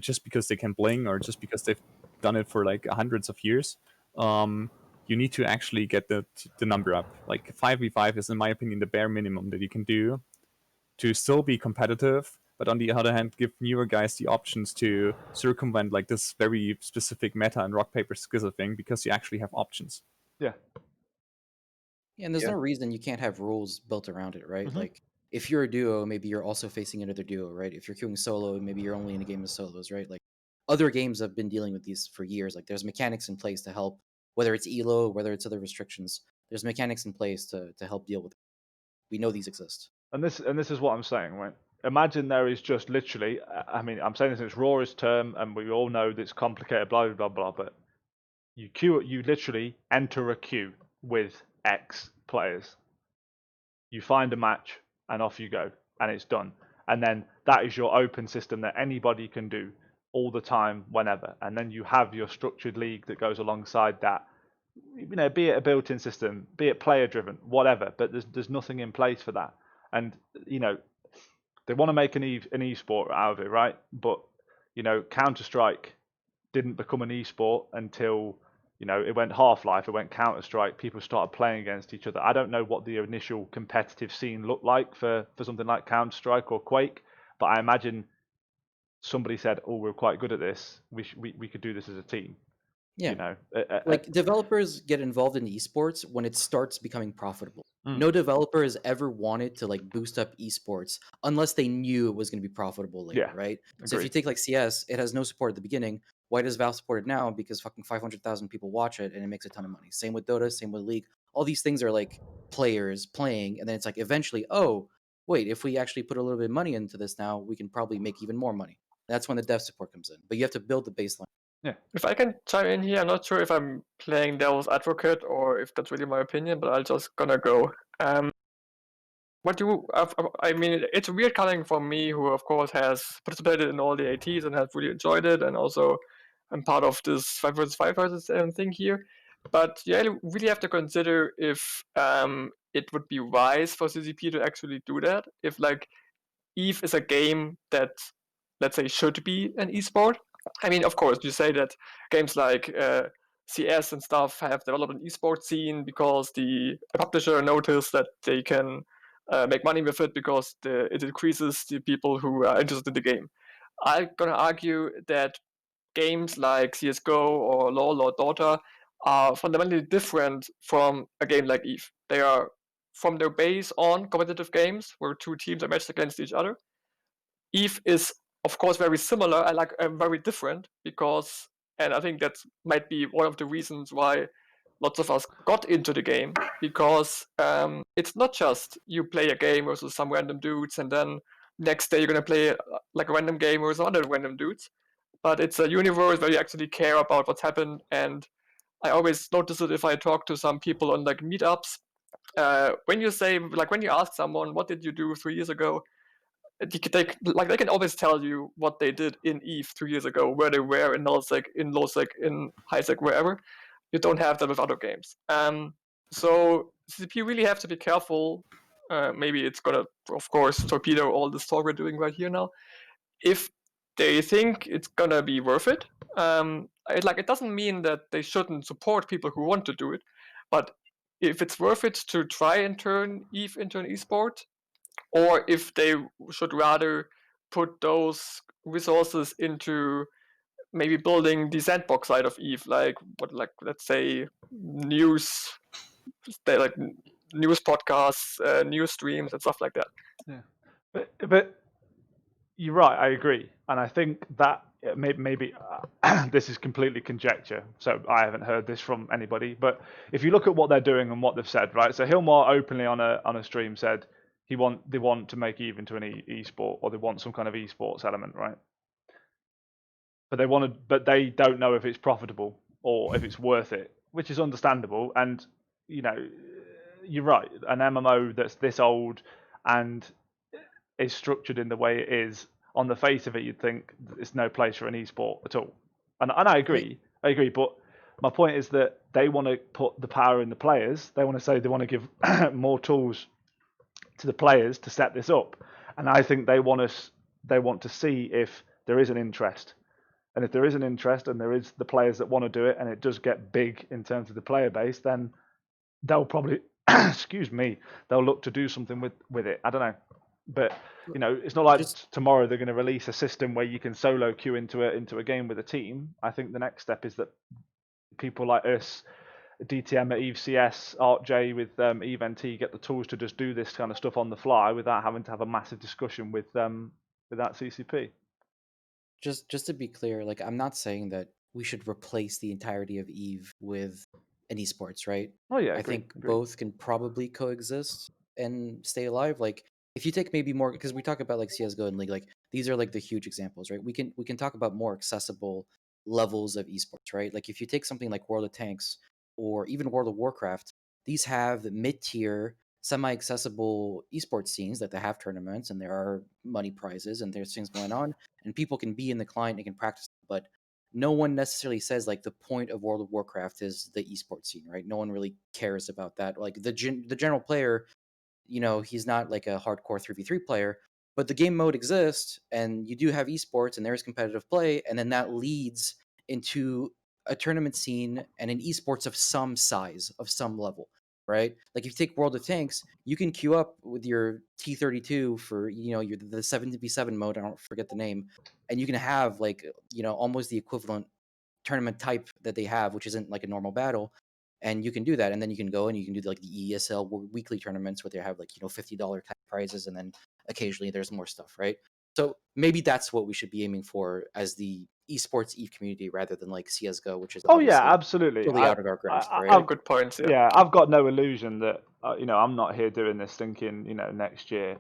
Speaker 6: just because they can bling or just because they've done it for like hundreds of years, you need to actually get the number up. Like 5v5 is, in my opinion, the bare minimum that you can do to still be competitive, but on the other hand, give newer guys the options to circumvent like this very specific meta and rock paper scissors thing, because you actually have options.
Speaker 2: Yeah.
Speaker 9: Yeah, and there's
Speaker 3: Yeah.
Speaker 9: no reason you can't have rules built around it, right?
Speaker 2: Mhm.
Speaker 9: Like if you're a duo, maybe you're also facing another duo, right? If you're queuing solo, maybe you're only in a game of solos, right? Like other games have been dealing with these for years. Like there's mechanics in place to help, whether it's elo, whether it's other restrictions. There's mechanics in place to help deal with it. We know these exist.
Speaker 2: And this is what I'm saying, right? Imagine there is just literally, I mean, I'm saying this in its rawest term, and we all know that it's complicated, blah blah blah blah. But you literally enter a queue with X players. You find a match, and off you go, and it's done. And then that is your open system that anybody can do all the time, whenever. And then you have your structured league that goes alongside that. You know, be it a built-in system, be it player-driven, whatever. But there's nothing in place for that. And you know, they want to make an e-sport out of it, right? But you know, Counter-Strike didn't become an e-sport until, you know, it went Half-Life, it went Counter-Strike, people started playing against each other. I don't know what the initial competitive scene looked like for something like Counter-Strike or Quake, but I imagine somebody said, "Oh, we're quite good at this. We could do this as a team."
Speaker 9: Yeah.
Speaker 2: You know,
Speaker 9: Like developers get involved in esports when it starts becoming profitable.
Speaker 2: Mm.
Speaker 9: No developer has ever wanted to like boost up esports unless they knew it was going to be profitable later,
Speaker 2: Yeah,
Speaker 9: right? So if you
Speaker 2: agreed.
Speaker 9: take like CS, it has no support at the beginning. Why does Valve support it now? Because fucking 500,000 people watch it and it makes a ton of money. Same with Dota, same with League. All these things are like players playing, and then it's like eventually, oh, wait, if we actually put a little bit of money into this now, we can probably make even more money. That's when the dev support comes in. But you have to build the baseline.
Speaker 7: If I can chime in here, I'm not sure if I'm playing devil's advocate or if that's really my opinion, but I'm just gonna go. I mean, it's weird coming from me, who of course has participated in all the ATs and has really enjoyed it, and also I'm part of this 5 vs 5 thing here. But you really have to consider if it would be wise for CCP to actually do that. If like EVE is a game that, let's say, should be an esport. I mean, of course, you say that games like CS and stuff have developed an esport scene because the publisher noticed that they can make money with it because it increases the people who are interested in the game. I'm gonna argue that games like CS:GO or LoL or Dota are fundamentally different from a game like EVE. They are, from their base on, competitive games where two teams are matched against each other. EVE is, of course, very similar and like very different because, and I think that might be one of the reasons why lots of us got into the game, because it's not just you play a game versus some random dudes and then next day you're gonna play like a random game versus other random dudes, but it's a universe where you actually care about what's happened. And I always notice it if I talk to some people on like meetups. When you say, like, when you ask someone, what did you do 3 years ago? They can always tell you what they did in EVE 3 years ago, where they were in nullsec, in lowsec, in highsec, wherever. You don't have that with other games. So CCP really have to be careful. Maybe it's gonna, of course, torpedo all this talk we're doing right here now. If they think it's gonna be worth it, it doesn't mean that they shouldn't support people who want to do it, but if it's worth it to try and turn EVE into an esport, or if they should rather put those resources into maybe building the sandbox side of EVE, like let's say news podcasts, news streams and stuff like that.
Speaker 2: Yeah, but you're right. I agree, and I think that maybe this is completely conjecture, so I haven't heard this from anybody. But if you look at what they're doing and what they've said, right? So Hilmar openly on a stream said they want to make EVE into an esport, or they want some kind of esports element, right? But they don't know if it's profitable or if it's worth it, which is understandable. And you know, you're right. An MMO that's this old and is structured in the way it is, on the face of it, you'd think it's no place for an esport at all. And I agree, but my point is that they want to put the power in the players. They want to say they want to give more tools to the players to set this up, and I think they want to see if there is an interest, and if there is an interest and there is the players that want to do it, and it does get big in terms of the player base, then they'll probably they'll look to do something with it. I don't know, but it's not like tomorrow they're going to release a system where you can solo queue into a game with a team. I think the next step is that people like us, DTM at Eve CS, ArtJ with Eve NT, get the tools to just do this kind of stuff on the fly without having to have a massive discussion with that CCP.
Speaker 9: Just to be clear, like, I'm not saying that we should replace the entirety of Eve with an esports, right?
Speaker 2: Oh yeah,
Speaker 9: I think both can probably coexist and stay alive. Like, if you take maybe more, because we talk about like CS:GO and League, like these are like the huge examples, right? We can talk about more accessible levels of esports, right? Like if you take something like World of Tanks or even World of Warcraft, these have mid-tier, semi-accessible esports scenes that they have tournaments and there are money prizes and there's things going on and people can be in the client and can practice, but no one necessarily says like the point of World of Warcraft is the esports scene, right? No one really cares about that. Like the general player, he's not like a hardcore 3v3 player, but the game mode exists and you do have esports and there's competitive play, and then that leads into a tournament scene and an esports of some size, of some level, right? Like if you take World of Tanks, you can queue up with your T32 for your the 7v7 mode, I don't forget the name, and you can have like almost the equivalent tournament type that they have, which isn't like a normal battle, and you can do that, and then you can go and you can do like the ESL weekly tournaments where they have like $50 type prizes, and then occasionally there's more stuff, right? So maybe that's what we should be aiming for as the esports Eve community, rather than like CS:GO, which is
Speaker 2: absolutely
Speaker 9: totally out of our grasp, right?
Speaker 7: Oh, good points.
Speaker 2: Yeah, I've got no illusion that I'm not here doing this thinking next year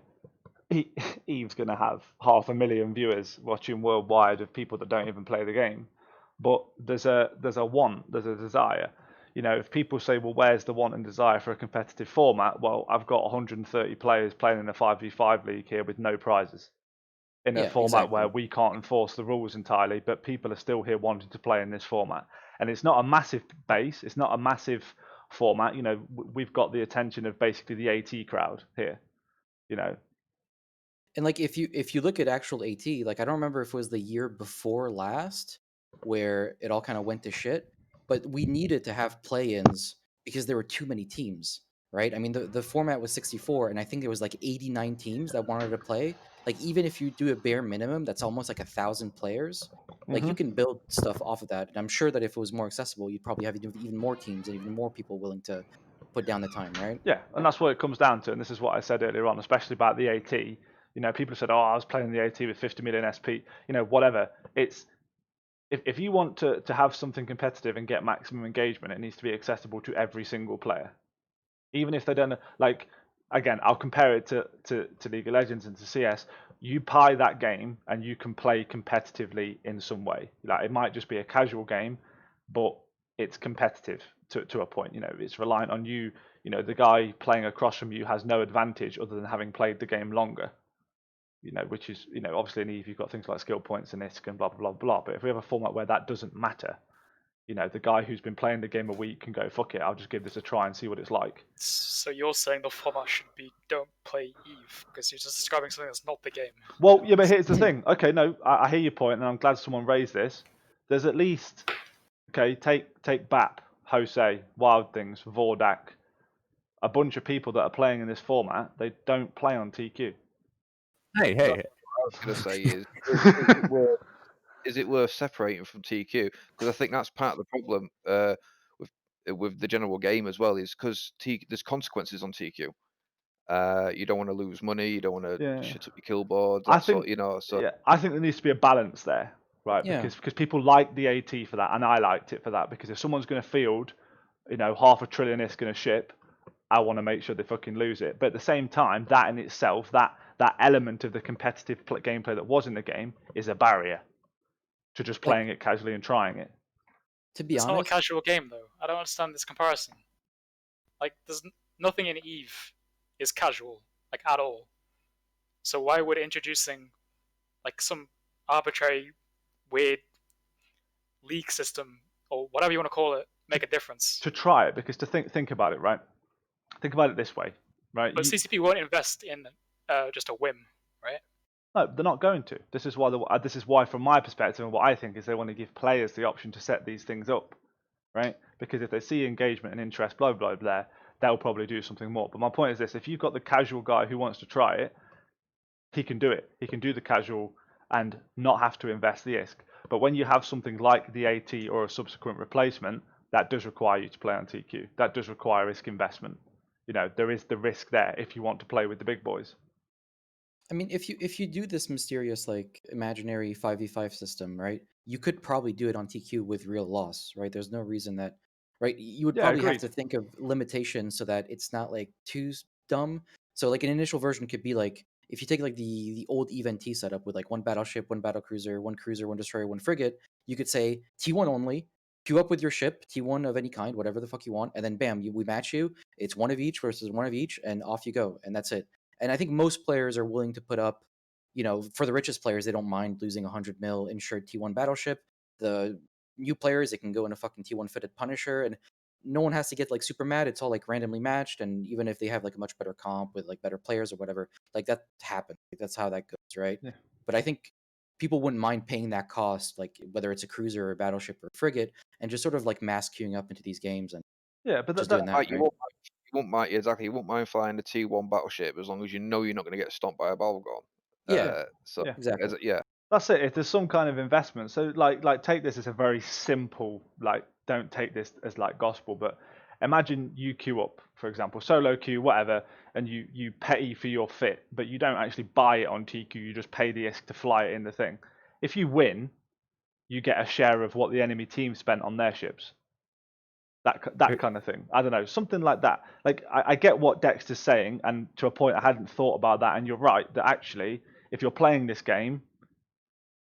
Speaker 2: Eve's going to have 500,000 viewers watching worldwide of people that don't even play the game. But there's a want, there's a desire. If people say, well, where's the want and desire for a competitive format? Well, I've got 130 players playing in a 5v5 league here with no prizes in a format where we can't enforce the rules entirely, but people are still here wanting to play in this format. And it's not a massive base, it's not a massive format. We've got the attention of basically the AT crowd here.
Speaker 9: And like if you look at actual AT, like I don't remember if it was the year before last where it all kind of went to shit, but we needed to have play-ins because there were too many teams, right? I mean, the format was 64, and I think there was like 89 teams that wanted to play. Like even if you do a bare minimum, that's almost like 1,000 players. Like you can build stuff off of that, and I'm sure that if it was more accessible, you'd probably have even more teams and even more people willing to put down the time, right?
Speaker 2: Yeah, and that's what it comes down to. And this is what I said earlier on, especially about the AT. People said, "Oh, I was playing the AT with 50 million SP." Whatever. It's if you want to have something competitive and get maximum engagement, it needs to be accessible to every single player, even if they don't like. Again, I'll compare it to League of Legends and to CS. You buy that game and you can play competitively in some way. Like it might just be a casual game, but it's competitive to a point. It's reliant on you. The guy playing across from you has no advantage other than having played the game longer. Which is, obviously in Eve you've got things like skill points and ISK and blah, blah, blah, blah. But if we have a format where that doesn't matter, the guy who's been playing the game a week can go, fuck it, I'll just give this a try and see what it's like.
Speaker 4: So you're saying the format should be don't play Eve, because you're just describing something that's not the game.
Speaker 2: Well, yeah, but here's the thing. Okay, no, I hear your point, and I'm glad someone raised this. There's at least, take BAP, Jose, Wild Things, Vordak, a bunch of people that are playing in this format, they don't play on TQ.
Speaker 6: Hey.
Speaker 3: What I was going to say is it worth separating from TQ? Because I think that's part of the problem with the general game as well, is because there's consequences on TQ. You don't want to lose money, you don't want to shit up your kill board. I think
Speaker 2: there needs to be a balance there, right?
Speaker 9: Yeah.
Speaker 2: Because people like the AT for that, and I liked it for that. Because if someone's going to field, 500 billion is going to ship, I want to make sure they fucking lose it. But at the same time, that in itself, that element of the competitive gameplay that was in the game is a barrier to just playing it casually and trying it.
Speaker 9: To be
Speaker 4: honest,
Speaker 9: honest,
Speaker 4: it's not a casual game though. I don't understand this comparison. Like, there's nothing in Eve is casual, like at all. So why would introducing like some arbitrary, weird league system or whatever you want to call it make a difference?
Speaker 2: To try it, because to think about it, right? Think about it this way, right?
Speaker 4: But CCP won't invest in just a whim, right?
Speaker 2: No, they're not going to. This is why, from my perspective, and what I think is they want to give players the option to set these things up, right? Because if they see engagement and interest, blah blah blah, they'll probably do something more. But my point is this: if you've got the casual guy who wants to try it, he can do it. He can do the casual and not have to invest the ISK. But when you have something like the AT or a subsequent replacement, that does require you to play on TQ. That does require ISK investment. You know, there is the risk there if you want to play with the big boys.
Speaker 9: I mean, if you do this mysterious like imaginary 5v5 system, right? You could probably do it on TQ with real loss, right? There's no reason that, right? You would
Speaker 2: Yeah,
Speaker 9: probably
Speaker 2: agreed.
Speaker 9: have to think of limitations so that it's not like too dumb. So like an initial version could be like if you take like the old EVE-NT setup with like one battleship, one battlecruiser, one destroyer, one frigate, you could say T1 only. Queue up with your ship, T1 of any kind, whatever the fuck you want, and then bam, we match you. It's one of each versus one of each, and off you go, and that's it. And I think most players are willing to put up, you know, for the richest players, they don't mind losing 100 mil insured T1 battleship. The new players, they can go in a fucking T1 fitted Punisher, and no one has to get like super mad. It's all like randomly matched, and even if they have like a much better comp with like better players or whatever, like that happens. Like, that's how that goes, right?
Speaker 2: Yeah.
Speaker 9: But I think people wouldn't mind paying that cost, like whether it's a cruiser or a battleship or a frigate, and just sort of like mass queuing up into these games and
Speaker 2: Yeah, but
Speaker 9: just doing that.
Speaker 3: You
Speaker 9: Right?
Speaker 3: won't mind exactly. You won't mind flying a T1 battleship as long as you know you're not going to get stomped by a Balgon.
Speaker 9: Yeah,
Speaker 3: So
Speaker 2: Yeah.
Speaker 9: exactly.
Speaker 3: yeah.
Speaker 2: That's it. If there's some kind of investment, so like take this as a very simple, like don't take this as like gospel, but imagine you queue up, for example, solo queue, whatever, and you pay for your fit, but you don't actually buy it on TQ. You just pay the ISK to fly it in the thing. If you win, you get a share of what the enemy team spent on their ships. That kind of thing. I don't know, something like that. Like I get what Dexter's saying, and to a point, I hadn't thought about that. And you're right that actually, if you're playing this game,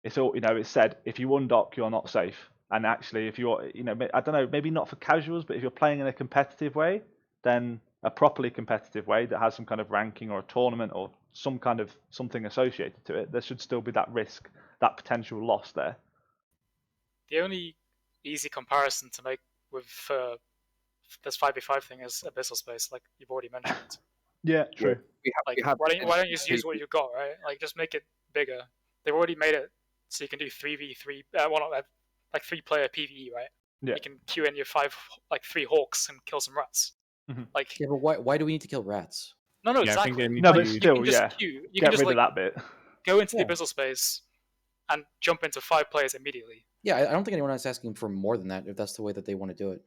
Speaker 2: it's all, you know, it's said if you undock, you're not safe. And actually, if you're, you know, I don't know, maybe not for casuals, but if you're playing in a competitive way, then a properly competitive way that has some kind of ranking or a tournament or some kind of something associated to it, there should still be that risk, that potential loss there.
Speaker 4: The only easy comparison to make with this 5v5 thing is Abyssal Space, like you've already mentioned.
Speaker 2: Yeah, true.
Speaker 4: Like, why don't you just use what you got, right? Like, just make it bigger. They've already made it so you can do 3v3, like 3-player PvE, right?
Speaker 2: Yeah.
Speaker 4: You can queue in your 3 hawks and kill some rats.
Speaker 2: Mhm.
Speaker 4: Like,
Speaker 9: Yeah, but why do we need to kill rats?
Speaker 4: no,
Speaker 6: Yeah, I think
Speaker 4: exactly.
Speaker 6: they need
Speaker 2: No,
Speaker 6: to
Speaker 2: but
Speaker 6: use-
Speaker 4: You
Speaker 2: still,
Speaker 4: can just
Speaker 2: yeah.
Speaker 4: queue. You
Speaker 2: Get
Speaker 4: can just
Speaker 2: rid of
Speaker 4: like
Speaker 2: that bit.
Speaker 4: go into
Speaker 9: Yeah.
Speaker 4: the Abyssal Space and jump into 5 players immediately.
Speaker 9: Yeah, I don't think anyone is asking for more than that if that's the way that they want to do it.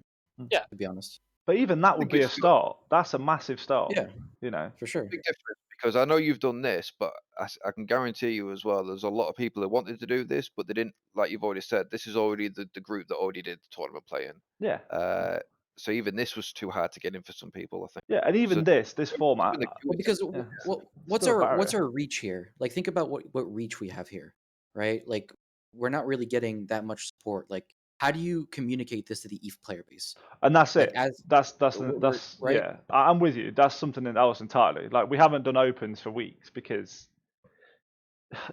Speaker 4: Yeah.
Speaker 9: To be honest.
Speaker 2: But even that would
Speaker 3: think
Speaker 2: be a
Speaker 3: it's-
Speaker 2: start. That's a massive start.
Speaker 9: Yeah,
Speaker 2: You know.
Speaker 9: for sure.
Speaker 3: Big difference because I know you've done this, but I can guarantee you as well. There's a lot of people that wanted to do this, but they didn't. Like you've already said, this is already the group that already did the tournament playing.
Speaker 2: Yeah.
Speaker 3: So even this was too hard to get in for some people, I think.
Speaker 2: Yeah, and even
Speaker 3: So-
Speaker 2: this format.
Speaker 3: Even the queue
Speaker 9: Well, because
Speaker 2: Yeah.
Speaker 9: what's
Speaker 2: Still a
Speaker 9: our
Speaker 2: barrier.
Speaker 9: reach here? Like, think about what reach we have here, right? Like, we're not really getting that much support. Like, how do you communicate this to the EVE player base?
Speaker 2: And that's
Speaker 9: Like,
Speaker 2: it.
Speaker 9: as
Speaker 2: That's
Speaker 9: right?
Speaker 2: yeah. I'm with you. That's something else entirely. Like we haven't done opens for weeks because,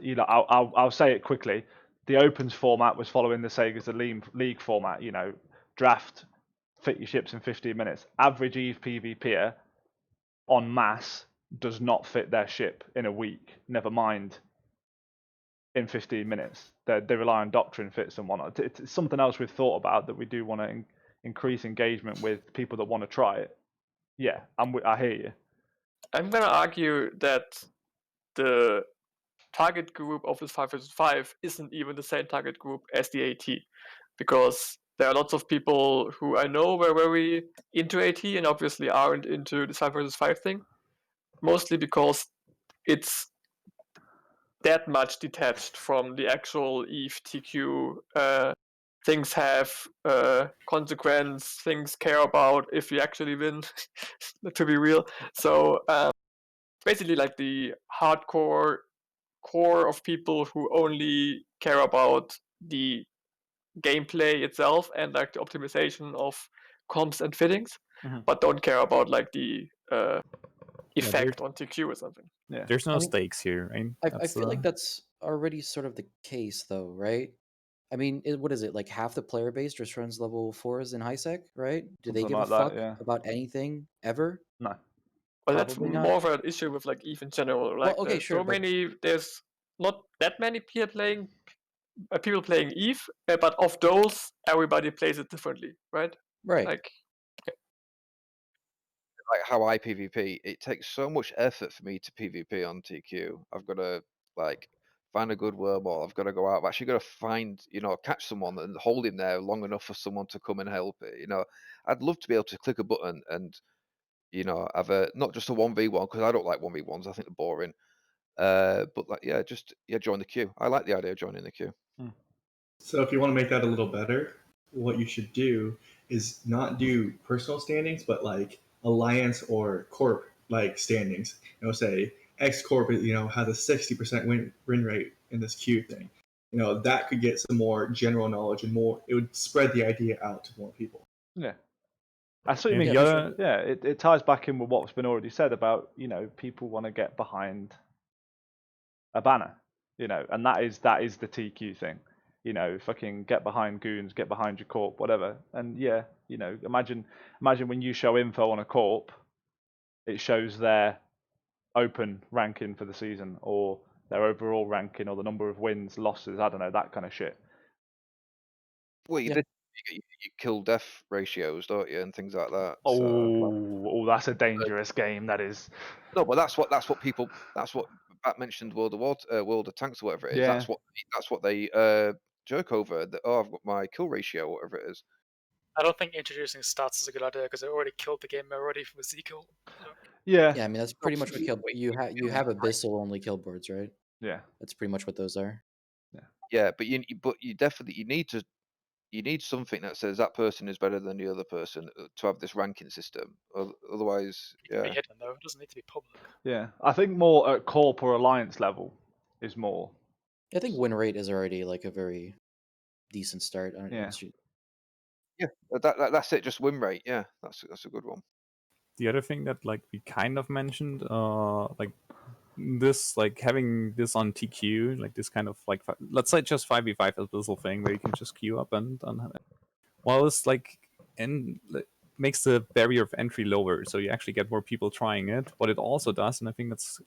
Speaker 2: you know, I'll say it quickly. The opens format was following the same as the league format. You know, draft, fit your ships in 15 minutes. Average EVE PvPer en masse does not fit their ship in a week. Never mind in 15 minutes. They rely on doctrine fits and whatnot. It's something else we've thought about that we do want to increase engagement with people that want to try it. Yeah, I hear you.
Speaker 7: I'm gonna argue that the target group of this 5 vs 5 isn't even the same target group as the AT, because there are lots of people who I know were very into AT and obviously aren't into the 5 vs 5 thing, mostly because it's that much detached from the actual EVE TQ. Things have consequence, things care about if you actually win, to be real. So basically like the hardcore core of people who only care about the gameplay itself and like the optimization of comps and fittings,
Speaker 2: Mhm.
Speaker 7: but don't care about like the
Speaker 6: Yeah,
Speaker 7: effect on TQ or something.
Speaker 2: Yeah.
Speaker 6: There's no
Speaker 9: I mean,
Speaker 6: stakes here, right?
Speaker 9: I feel like that's already sort of the case, though, right? I mean, what is it? Like half the player base just runs level 4s in high sec, right? Do they
Speaker 2: Something
Speaker 9: give a
Speaker 2: like that,
Speaker 9: fuck
Speaker 2: yeah.
Speaker 9: about anything ever?
Speaker 2: No.
Speaker 7: Well, that's
Speaker 9: Probably not.
Speaker 7: more of an issue with like EVE in general.
Speaker 9: Well,
Speaker 7: Like
Speaker 9: okay,
Speaker 7: there's
Speaker 9: sure,
Speaker 7: so
Speaker 9: but
Speaker 7: many, there's not that many people playing EVE, but of those, everybody plays it differently, right?
Speaker 9: right.
Speaker 7: Like,
Speaker 3: Like how I PvP, it takes so much effort for me to PvP on TQ. I've got to like find a good wormhole. I've got to go out. I've actually got to find, catch someone and hold him there long enough for someone to come and help it. I'd love to be able to click a button and, have a not just a 1v1 because I don't like 1v1s. I think they're boring. But like, join the queue. I like the idea of joining the queue.
Speaker 8: So if you want to make that a little better, what you should do is not do personal standings, but like alliance or corp like standings. Say X Corp, has a 60% win rate in this queue thing. That could get some more general knowledge and more. It would spread the idea out to more people.
Speaker 2: Yeah. I see what you
Speaker 6: And
Speaker 2: mean.
Speaker 6: the
Speaker 9: for
Speaker 6: other,
Speaker 2: Yeah, it ties back in with what's been already said about, people want to get behind a banner, and that is the TQ thing. Fucking get behind goons, get behind your corp, whatever. And yeah, imagine when you show info on a corp, it shows their open ranking for the season or their overall ranking or the number of wins, losses, I don't know, that kind of shit.
Speaker 3: Well,
Speaker 9: Yeah.
Speaker 3: you get your kill death ratios, don't you, and things like that. So,
Speaker 2: Oh, that's a dangerous game. That is.
Speaker 3: no, but that's what Bat mentioned. World of Tanks, or whatever it is.
Speaker 2: Yeah.
Speaker 3: That's what they joke over. I've got my kill ratio, whatever it is.
Speaker 4: I don't think introducing stats is a good idea because they already killed the game already with Z-kill.
Speaker 2: Yeah.
Speaker 9: Yeah, I mean that's pretty much what you have abyssal only kill boards, right?
Speaker 2: Yeah.
Speaker 9: That's pretty much what those are.
Speaker 3: Yeah, but you definitely need something that says that person is better than the other person to have this ranking system. Otherwise,
Speaker 4: It can be
Speaker 3: yeah.
Speaker 4: hidden though. It doesn't need to be public.
Speaker 2: Yeah. I think more at corp or alliance level is more.
Speaker 9: I think win rate is already like a very decent start.
Speaker 2: Yeah.
Speaker 3: Yeah, that's it. Just win rate. Yeah, that's a good one.
Speaker 6: the other thing that like we kind of mentioned, like this, like having this on TQ, like this kind of like let's say just 5v5 abyssal thing where you can just queue up and well, it's like makes the barrier of entry lower, so you actually get more people trying it. What it also does, and I think that's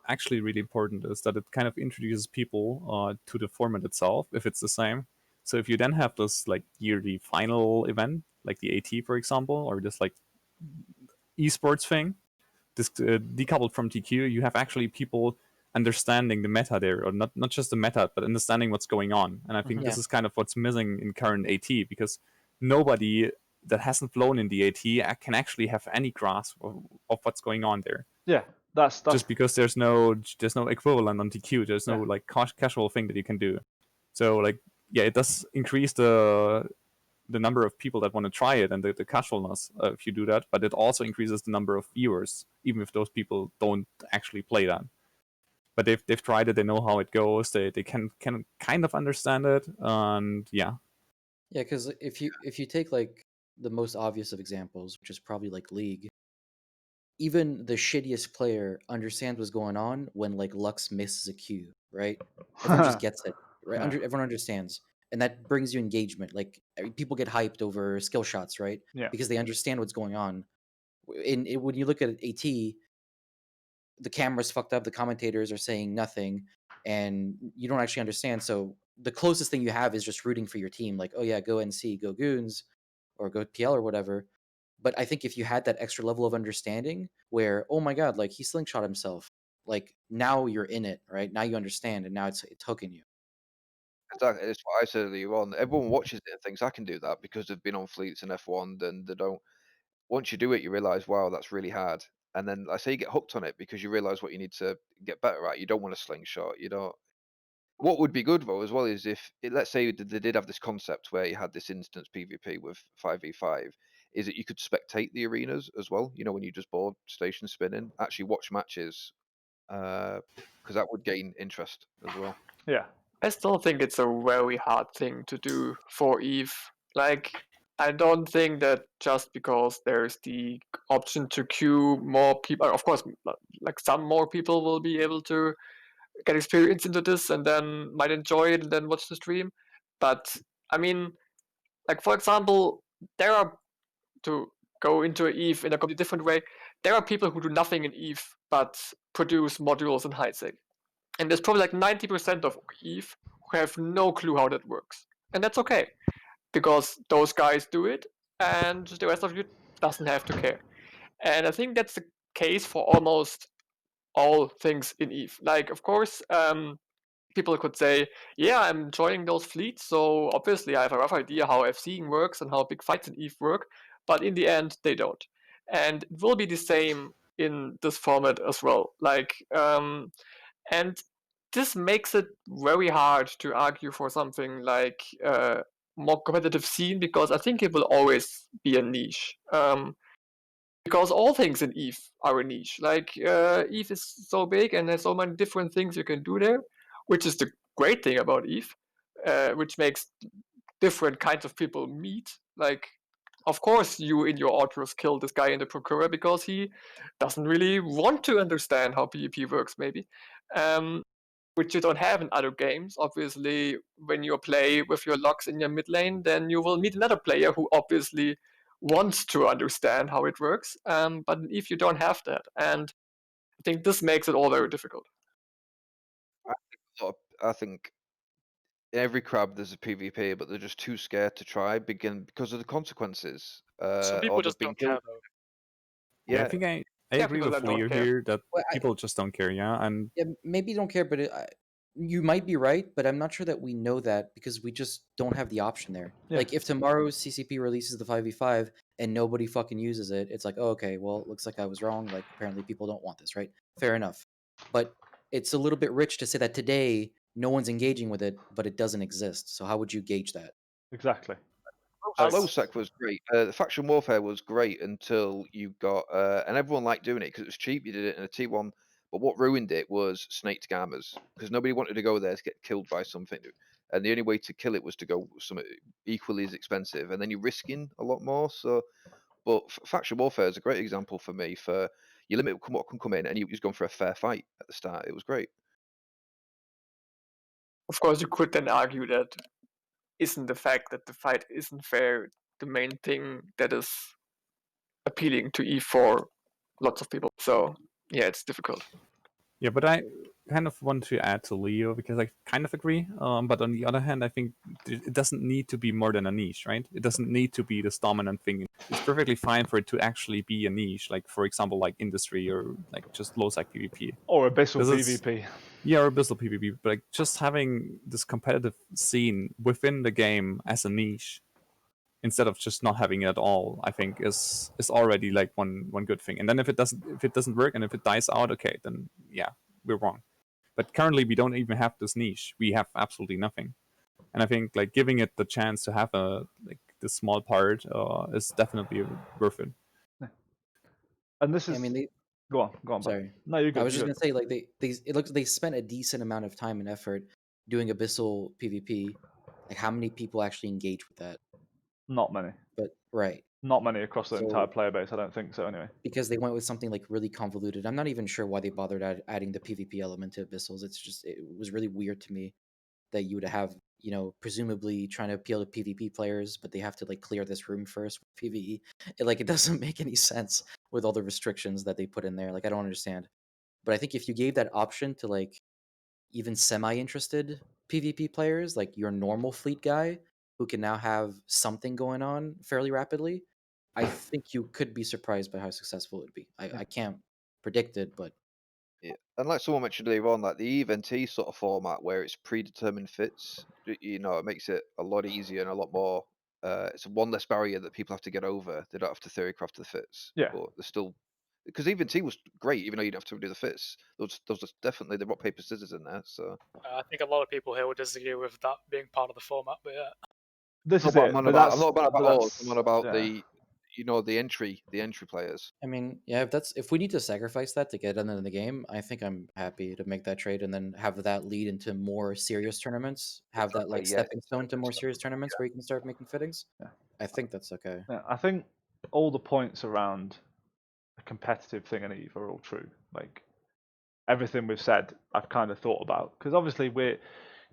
Speaker 6: actually really important, is that it kind of introduces people to the format itself if it's the same. So if you then have this like yearly final event, like the AT, for example, or this like esports thing, this decoupled from TQ, you have actually people understanding the meta there, or not just the meta, but understanding what's going on. And I think this is kind of what's missing in current AT, because nobody that hasn't flown in the AT can actually have any grasp of what's going on there.
Speaker 2: Yeah, that's
Speaker 6: just because there's no equivalent on TQ. There's no like casual thing that you can do. So like yeah, it does increase the number of people that want to try it and the casualness if you do that, but it also increases the number of viewers, even if those people don't actually play that. But they've tried it, they know how it goes, they can kind of understand it, and yeah.
Speaker 9: Yeah, because if you take like the most obvious of examples, which is probably like League, even the shittiest player understands what's going on when like Lux misses a Q, right? Everyone just gets it, right?
Speaker 2: Yeah.
Speaker 9: Everyone understands, and that brings you engagement. Like people get hyped over skill shots, right?
Speaker 2: Yeah.
Speaker 9: Because they understand what's going on. When you look at AT, the camera's fucked up, the commentators are saying nothing, and you don't actually understand. So the closest thing you have is just rooting for your team, like, oh yeah, go NC, go Goons, or go PL or whatever. But I think if you had that extra level of understanding where, oh my god, like he slingshot himself, like now you're in it, right? Now you understand, and now it's hooking you.
Speaker 3: Exactly, it's what I said earlier on. Everyone watches it and thinks I can do that because they've been on fleets in F1, and they don't. Once you do it, you realize, wow, that's really hard. And then I say you get hooked on it because you realize what you need to get better at. You don't want a slingshot. You don't. What would be good though, as well, is if let's say they did have this concept where you had this instance PvP with 5v5, is that you could spectate the arenas as well. When you just board station spinning, actually watch matches, because that would gain interest as well.
Speaker 2: Yeah.
Speaker 7: I still think it's a very hard thing to do for EVE. Like, I don't think that just because there's the option to queue more people, of course, like some more people will be able to get experience into this and then might enjoy it and then watch the stream. But I mean, like for example, there are, to go into EVE in a completely different way, there are people who do nothing in EVE but produce modules in Heisig. And there's probably like 90% of EVE who have no clue how that works. And that's okay, because those guys do it, and the rest of you doesn't have to care. And I think that's the case for almost all things in EVE. Like, of course, people could say, yeah, I'm joining those fleets, so obviously I have a rough idea how FCing works and how big fights in EVE work, but in the end, they don't. And it will be the same in this format as well. Like, and this makes it very hard to argue for something like more competitive scene, because I think it will always be a niche. Because all things in EVE are a niche. Like EVE is so big and there's so many different things you can do there, which is the great thing about EVE, which makes different kinds of people meet. Like, of course, you in your Arturus kill this guy in the Procurer because he doesn't really want to understand how PvP works, maybe. Which you don't have in other games. Obviously, when you play with your Lux in your mid lane, then you will meet another player who obviously wants to understand how it works. But if you don't have that, and I think this makes it all very difficult.
Speaker 3: I think in every crab there's a PvP, but they're just too scared to try because of the consequences.
Speaker 4: Some people
Speaker 3: or
Speaker 4: just
Speaker 3: they've
Speaker 4: don't
Speaker 3: been
Speaker 4: care
Speaker 3: killed.
Speaker 6: Yeah, I
Speaker 3: Yeah,
Speaker 6: think I
Speaker 7: Yeah,
Speaker 6: agree
Speaker 7: people
Speaker 6: with
Speaker 7: that don't
Speaker 6: Leo
Speaker 7: care.
Speaker 6: here that
Speaker 9: Well,
Speaker 6: people just don't care. Yeah, and
Speaker 9: Yeah, maybe you don't care, but you might be right, but I'm not sure that we know that because we just don't have the option there.
Speaker 2: Yeah.
Speaker 9: Like, if tomorrow CCP releases the 5v5 and nobody fucking uses it, it's like, oh, okay, well, it looks like I was wrong. Like, apparently people don't want this, right? Fair enough. But it's a little bit rich to say that today no one's engaging with it, but it doesn't exist. So how would you gauge that?
Speaker 2: Exactly.
Speaker 3: Lowsec was great. The faction warfare was great until you got, and everyone liked doing it because it was cheap. You did it in a T1, but what ruined it was snaked gammas because nobody wanted to go there to get killed by something, and the only way to kill it was to go something equally as expensive, and then you're risking a lot more. So, but faction warfare is a great example for me. For you limit what can come in, and you was going for a fair fight at the start. It was great.
Speaker 7: Of course, you could then argue that isn't the fact that the fight isn't fair the main thing that is appealing to EVE for lots of people. So yeah, it's difficult.
Speaker 6: yeah, but I kind of want to add to Leo because I kind of agree. But on the other hand, I think it doesn't need to be more than a niche, right? It doesn't need to be this dominant thing. It's perfectly fine for it to actually be a niche, like for example, like industry or like just low sec PvP.
Speaker 2: Or Abyssal
Speaker 6: 'Cause it's-
Speaker 2: PvP.
Speaker 6: Yeah, or Abyssal PvP, but like just having this competitive scene within the game as a niche instead of just not having it at all, I think is already like one good thing. And then if it doesn't work and if it dies out, okay, then yeah, we're wrong. But currently we don't even have this niche. We have absolutely nothing. And I think like giving it the chance to have this small part is definitely worth it.
Speaker 2: And this is
Speaker 9: I mean,
Speaker 2: go on, Ben.
Speaker 9: sorry.
Speaker 2: No, you're good.
Speaker 9: I was just
Speaker 2: you're
Speaker 9: gonna say, like, it looks they spent a decent amount of time and effort doing Abyssal PvP. Like, how many people actually engage with that?
Speaker 2: Not many.
Speaker 9: But right,
Speaker 2: Not many across the entire
Speaker 9: So-
Speaker 2: player base. I don't think so. Anyway.
Speaker 9: because they went with something like really convoluted. I'm not even sure why they bothered adding the PvP element to Abyssals. It was really weird to me that you would have, presumably trying to appeal to PvP players, but they have to like clear this room first with PvE. It doesn't make any sense with all the restrictions that they put in there. Like, I don't understand. But I think if you gave that option to like even semi-interested PvP players, like your normal fleet guy who can now have something going on fairly rapidly, I think you could be surprised by how successful it would be. I can't predict it, but
Speaker 3: Yeah. And like someone mentioned earlier on, like the EVE-NT sort of format where it's predetermined fits, it makes it a lot easier and a lot more. It's one less barrier that people have to get over. They don't have to theorycraft the fits.
Speaker 2: Yeah.
Speaker 3: But they're still, because EVE-NT was great, even though you didn't have to do the fits. Those are definitely the rock paper scissors in there. So
Speaker 4: I think a lot of people here would disagree with that being part of the format, but yeah.
Speaker 2: This is
Speaker 3: I'm
Speaker 2: it.
Speaker 3: not
Speaker 2: But
Speaker 3: about,
Speaker 2: that's,
Speaker 3: I'm not about
Speaker 2: but
Speaker 3: all.
Speaker 2: that's-
Speaker 3: I'm on about
Speaker 2: yeah.
Speaker 3: the entry players.
Speaker 9: I mean, yeah, if we need to sacrifice that to get into the game, I think I'm happy to make that trade and then have that lead into more serious tournaments. Have that like
Speaker 3: Exactly, yeah.
Speaker 9: stepping stone to more serious tournaments where you can start making fittings.
Speaker 2: Yeah.
Speaker 9: I think that's okay.
Speaker 2: Yeah, I think all the points around a competitive thing in EVE are all true. Like everything we've said, I've kind of thought about because obviously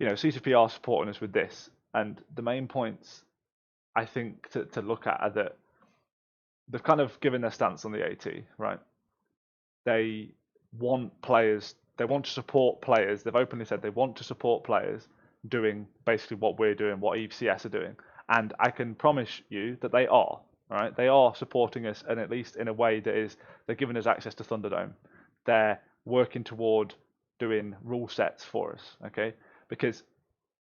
Speaker 2: CCP are supporting us with this, And the main points I think to look at are that they've kind of given their stance on the AT, right? They want players, they want to support players. They've openly said they want to support players doing basically what we're doing, what EVCS are doing. And I can promise you that they are, right? They are supporting us, and at least in a way that is, they're giving us access to Thunderdome. They're working toward doing rule sets for us, okay? Because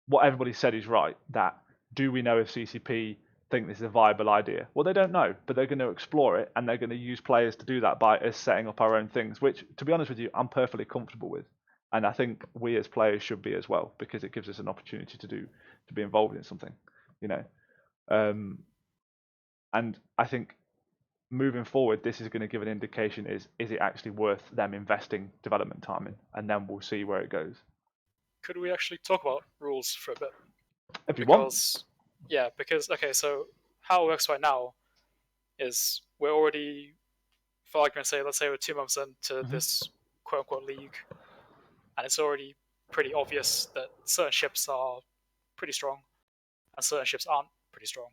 Speaker 2: what everybody said is right, that do we know if CCP think this is a viable idea? Well, they don't know, but they're going to explore it, and they're going to use players to do that by us setting up our own things, which, to be honest with you, I'm perfectly comfortable with. And I think we as players should be as well, because it gives us an opportunity to be involved in something, you know. And I think moving forward, this is going to give an indication: is it actually worth them investing development time in? And then we'll see where it goes.
Speaker 4: Could we actually talk about rules for a bit?
Speaker 2: If you want.
Speaker 4: Because okay, so how it works right now is we're already, for argument's sake, let's say we're 2 months into this quote-unquote league, and it's already pretty obvious that certain ships are pretty strong, and certain ships aren't pretty strong.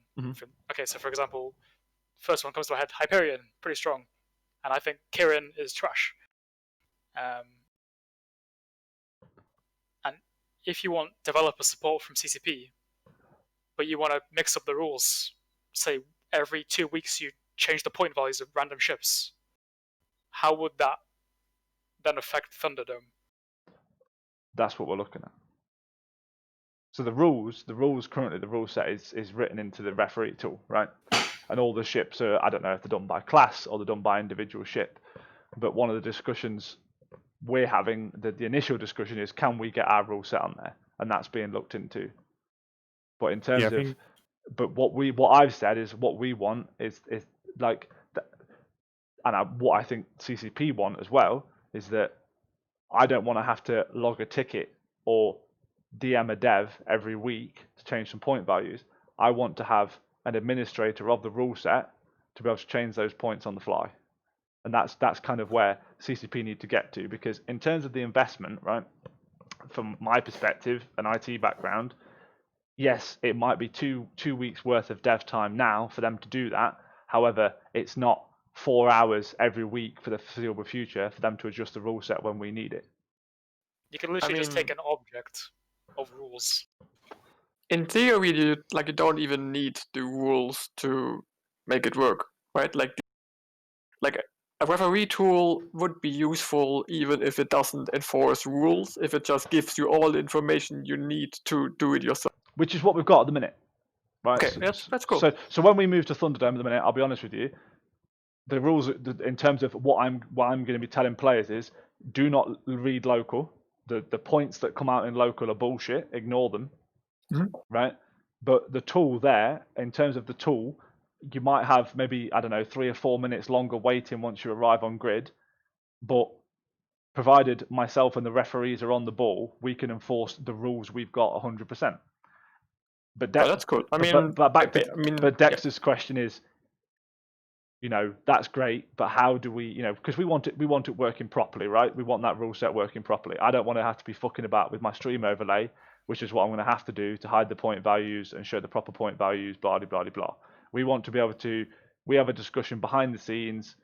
Speaker 4: Okay, so for example, first one comes to my head, Hyperion, pretty strong, and I think Kirin is trash. And if you want developer support from CCP, but you want to mix up the rules, say every 2 weeks you change the point values of random ships, how would that then affect Thunderdome?
Speaker 2: That's what we're looking at. So the rules currently, the rule set is written into the referee tool, right? And all the ships are, I don't know if they're done by class or they're done by individual ship. But one of the discussions we're having, the initial discussion is, can we get our rule set on there? And that's being looked into. But in terms of, but what I've said is what we want is like, and what I think CCP want as well is that I don't want to have to log a ticket or DM a dev every week to change some point values. I want to have an administrator of the rule set to be able to change those points on the fly. And that's kind of where CCP need to get to, because in terms of the investment, right, from my perspective, an IT background, yes, it might be two weeks worth of dev time now for them to do that. However, it's not 4 hours every week for the foreseeable future for them to adjust the rule set when we need it.
Speaker 4: You can literally just take an object of rules.
Speaker 7: In theory, you don't even need the rules to make it work, right? Like a referee tool would be useful even if it doesn't enforce rules, if it just gives you all the information you need to do it yourself.
Speaker 2: Which is what we've got at the minute, right?
Speaker 7: Okay, that's cool.
Speaker 2: So when we move to Thunderdome at the minute, I'll be honest with you, the rules in terms of what I'm going to be telling players is, do not read local. The points that come out in local are bullshit. Ignore them, right? But the tool there, in terms of the tool, you might have maybe, I don't know, 3 or 4 minutes longer waiting once you arrive on grid. But provided myself and the referees are on the ball, we can enforce the rules we've got 100%. But
Speaker 7: that's cool. I mean,
Speaker 2: but Dexter's question is, you know, that's great, but how do we, you know, because we want it working properly, right? We want that rule set working properly. I don't want to have to be fucking about with my stream overlay, which is what I'm going to have to do to hide the point values and show the proper point values, blah, blah, blah, blah. We want to be able to, we have a discussion behind the scenes.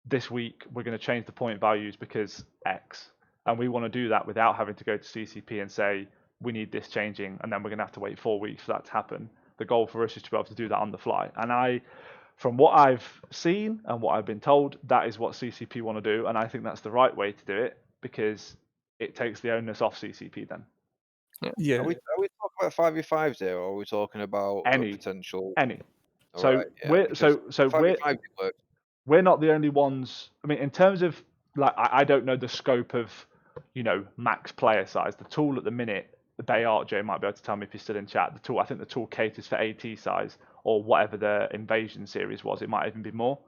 Speaker 2: This week, we're going to change the point values because X. And we want to do that without having to go to CCP and say, we need this changing, and then we're going to have to wait 4 weeks for that to happen. The goal for us is to be able to do that on the fly. And from what I've seen and what I've been told, that is what CCP want to do, and I think that's the right way to do it, because it takes the onus off CCP then.
Speaker 6: Yeah.
Speaker 3: Are we talking about 5v5s here, or are we talking about
Speaker 2: Any
Speaker 3: potential?
Speaker 2: Any.
Speaker 3: All
Speaker 2: So
Speaker 3: right, yeah,
Speaker 2: we're not the only ones. I mean, in terms of like, I don't know the scope of, you know, max player size. The tool at the minute, the BayArtJ might be able to tell me if he's still in chat. I think the tool caters for AT size or whatever the invasion series was. It might even be more.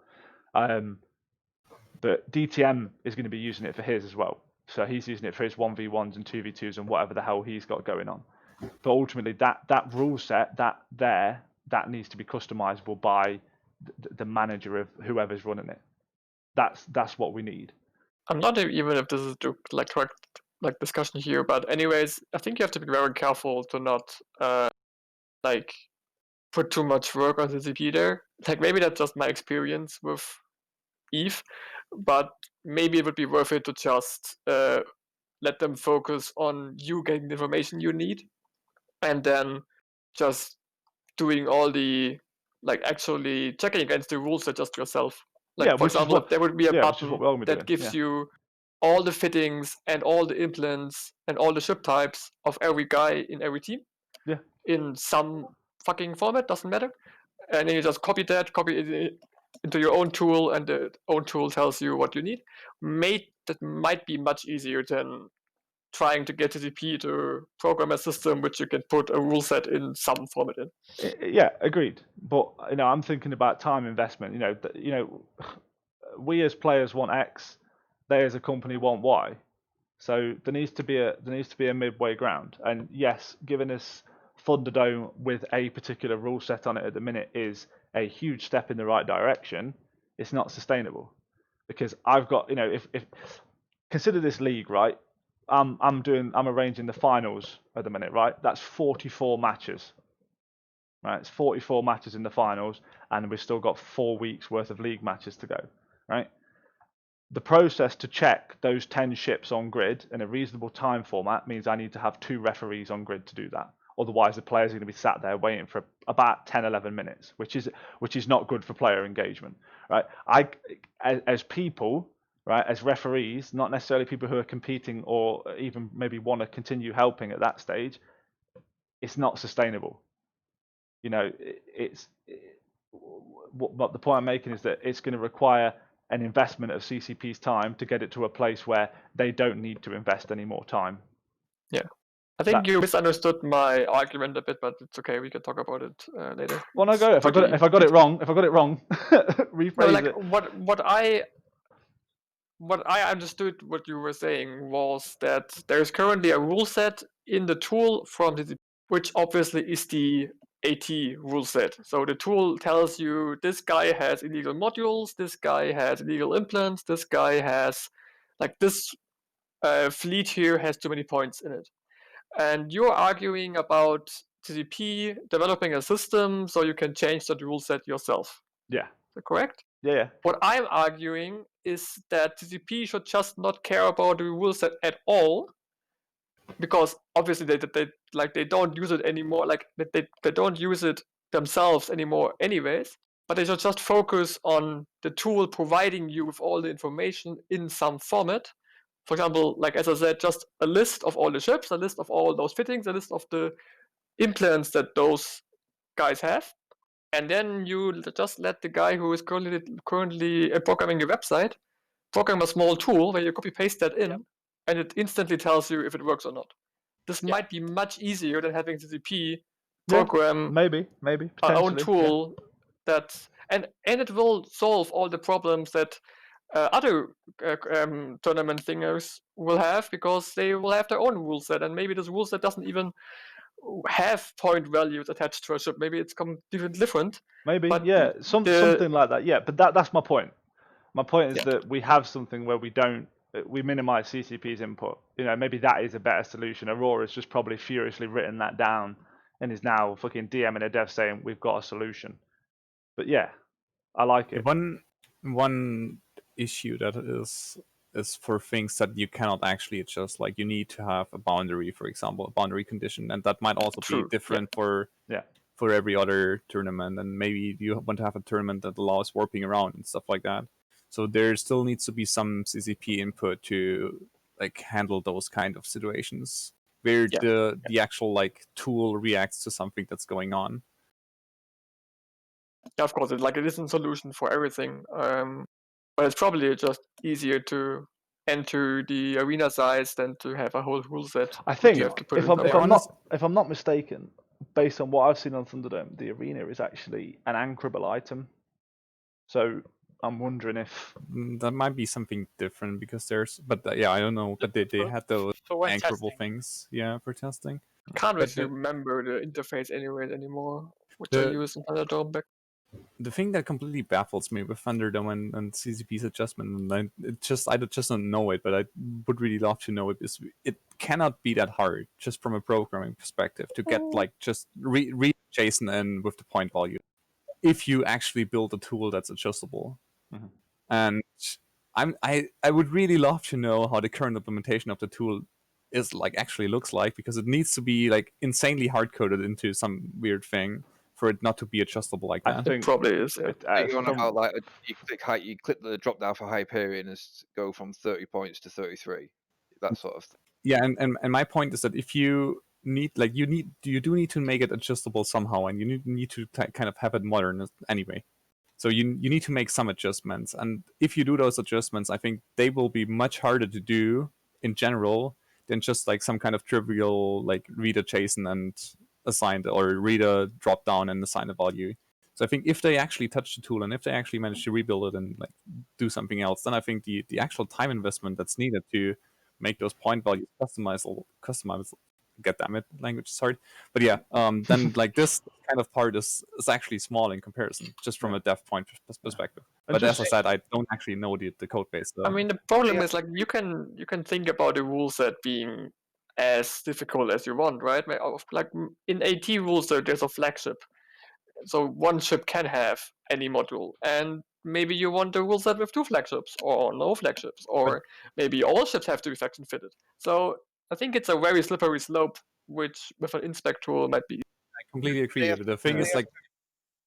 Speaker 2: But DTM is going to be using it for his as well. So he's using it for his 1v1s and 2v2s and whatever the hell he's got going on. But ultimately, that rule set, that needs to be customizable by the manager of whoever's running it. That's what we need.
Speaker 7: I'm not even if this is the correct discussion here, but anyways, I think you have to be very careful to not like put too much work on CCP there. Like maybe that's just my experience with EVE, but maybe it would be worth it to just let them focus on you getting the information you need, and then just doing all the actually checking against the rules set just yourself. Like
Speaker 2: Yeah,
Speaker 7: for
Speaker 2: which is
Speaker 7: example,
Speaker 2: what
Speaker 7: if there would be a
Speaker 2: which is what
Speaker 7: button
Speaker 2: we're going to be
Speaker 7: that
Speaker 2: doing.
Speaker 7: gives
Speaker 2: Yeah.
Speaker 7: you all the fittings and all the implants and all the ship types of every guy in every team.
Speaker 2: Yeah.
Speaker 7: In some fucking format, doesn't matter. And then you just copy it into your own tool, and the own tool tells you what you need. That might be much easier than trying to get TCP to program a system which you can put a rule set in some format in.
Speaker 2: Yeah, agreed. But I'm thinking about time investment. We as players want X, they as a company want Y. So there needs to be a midway ground. And yes, giving us Thunderdome with a particular rule set on it at the minute is a huge step in the right direction. It's not sustainable, because I've got if consider this league, right? I'm arranging the finals at the minute, right? That's 44 matches. Right, it's 44 matches in the finals, and we've still got 4 weeks worth of league matches to go. Right, the process to check those 10 ships on grid in a reasonable time format means I need to have 2 referees on grid to do that. Otherwise, the players are going to be sat there waiting for about 10-11 minutes, which is not good for player engagement. Right, as people, right, as referees, not necessarily people who are competing or even maybe want to continue helping at that stage, it's not sustainable. What the point I'm making is that it's going to require an investment of CCP's time to get it to a place where they don't need to invest any more time.
Speaker 7: Yeah, I think you misunderstood my argument a bit, but it's okay. We can talk about it later.
Speaker 2: Well, no, go. If I got it wrong, rephrase it.
Speaker 7: What I understood what you were saying was that there's currently a rule set in the tool from the, which obviously is the AT rule set. So the tool tells you this guy has illegal modules, this guy has illegal implants, this guy has this fleet here has too many points in it. And you're arguing about TCP developing a system so you can change that rule set yourself.
Speaker 2: Yeah.
Speaker 7: Is that correct?
Speaker 2: Yeah.
Speaker 7: What I'm arguing is that TCP should just not care about the rule set at all, because obviously they don't use it anymore. They don't use it themselves anymore, anyways. But they should just focus on the tool providing you with all the information in some format. For example, as I said, just a list of all the ships, a list of all those fittings, a list of the implants that those guys have. And then you just let the guy who is currently programming your website program a small tool where you copy paste that in, and it instantly tells you if it works or not. This might be much easier than having TCP program
Speaker 2: maybe
Speaker 7: our own tool that, and it will solve all the problems that other tournament thingers will have, because they will have their own rule set, and maybe this rule set doesn't even have point values attached to a ship. Maybe it's completely different.
Speaker 2: Maybe,
Speaker 7: but
Speaker 2: yeah, something like that. Yeah, but that's my point. My point is that we have something where we minimize CCP's input. Maybe that is a better solution. Aurora's just probably furiously written that down and is now fucking DMing a dev saying we've got a solution. But yeah, I like it.
Speaker 6: One issue that is for things that you cannot actually adjust. Like you need to have a boundary, for example, a boundary condition, and that might also be different for every other tournament. And maybe you want to have a tournament that allows warping around and stuff like that. So there still needs to be some CCP input to handle those kind of situations where the actual tool reacts to something that's going on.
Speaker 7: Yeah, of course, it isn't a solution for everything. But it's probably just easier to enter the arena size than to have a whole rule set.
Speaker 2: I think if I'm not mistaken, based on what I've seen on Thunderdome, the arena is actually an anchorable item. So I'm wondering if
Speaker 6: that might be something different, because I don't know, but they had those anchorable things, for testing.
Speaker 7: Can't really remember the interface anymore, which I used in Thunderdome back.
Speaker 6: The thing that completely baffles me with Thunderdome and CCP's adjustment, and I just don't know it, but I would really love to know it, is it cannot be that hard just from a programming perspective to get just read JSON in with the point value. If you actually build a tool that's adjustable,
Speaker 2: Mhm.
Speaker 6: and I would really love to know how the current implementation of the tool is like actually looks like, because it needs to be like insanely hard coded into some weird thing for it not to be adjustable like
Speaker 2: I
Speaker 6: that.
Speaker 2: think
Speaker 7: Probably is. Yeah.
Speaker 2: it,
Speaker 3: You're on
Speaker 2: from-
Speaker 3: about like you click the drop down for Hyperion and go from 30 points to 33, that sort of thing.
Speaker 6: Yeah, and my point is that if you need you do need to make it adjustable somehow, and you need to kind of have it modern anyway. So you need to make some adjustments, and if you do those adjustments, I think they will be much harder to do in general than just like some kind of trivial like read a JSON and assign or read a drop down and assign a value. So I think if they actually touch the tool and if they actually manage to rebuild it and like do something else, then I think the actual time investment that's needed to make those point values customizable, get damn it, language is hard. But yeah, then like this kind of part is actually small in comparison, just from a dev point perspective.
Speaker 2: And
Speaker 6: But
Speaker 2: just-
Speaker 6: as I said, I don't actually know the code base. So.
Speaker 7: I mean, the problem is like you can think about the rule set being as difficult as you want, right? Like in AT rules, there's a flagship, so one ship can have any module, and maybe you want a rule set with 2 flagships or no flagships, or maybe all ships have to be faction fitted. So I think it's a very slippery slope, which with an inspect tool might be.
Speaker 6: I completely agree.
Speaker 3: Yeah.
Speaker 6: The thing is like,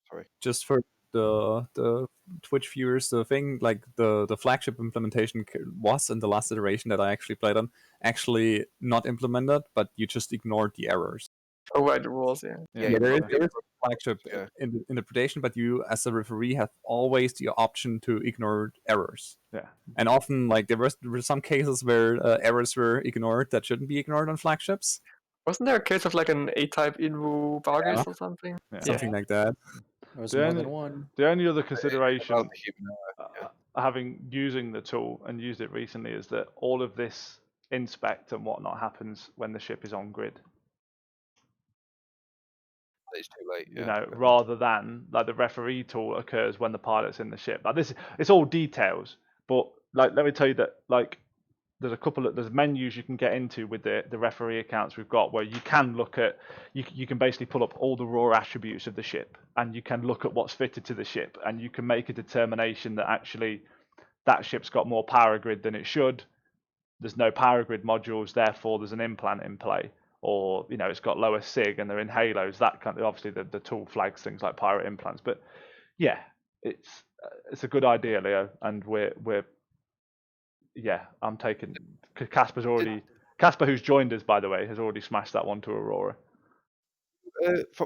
Speaker 3: Sorry.
Speaker 6: just for the Twitch viewers, the thing like the flagship implementation was in the last iteration that I actually played on actually not implemented, but you just ignored the errors.
Speaker 7: Oh, right, the rules, yeah.
Speaker 6: Yeah, there is
Speaker 3: probably-
Speaker 6: a flagship
Speaker 3: Yeah.
Speaker 6: interpretation, but you as a referee have always the option to ignore errors.
Speaker 2: Yeah.
Speaker 6: And often, like there were some cases where errors were ignored that shouldn't be ignored on flagships,
Speaker 7: Wasn't there a case of like an A-type Invu Vargas or something?
Speaker 2: Yeah.
Speaker 6: something like that.
Speaker 9: There was
Speaker 2: The
Speaker 9: more
Speaker 2: only-
Speaker 9: than one.
Speaker 2: The only other consideration
Speaker 3: About the human error.
Speaker 2: using the tool and used it recently is that all of this inspect and whatnot happens when the ship is on grid.
Speaker 3: It's too late.
Speaker 2: You
Speaker 3: Yeah.
Speaker 2: know, rather than like the referee tool occurs when the pilot's in the ship. Like this, it's all details. But like, let me tell you that like there's menus you can get into with the referee accounts we've got where you can look at you can basically pull up all the raw attributes of the ship and you can look at what's fitted to the ship and you can make a determination that actually that ship's got more power grid than it should. There's no power grid modules, therefore there's an implant in play, or you know it's got lower sig and they're in halos. That kind of obviously the tool flags things like pirate implants, but yeah, it's a good idea, Leo, and we're yeah, I'm taking. Casper, who's joined us by the way, has already smashed that one to Aurora.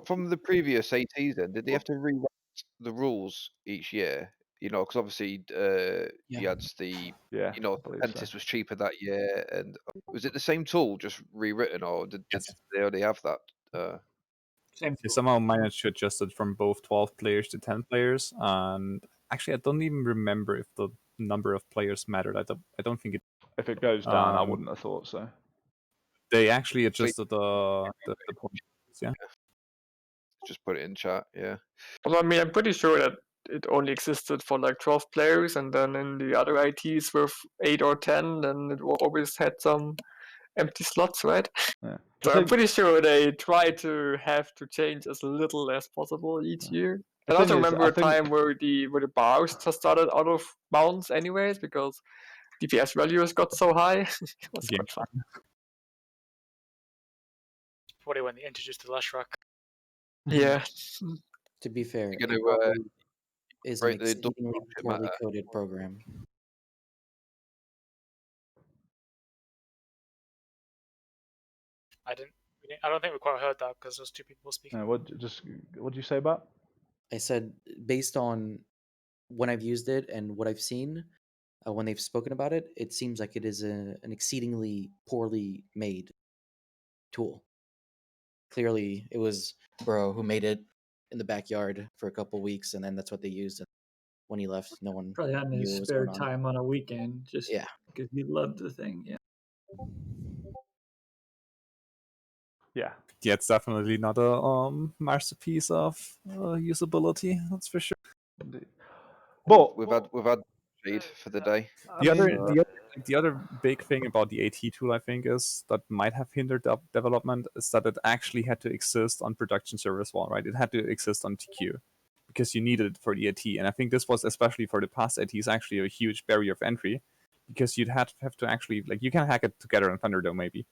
Speaker 3: From the previous ATs, then did they have to rewrite the rules each year? You know, because obviously you had the
Speaker 2: Yeah,
Speaker 3: you know
Speaker 2: I believe so.
Speaker 3: Apprentice was cheaper that year, and was it the same tool just rewritten, or did
Speaker 6: Yes.
Speaker 3: they already have that?
Speaker 10: Same.
Speaker 6: They somehow managed to adjust it from both 12 players to 10 players, and actually I don't even remember if the number of players mattered. I don't think it.
Speaker 2: If it goes down, I
Speaker 6: Um,
Speaker 2: wouldn't have thought so.
Speaker 6: They actually adjusted the points. Yeah.
Speaker 3: Just put it in chat. Yeah.
Speaker 7: Well, I mean, I'm pretty sure that it only existed for like 12 players, and then in the other ITs with 8 or 10, then it always had some empty slots, right?
Speaker 2: Yeah.
Speaker 7: So
Speaker 2: I
Speaker 7: I'm
Speaker 2: think-
Speaker 7: pretty sure they try to have to change as little as possible each year.
Speaker 2: The
Speaker 7: I also
Speaker 2: thing is,
Speaker 7: remember
Speaker 2: I
Speaker 7: a
Speaker 2: think-
Speaker 7: time where the bars just started out of bounds anyways because DPS values got so high. It was
Speaker 6: Yeah.
Speaker 7: quite fun.
Speaker 4: Probably when they introduced the Leshrac.
Speaker 7: Yeah.
Speaker 9: To be fair,
Speaker 3: You're
Speaker 9: it
Speaker 3: gonna,
Speaker 9: probably is an
Speaker 3: break the double
Speaker 9: exceedingly
Speaker 3: option
Speaker 9: poorly
Speaker 3: matter.
Speaker 9: coded program.
Speaker 4: I don't think we quite heard that because there's 2 people speaking.
Speaker 2: What did you say about?
Speaker 9: I said based on when I've used it and what I've seen, when they've spoken about it, it seems like it is an exceedingly poorly made tool. Clearly, it was Bro who made it in the backyard for a couple weeks, and then that's what they used. And when he left, no one
Speaker 10: Probably had
Speaker 9: knew
Speaker 10: his
Speaker 9: what was
Speaker 10: spare
Speaker 9: going on.
Speaker 10: time on a weekend just
Speaker 9: Yeah.
Speaker 10: because he loved the thing. Yeah.
Speaker 2: Yeah.
Speaker 6: Yeah, it's definitely not a masterpiece of usability. That's for sure.
Speaker 2: But
Speaker 3: We've had shade for the day.
Speaker 2: I
Speaker 6: The other
Speaker 2: mean,
Speaker 6: the other The other big thing about the AT tool, I think, is that might have hindered development is that it actually had to exist on production server as well, right? It had to exist on TQ because you needed it for the AT. And I think this was, especially for the past ATs, actually a huge barrier of entry because you'd have to actually, like, you can hack it together on Thunderdome maybe,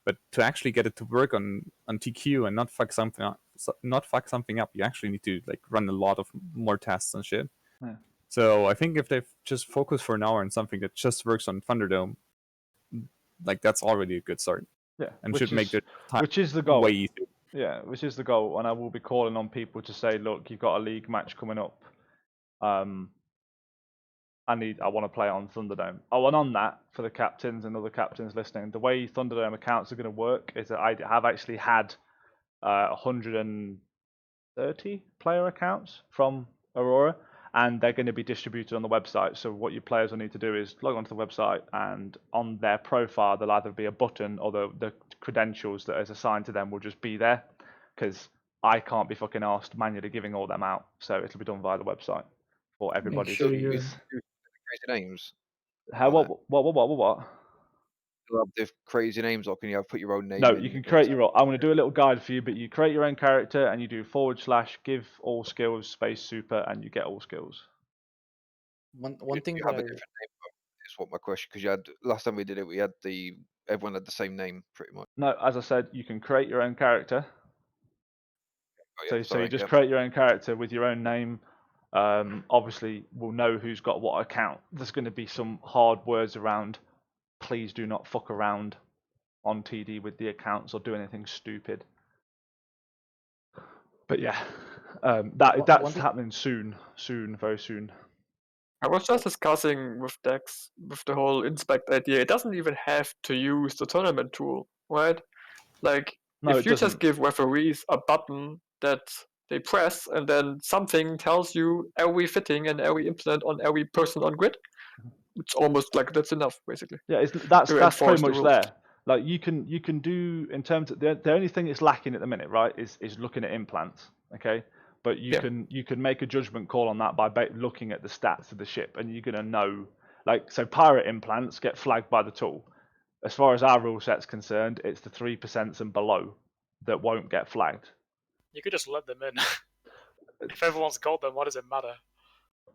Speaker 6: but to actually get it to work on TQ and not fuck something up, you actually need to like run a lot of more tests and shit.
Speaker 2: Yeah.
Speaker 6: So I think if they just focus for an hour on something that just works on Thunderdome, like that's already a good start.
Speaker 2: Yeah,
Speaker 6: and should make the time
Speaker 2: which is the goal.
Speaker 6: way easier.
Speaker 2: Yeah, which is the goal, and I will be calling on people to say, look, you've got a league match coming up. I want to play on Thunderdome. Oh, and on that, for the captains and other captains listening, the way Thunderdome accounts are going to work is that I have actually had 130 player accounts from Aurora, and they're going to be distributed on the website. So what your players will need to do is log onto the website, and on their profile there'll either be a button or the credentials that is assigned to them will just be there, because I can't be fucking arsed manually giving all them out. So it'll be done via the website for everybody
Speaker 10: sure
Speaker 2: to
Speaker 10: you-
Speaker 2: use.
Speaker 3: Crazy names.
Speaker 2: How what?
Speaker 3: You have the crazy names, or can you have put your own name?
Speaker 2: No,
Speaker 3: in
Speaker 2: you can create your own. I'm going to do a little guide for you, but you create your own character and you do / give all skills space super and you get all skills.
Speaker 9: One
Speaker 3: You
Speaker 9: thing
Speaker 3: have
Speaker 9: that
Speaker 3: a
Speaker 9: I,
Speaker 3: different name. Is what my question, because you had last time we did it, we had everyone had the same name pretty much.
Speaker 2: No, as I said, you can create your own character.
Speaker 3: Oh,
Speaker 2: So
Speaker 3: yeah,
Speaker 2: you
Speaker 3: sorry,
Speaker 2: just
Speaker 3: yeah.
Speaker 2: create your own character with your own name. Obviously, we'll know who's got what account. There's going to be some hard words around. Please do not fuck around on TD with the accounts or do anything stupid. But yeah, that's happening soon, very soon.
Speaker 7: I was just discussing with Dex with the whole inspect idea. It doesn't even have to use the tournament tool, right? Like,
Speaker 2: No,
Speaker 7: if
Speaker 2: it
Speaker 7: you just
Speaker 2: doesn't.
Speaker 7: give referees a button that they press and then something tells you every fitting and every implement on every person on grid, it's almost like that's enough, basically.
Speaker 2: Yeah, that's
Speaker 7: to
Speaker 2: pretty
Speaker 7: enforce the
Speaker 2: much
Speaker 7: rules.
Speaker 2: there. Like you can do in terms of the only thing that's lacking at the minute, right, is looking at implants. Okay, but you can make a judgment call on that by looking at the stats of the ship, and you're gonna know. Like, so pirate implants get flagged by the tool. As far as our rule set's concerned, it's the 3% and below that won't get flagged.
Speaker 4: You could just let them in. If everyone's gold, then what does it matter?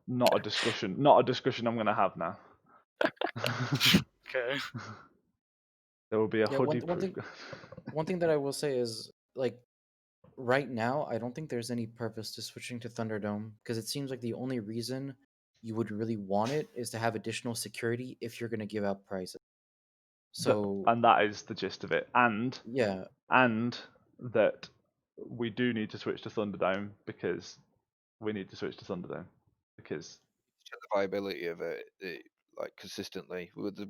Speaker 2: Not a discussion. Not a discussion I'm gonna have now.
Speaker 4: Okay.
Speaker 2: There will be a
Speaker 9: yeah,
Speaker 2: hoodie.
Speaker 9: one thing that I will say is, like, right now, I don't think there's any purpose to switching to Thunderdome, because it seems like the only reason you would really want it is to have additional security if you're going to give out prizes. So
Speaker 2: and that is the gist of it. And
Speaker 9: yeah,
Speaker 2: and that we do need to switch to Thunderdome because we need to switch to Thunderdome because
Speaker 3: Check the viability of it, like consistently with the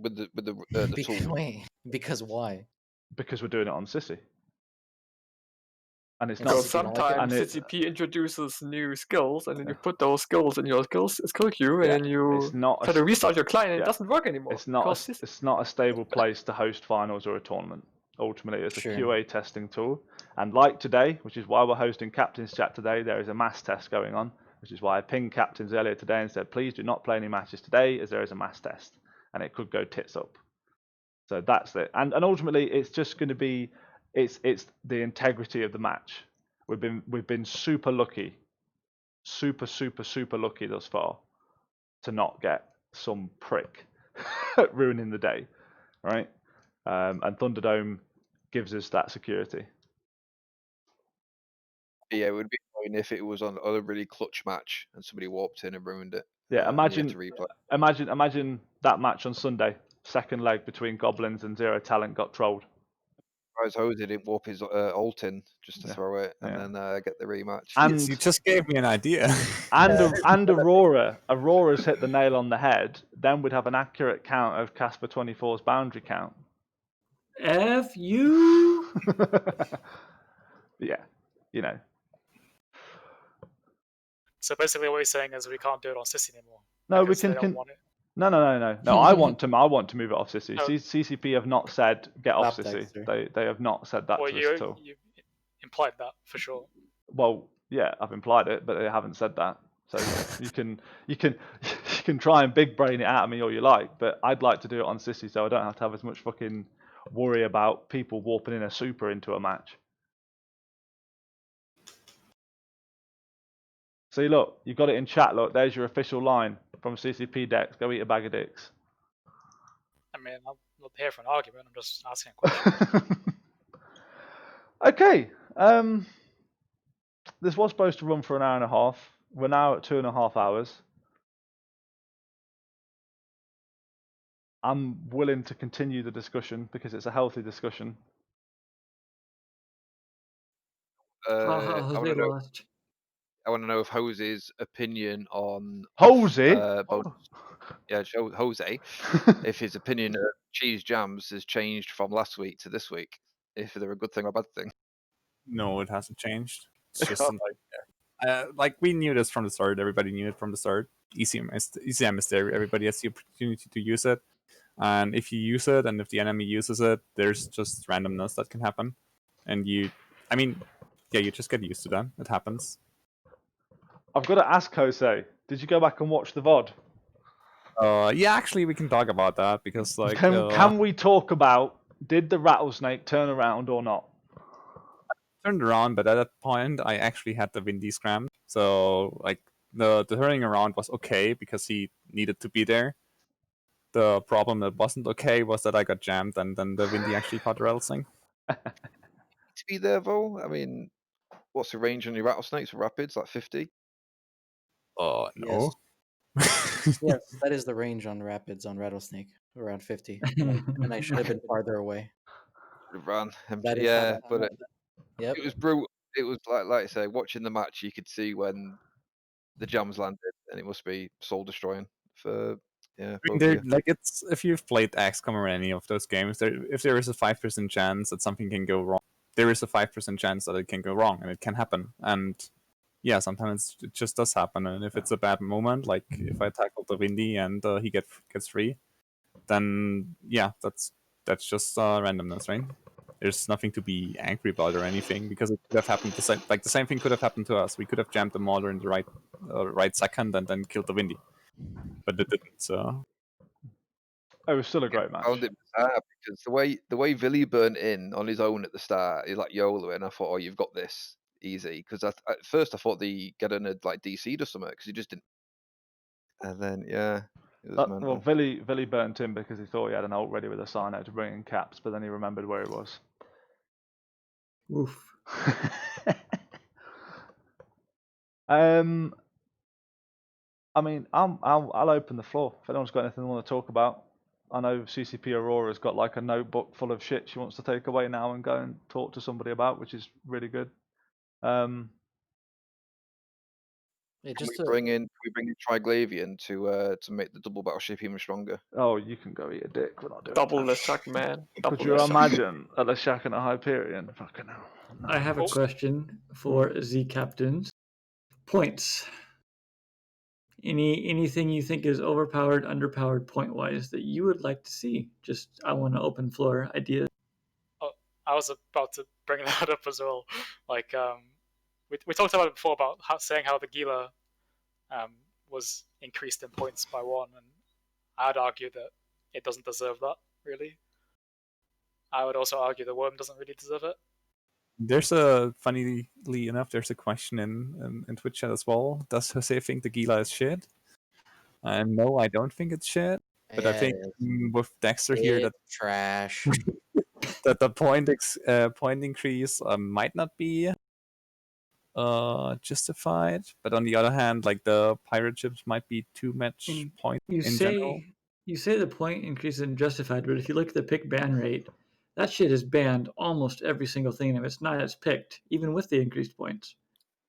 Speaker 3: tool.
Speaker 9: wait, because why?
Speaker 2: Because we're doing it on Sissy. And it's
Speaker 9: And
Speaker 2: not.
Speaker 7: Because
Speaker 9: Sissy don't like it?
Speaker 7: sometimes CCP introduces new skills, and then you put those skills in your skill queue, and then you
Speaker 2: it's not
Speaker 7: try to restart your client, and
Speaker 2: yeah.
Speaker 7: it doesn't work anymore.
Speaker 2: It's not a stable place to host finals or a tournament. Ultimately, it's a
Speaker 9: Sure.
Speaker 2: QA testing tool. And like today, which is why we're hosting Captain's Chat today, there is a mass test going on, which is why I pinged captains earlier today and said, please do not play any matches today as there is a mass test. And it could go tits up. So that's it. And ultimately, it's just going to be, it's the integrity of the match. We've been super lucky, super lucky thus far to not get some prick ruining the day, right? And Thunderdome gives us that security.
Speaker 3: Yeah, it would be annoying if it was on a really clutch match and somebody warped in and ruined it.
Speaker 2: Yeah,
Speaker 3: and you had to replay.
Speaker 2: imagine that match on Sunday, second leg between Goblins and Zero Talent got trolled.
Speaker 3: Jose didn't warp his ult in just to throw it and then get the rematch.
Speaker 2: And
Speaker 6: you just gave me an idea.
Speaker 2: and Aurora's hit the nail on the head. Then we'd have an accurate count of Casper 24's boundary count.
Speaker 10: F you.
Speaker 2: Yeah, you know.
Speaker 4: So basically, what you're saying is we can't do it on Sissy anymore.
Speaker 2: No, we
Speaker 4: because
Speaker 2: can.
Speaker 4: they don't want it.
Speaker 2: No. I want to move it off Sissy.
Speaker 4: No.
Speaker 2: CCP have not said get off
Speaker 9: Stop,
Speaker 2: Sissy.
Speaker 9: Dexter.
Speaker 2: They have not said that
Speaker 4: Well,
Speaker 2: to us at all.
Speaker 4: you implied that for sure.
Speaker 2: Well, yeah, I've implied it, but they haven't said that. So you can can try and big brain it out of me all you like, but I'd like to do it on Sissy so I don't have to have as much fucking worry about people warping in a super into a match. See, look, you got it in chat. Look, there's your official line from CCP Dex. Go eat a bag of dicks.
Speaker 4: I mean, I'm not here for an argument. I'm just asking a question.
Speaker 2: Okay. This was supposed to run for an hour and a half. We're now at 2.5 hours. I'm willing to continue the discussion because it's a healthy discussion.
Speaker 10: How
Speaker 3: I
Speaker 10: have
Speaker 3: want
Speaker 10: they
Speaker 3: to know.
Speaker 10: lost?
Speaker 3: I want to know if Jose's opinion on
Speaker 2: Jose?
Speaker 3: Jose, if his opinion of cheese jams has changed from last week to this week, if they're a good thing or a bad thing.
Speaker 6: No, it hasn't changed. It's just like we knew this from the start. Everybody knew it from the start. ECM is there. Everybody has the opportunity to use it, and if you use it, and if the enemy uses it, there's just randomness that can happen, and you just get used to that. It happens.
Speaker 2: I've got to ask Jose, did you go back and watch the VOD?
Speaker 6: Yeah, actually, we can talk about that because like
Speaker 2: Can we talk about did the rattlesnake turn around or not?
Speaker 6: turned around, but at that point, I actually had the windy scram. So like the turning around was okay because he needed to be there. The problem that wasn't okay was that I got jammed, and then the windy actually caught the rattlesnake.
Speaker 3: To be there though, I mean, what's the range on your rattlesnakes or rapids? Like 50?
Speaker 6: No.
Speaker 9: Yes. Yes, that is the range on rapids on rattlesnake, around 50, and I should have been farther away.
Speaker 3: Ran.
Speaker 9: That is
Speaker 3: Yeah, but
Speaker 9: yep.
Speaker 3: it was brutal. It was like I say, watching the match, you could see when the jams landed, and it must be soul destroying for both of you.
Speaker 6: Like it's if you've played XCOM or any of those games, if there is a 5% chance that something can go wrong, there is a 5% chance that it can go wrong, and it can happen. And yeah, sometimes it just does happen. And if it's a bad moment, like if I tackle the windy and he gets free, then yeah, that's just randomness, right? There's nothing to be angry about or anything because it could have happened the same thing could have happened to us. We could have jammed the Mauler in the right second and then killed the windy, but it didn't. So
Speaker 2: it was still a great match.
Speaker 3: I found it bizarre because the way Villy burnt in on his own at the start, he's like YOLO, and I thought, oh, you've got this easy. Because at first I thought the Geddon had like DC'd or something because he just didn't. And then it was mental.
Speaker 2: Well, Villy burnt him because he thought he had an ult ready with a Cyno to bring in caps, but then he remembered where he was.
Speaker 10: Oof.
Speaker 2: I mean, I'll open the floor if anyone's got anything they want to talk about. I know CCP Aurora's got like a notebook full of shit she wants to take away now and go and talk to somebody about, which is really good.
Speaker 3: Can we bring in Triglavian to make the double battleship even stronger?
Speaker 2: Oh, you can go eat a dick. We're not doing
Speaker 7: Double
Speaker 2: that.
Speaker 7: Leshak, man.
Speaker 2: Could you imagine a Leshak and a Hyperion? Fucking hell. No.
Speaker 10: I have a question for Z captains. Points. Anything you think is overpowered, underpowered point wise that you would like to see? Just I want to open floor ideas.
Speaker 4: Oh, I was about to bring that up as well. Like we talked about it before about saying how the Gila was increased in points by 1, and I'd argue that it doesn't deserve that, really. I would also argue the Worm doesn't really deserve it.
Speaker 6: There's funnily enough, there's a question in Twitch chat as well. Does Jose think the Gila is shit? No, I don't think it's shit. But I think with Dexter here, that
Speaker 9: trash.
Speaker 6: that the point increase might not be justified. But on the other hand, like the pirate ships might be too much point in general.
Speaker 10: You say the point increase isn't justified, but if you look at the pick ban rate, that shit is banned almost every single thing, and if it's not, it's picked, even with the increased points.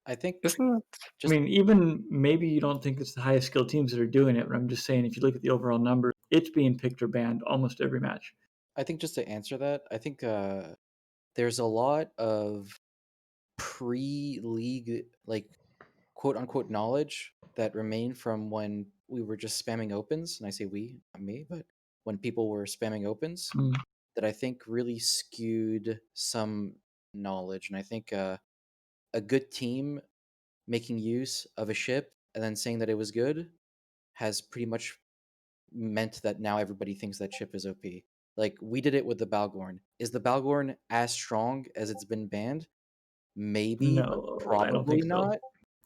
Speaker 9: I think
Speaker 10: I mean, even maybe you don't think it's the highest skill teams that are doing it, but I'm just saying if you look at the overall number, it's being picked or banned almost every match.
Speaker 9: I think just to answer that, I think there's a lot of pre-league, like quote unquote knowledge that remained from when we were just spamming opens, and I say we, not me, but when people were spamming opens, that I think really skewed some knowledge. And I think a good team making use of a ship and then saying that it was good has pretty much meant that now everybody thinks that chip is OP. Like we did it with the Balgorn. Is the Balgorn as strong as it's been banned? Maybe, but
Speaker 10: No, I
Speaker 9: probably
Speaker 10: don't think so.
Speaker 9: not.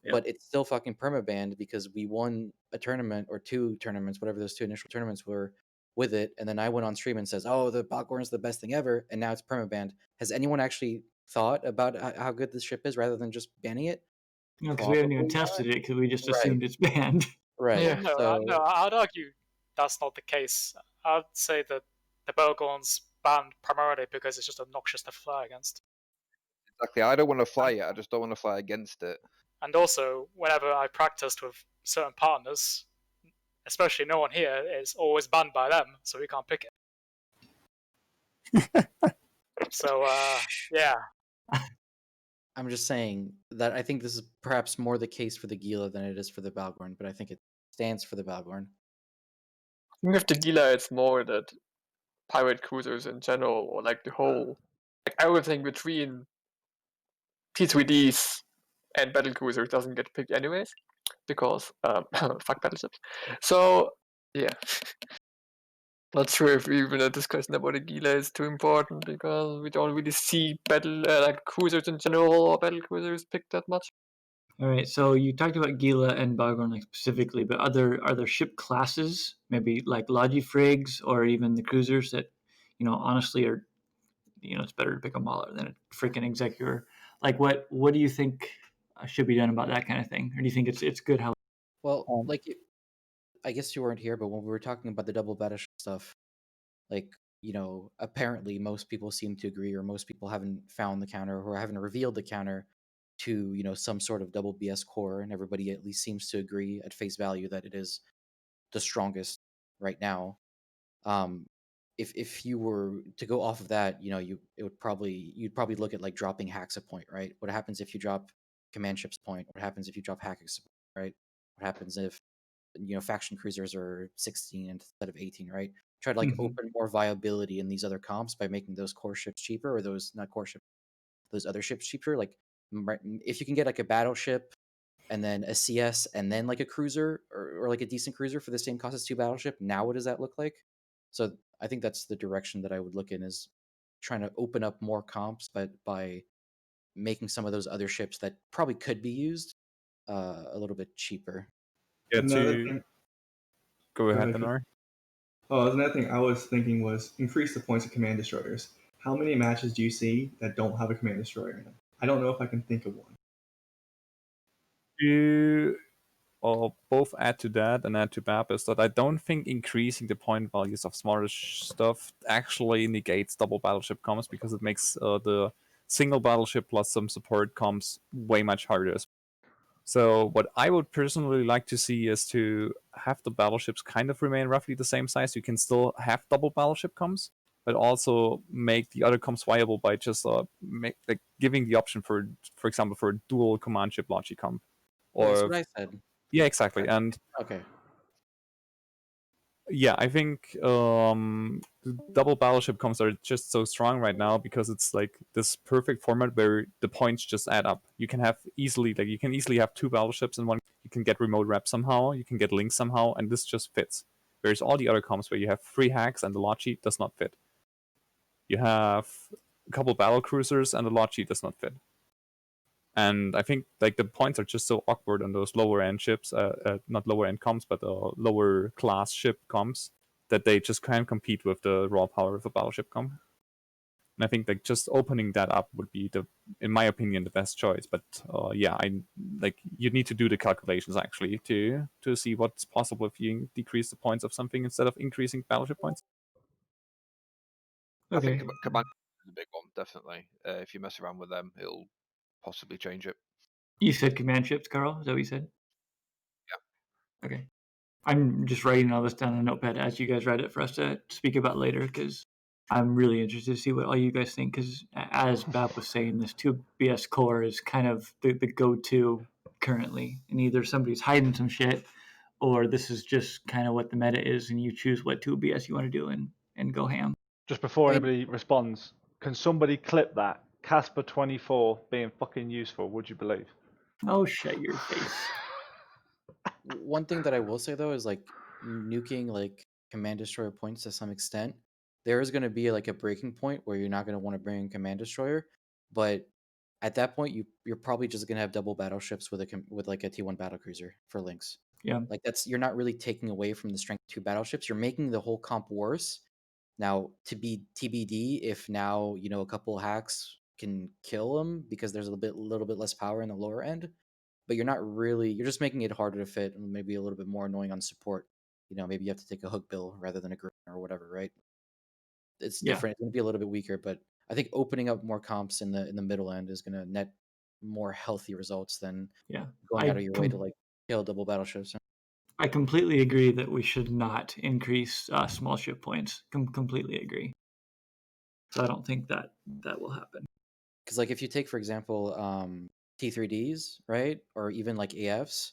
Speaker 10: Yeah.
Speaker 9: But it's still fucking permabanned because we won a tournament or 2 tournaments, whatever those 2 initial tournaments were, with it. And then I went on stream and says, "Oh, the Balgorn's the best thing ever," and now it's permabanned. Has anyone actually thought about how good this ship is rather than just banning it?
Speaker 10: No, because we haven't even
Speaker 9: Probably not.
Speaker 10: tested it because we just
Speaker 9: Right.
Speaker 10: assumed it's banned.
Speaker 9: Right.
Speaker 7: Yeah.
Speaker 4: No, I'd argue that's not the case. I'd say that the Belgorn's banned primarily because it's just obnoxious to fly against.
Speaker 3: Exactly. I don't want to fly it. I just don't want to fly against it.
Speaker 4: And also, whenever I practiced with certain partners, especially no one here, it's always banned by them, so we can't pick it. So, yeah.
Speaker 9: I'm just saying that I think this is perhaps more the case for the Gila than it is for the Balgorn, but I think it stands for the Balgorn.
Speaker 7: With the Gila, it's more that pirate cruisers in general, or like the whole, like everything between P3Ds and battle cruisers doesn't get picked anyways, because fuck battleships. So yeah, not sure if even a discussion about the Gila is too important because we don't really see battle like cruisers in general or battle cruisers picked that much.
Speaker 10: All right, so you talked about Gila and Balgorn like specifically, but are there ship classes, maybe like Logifrigs or even the cruisers that, honestly are, it's better to pick a Mauler than a freaking Executor. Like what do you think should be done about that kind of thing, or do you think it's good how?
Speaker 9: Well, I guess you weren't here, but when we were talking about the double battleship stuff, like, apparently most people seem to agree, or most people haven't found the counter or haven't revealed the counter to, some sort of double BS core, and everybody at least seems to agree at face value that it is the strongest right now. If you were to go off of that, you'd probably look at like dropping hacks a point, right? What happens if you drop command ships point? What happens if you drop hacks, right? What happens if faction cruisers are 16 instead of 18, right? Try to like open more viability in these other comps by making those core ships cheaper, or those not core ships, those other ships cheaper. Like if you can get like a battleship and then a CS and then like a cruiser or like a decent cruiser for the same cost as 2 battleship, now what does that look like? So I think that's the direction that I would look in, is trying to open up more comps, but by making some of those other ships that probably could be used a little bit cheaper.
Speaker 6: Yeah,
Speaker 8: Another thing.
Speaker 6: Go ahead,
Speaker 8: Keith.
Speaker 6: Denor.
Speaker 8: Oh, another thing I was thinking was increase the points of command destroyers. How many matches do you see that don't have a command destroyer in them? I don't know if I can think of one.
Speaker 6: To both add to that and add to BAP is that I don't think increasing the point values of smarter stuff actually negates double battleship comms, because it makes the single battleship plus some support comms way much harder. So what I would personally like to see is to have the battleships kind of remain roughly the same size. You can still have double battleship comms, but also make the other comms viable by just giving the option for example, for a dual command ship Logicom.
Speaker 9: That's
Speaker 6: Or
Speaker 9: what I said.
Speaker 6: yeah, exactly. And
Speaker 9: Okay.
Speaker 6: yeah, I think the double battleship comms are just so strong right now because it's like this perfect format where the points just add up. You can easily have 2 battleships in one. You can get remote rep somehow, you can get links somehow, and this just fits. Whereas all the other comms where you have 3 hacks and the lot sheet does not fit. You have a couple battle cruisers and the lot sheet does not fit. And I think like the points are just so awkward on those lower end ships, not lower end comms, but lower class ship comms, that they just can't compete with the raw power of a battleship comm. And I think like just opening that up would be in my opinion, the best choice. But yeah, you need to do the calculations actually to see what's possible if you decrease the points of something instead of increasing battleship points.
Speaker 10: Okay.
Speaker 3: I think command is a big one, definitely. If you mess around with them, it'll possibly change it.
Speaker 10: You said command ships, Carl? Is that what you said?
Speaker 3: Yeah.
Speaker 10: Okay. I'm just writing all this down on a notepad as you guys write it for us to speak about later, because I'm really interested to see what all you guys think. Because as Bab was saying, this 2BS core is kind of the go-to currently, and either somebody's hiding some shit, or this is just kind of what the meta is, and you choose what 2BS you want to do and go ham.
Speaker 2: Just before anybody responds, can somebody clip that Casper 24 being fucking useful? Would you believe?
Speaker 10: Oh, shut your face.
Speaker 9: One thing that I will say though is like nuking like command destroyer points to some extent. There is going to be like a breaking point where you're not going to want to bring in command destroyer, but at that point you're probably just going to have double battleships with with like a T1 battlecruiser for links.
Speaker 10: Yeah.
Speaker 9: Like you're not really taking away from the strength 2 battleships. You're making the whole comp worse. Now to be TBD if now a couple hacks can kill them because there's a little bit less power in the lower end, but you're just making it harder to fit and maybe a little bit more annoying on support. Maybe you have to take a hook bill rather than a green or whatever, right? It's
Speaker 10: Yeah.
Speaker 9: different. It's going to be a little bit weaker, but I think opening up more comps in the middle end is going to net more healthy results than
Speaker 10: Yeah.
Speaker 9: going out of your way to like kill double battleships.
Speaker 10: I completely agree that we should not increase small ship points. Completely agree. So I don't think that will happen.
Speaker 9: Because like if you take for example T3Ds, right, or even like AFs,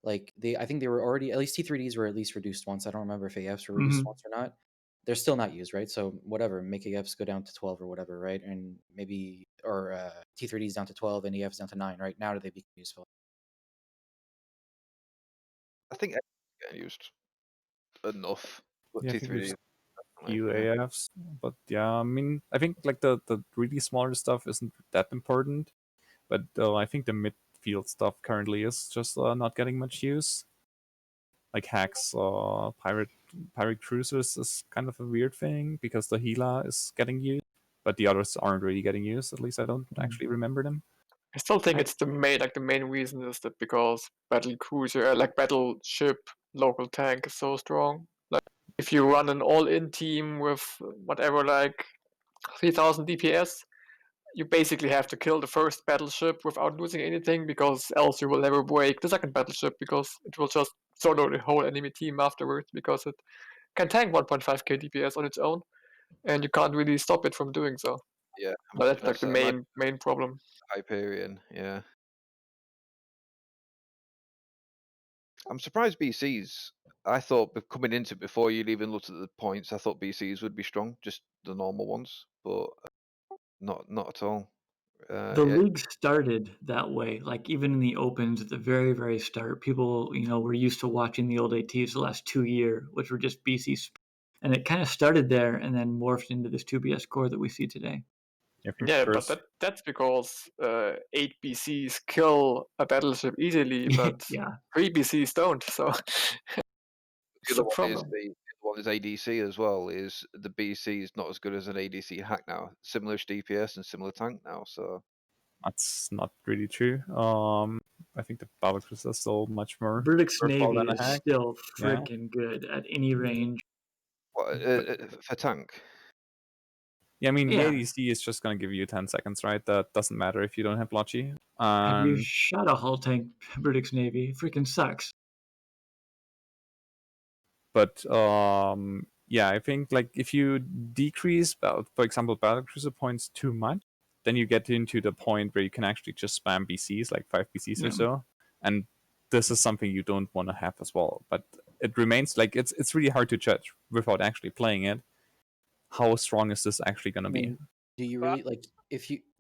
Speaker 9: like I think they were already, at least T3Ds were at least reduced once. I don't remember if AFs were reduced once or not. They're still not used, right? So whatever, make AFs go down to 12 or whatever, right? And maybe or T3Ds down to 12 and AFs down to 9, right? Now do they become useful?
Speaker 3: I think it's getting used enough. But
Speaker 6: Yeah, I think
Speaker 3: T3D.
Speaker 6: there's few AFs, but yeah, I mean, I think like the really smaller stuff isn't that important, but I think the midfield stuff currently is just not getting much use. Like hacks, pirate cruisers is kind of a weird thing because the Gila is getting used, but the others aren't really getting used. At least I don't actually remember them.
Speaker 7: I still think it's the main reason is that because battleship local tank is so strong. Like if you run an all-in team with whatever like 3000 DPS, you basically have to kill the first battleship without losing anything, because else you will never break the second battleship because it will just solo the whole enemy team afterwards, because it can tank 1.5k DPS on its own, and you can't really stop it from doing so.
Speaker 3: Yeah,
Speaker 7: But that's like the main problem.
Speaker 3: Hyperion, yeah. I'm surprised BCs. I thought coming into it before you'd even looked at the points, I thought BCs would be strong, just the normal ones, but not at all.
Speaker 10: The league started that way. Like even in the opens at the very, very start, people were used to watching the old ATs the last 2 years, which were just BCs, and it kind of started there and then morphed into this 2BS core that we see today.
Speaker 7: Yeah, but that's because 8 BCs kill a battleship easily, but 3 BCs don't. So
Speaker 3: the other one is ADC as well. Is the BC is not as good as an ADC hack now? Similar DPS and similar tank now. So
Speaker 6: that's not really true. I think the battlecruiser is still much more.
Speaker 10: Brutix Navy
Speaker 6: than a
Speaker 10: is
Speaker 6: hack.
Speaker 10: still freaking good at any range.
Speaker 3: What, for tank?
Speaker 6: Yeah, I mean,
Speaker 10: Yeah.
Speaker 6: the ADC is just going to give you 10 seconds, right? That doesn't matter if you don't have Blotchy.
Speaker 10: Have you shot a hull tank, Brutix Navy? It freaking sucks.
Speaker 6: But yeah, I think like if you decrease, for example, battlecruiser points too much, then you get into the point where you can actually just spam BCs, like 5 BCs or so. And this is something you don't want to have as well. But it remains like it's really hard to judge without actually playing it. How strong is this actually going to be?
Speaker 9: Do you really like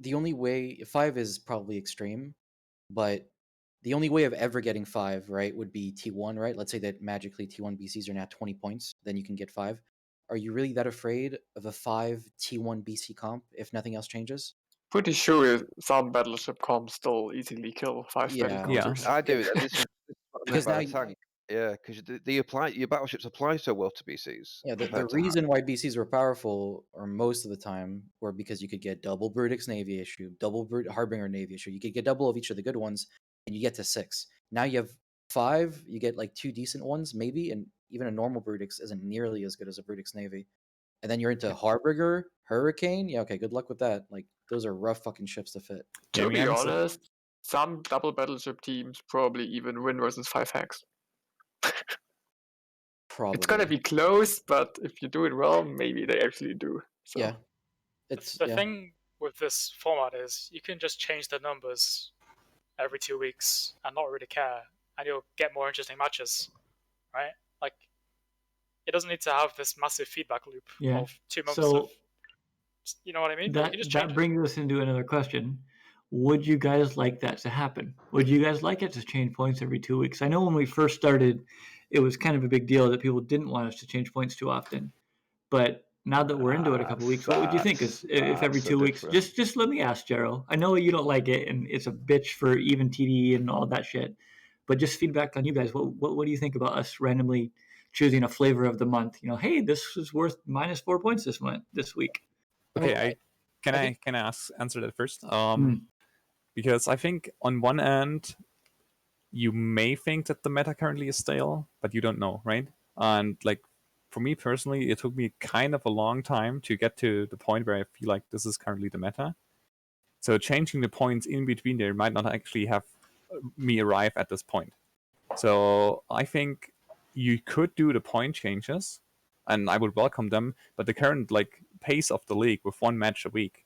Speaker 9: the only way 5 is probably extreme, but the only way of ever getting 5, right, would be T1, right? Let's say that magically T1 BCs are now 20 points, then you can get 5. Are you really that afraid of a 5 T1 BC comp if nothing else changes?
Speaker 7: Pretty sure some battleship comps still easily kill 5
Speaker 9: Yeah.
Speaker 7: battlecruisers.
Speaker 3: I do. This is
Speaker 9: Because now
Speaker 3: tank. Yeah, because your battleships apply so well to BCs.
Speaker 9: Yeah, the reason why BCs were powerful, or most of the time, were because you could get double Brutix Navy issue, double Harbinger Navy issue. You could get double of each of the good ones, and you get to 6. Now you have 5, you get like 2 decent ones, maybe, and even a normal Brutix isn't nearly as good as a Brutix Navy. And then you're into Harbinger, Hurricane. Yeah, okay, good luck with that. Like, those are rough fucking ships to fit.
Speaker 7: To be honest, some double battleship teams probably even win versus 5 hacks.
Speaker 9: Probably.
Speaker 7: It's gonna be close, but if you do it well, maybe they actually do. So.
Speaker 9: Yeah.
Speaker 4: The thing with this format is you can just change the numbers every 2 weeks and not really care, and you'll get more interesting matches, right? Like, it doesn't need to have this massive feedback loop of 2 months of, you know what I mean?
Speaker 10: That brings us into another question. would you guys like that to happen? Would you guys like it to change points every 2 weeks? I know when we first started, it was kind of a big deal that people didn't want us to change points too often. But now that we're into it a couple weeks, what would you think? Is if every
Speaker 2: That's a
Speaker 10: 2 weeks?
Speaker 2: different.
Speaker 10: Just let me ask, Gerald. I know you don't like it, and it's a bitch for even TD and all that shit. But just feedback on you guys. What do you think about us randomly choosing a flavor of the month? You know, hey, this is worth -4 points this week.
Speaker 6: Okay,
Speaker 9: I think-
Speaker 6: can I answer that first?
Speaker 10: Mm.
Speaker 6: Because I think on one end, you may think that the meta currently is stale, but you don't know, right? And like for me personally, it took me kind of a long time to get to the point where I feel like this is currently the meta. So changing the points in between there might not actually have me arrive at this point. So I think you could do the point changes, and I would welcome them. But the current like pace of the league with 1 match a week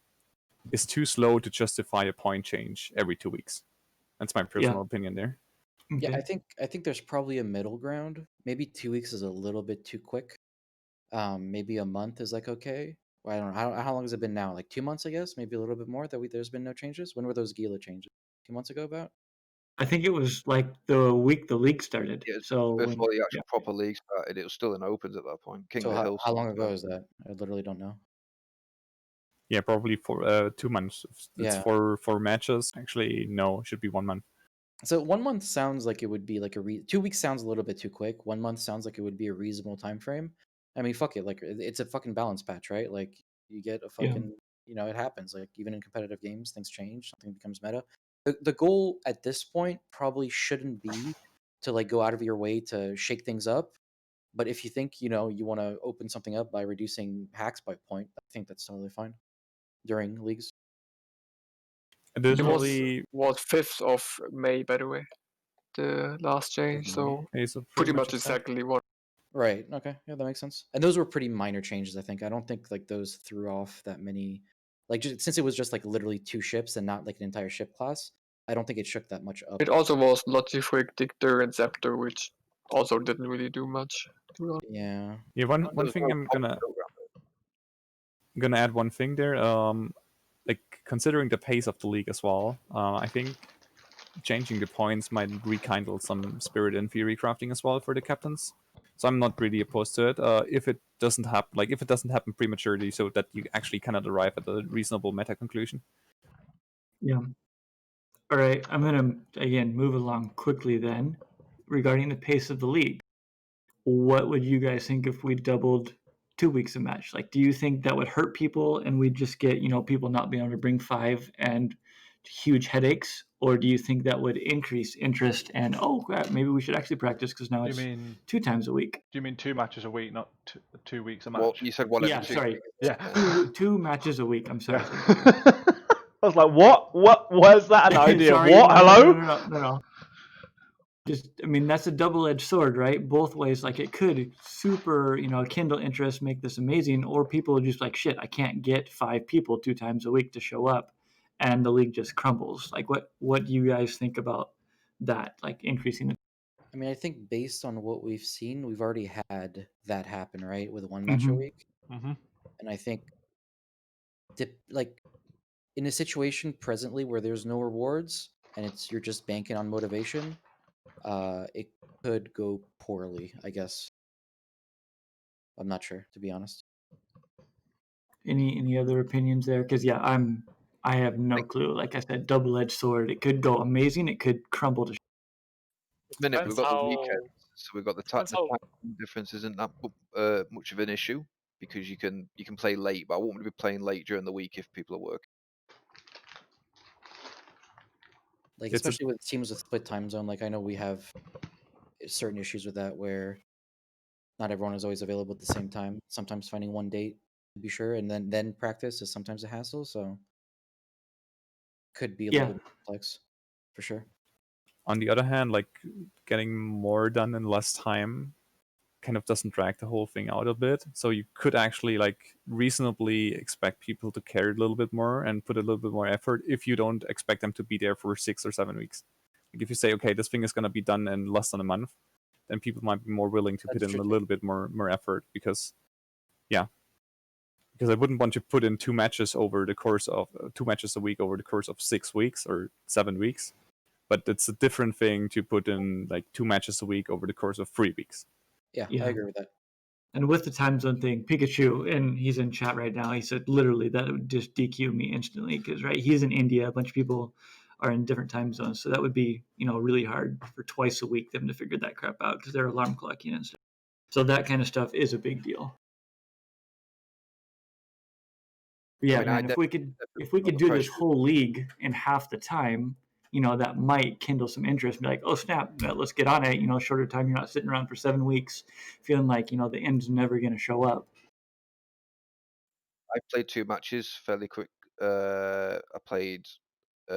Speaker 6: is too slow to justify a point change every 2 weeks. That's my personal opinion there.
Speaker 9: Yeah,
Speaker 10: Okay.
Speaker 9: I think there's probably a middle ground. Maybe 2 weeks is a little bit too quick. Maybe a month is like okay. Well, I don't know how long has it been now? Like 2 months, I guess. Maybe a little bit more that there's been no changes. When were those Gila changes? 2 months ago, about.
Speaker 10: I think it was like the week the league started.
Speaker 3: Yeah,
Speaker 10: So when,
Speaker 3: before the actual
Speaker 10: yeah.
Speaker 3: proper league started, it was still in opens at that point. King
Speaker 9: So
Speaker 3: of the Hill.
Speaker 9: how long ago is that? I literally don't know.
Speaker 6: Yeah, probably for 2 months. It's
Speaker 9: Yeah.
Speaker 6: for matches. Actually, no, it should be 1 month.
Speaker 9: So 1 month sounds like it would be like 2 weeks sounds a little bit too quick. 1 month sounds like it would be a reasonable time frame. I mean, fuck it. Like it's a fucking balance patch, right? Like you get a
Speaker 10: Yeah.
Speaker 9: fucking, it happens. Like even in competitive games, things change. Something becomes meta. The goal at this point probably shouldn't be to like go out of your way to shake things up. But if you think you want to open something up by reducing hacks by point, I think that's totally fine during leagues.
Speaker 7: It was
Speaker 6: Additionally,
Speaker 7: 5th of May, by the way, the last change. So
Speaker 6: okay, so
Speaker 7: pretty much
Speaker 6: it's set.
Speaker 7: exactly what.
Speaker 9: Right. Okay. Yeah, that makes sense. And those were pretty minor changes, I think. I don't think like those threw off that many. Like since it was just like literally 2 ships and not like an entire ship class, I don't think it shook that much up.
Speaker 7: It also was Logifreak, Dictor, and Scepter, which also didn't really do much.
Speaker 9: Yeah.
Speaker 6: Yeah, one thing I'm gonna add one thing there. Like considering the pace of the league as well, I think changing the points might rekindle some spirit in theory crafting as well for the captains. So I'm not really opposed to it. If it doesn't happen prematurely, so that you actually cannot arrive at a reasonable meta conclusion.
Speaker 10: Yeah. All right. I'm going to, again, move along quickly then. Regarding the pace of the league, what would you guys think if we doubled 2 weeks a match? Like, do you think that would hurt people and we'd just get, people not being able to bring 5 and huge headaches? Or do you think that would increase interest and, oh, crap, maybe we should actually practice because now it's 2 times a week?
Speaker 2: Do you mean 2 matches a week, not 2 weeks a match?
Speaker 3: Well, you said one
Speaker 10: Yeah,
Speaker 3: every 2
Speaker 10: sorry.
Speaker 3: weeks.
Speaker 2: Yeah.
Speaker 10: Two matches a week. I'm sorry.
Speaker 2: I was like, what? Where's that an idea?
Speaker 10: Sorry,
Speaker 2: what? Hello?
Speaker 10: No. Just, I mean, that's a double-edged sword, right? Both ways. Like, it could super, kindle interest, make this amazing, or people are just like, shit, I can't get 5 people 2 times a week to show up, and the league just crumbles. Like, what do you guys think about that? Like, increasing the.
Speaker 9: I mean, I think based on what we've seen, we've already had that happen, right? With 1 match a
Speaker 10: Mhm.
Speaker 9: week.
Speaker 2: Mm-hmm.
Speaker 9: And I think like in a situation presently where there's no rewards and you're just banking on motivation, it could go poorly, I guess. I'm not sure, to be honest.
Speaker 10: Any other opinions there? Because yeah, I have no clue. Like I said, double-edged sword. It could go amazing. It could crumble to.
Speaker 3: Minute we've
Speaker 4: Depends
Speaker 3: got the
Speaker 4: how-
Speaker 3: weekend, so we've got the
Speaker 4: depends
Speaker 3: time
Speaker 4: how-
Speaker 3: difference isn't that much of an issue because you can play late, but I won't want to be playing late during the week if people are working.
Speaker 9: Like
Speaker 6: It's a-
Speaker 9: especially with teams with split time zone. Like I know we have certain issues with that where not everyone is always available at the same time. Sometimes finding one date to be sure, and then practice is sometimes a hassle. So could be a little bit complex, for sure.
Speaker 6: On the other hand, like getting more done in less time kind of doesn't drag the whole thing out a bit. So you could actually like reasonably expect people to care a little bit more and put a little bit more effort if you don't expect them to be there for 6 or 7 weeks. Like if you say, okay, this thing is going to be done in less than a month, then people might be more willing to put in a little bit more effort because, yeah. because I wouldn't want to put in 2 matches over the course of 2 matches a week over the course of 6 weeks or 7 weeks. But it's a different thing to put in like 2 matches a week over the course of 3 weeks.
Speaker 9: Yeah,
Speaker 10: Yeah.
Speaker 9: I agree with that.
Speaker 10: And with the time zone thing, Pikachu, and he's in chat right now, he said literally that would just DQ me instantly because, right, he's in India. A bunch of people are in different time zones. So that would be, really hard for twice a week them to figure that crap out because they're alarm clocking and stuff. So that kind of stuff is a big deal. But yeah,
Speaker 3: I mean, I
Speaker 10: man, if we could do this whole league in half the time, that might kindle some interest. Be like, oh snap, let's get on it. Shorter time. You're not sitting around for 7 weeks, feeling like the end's never going to show up.
Speaker 3: I played 2 matches fairly quick. I played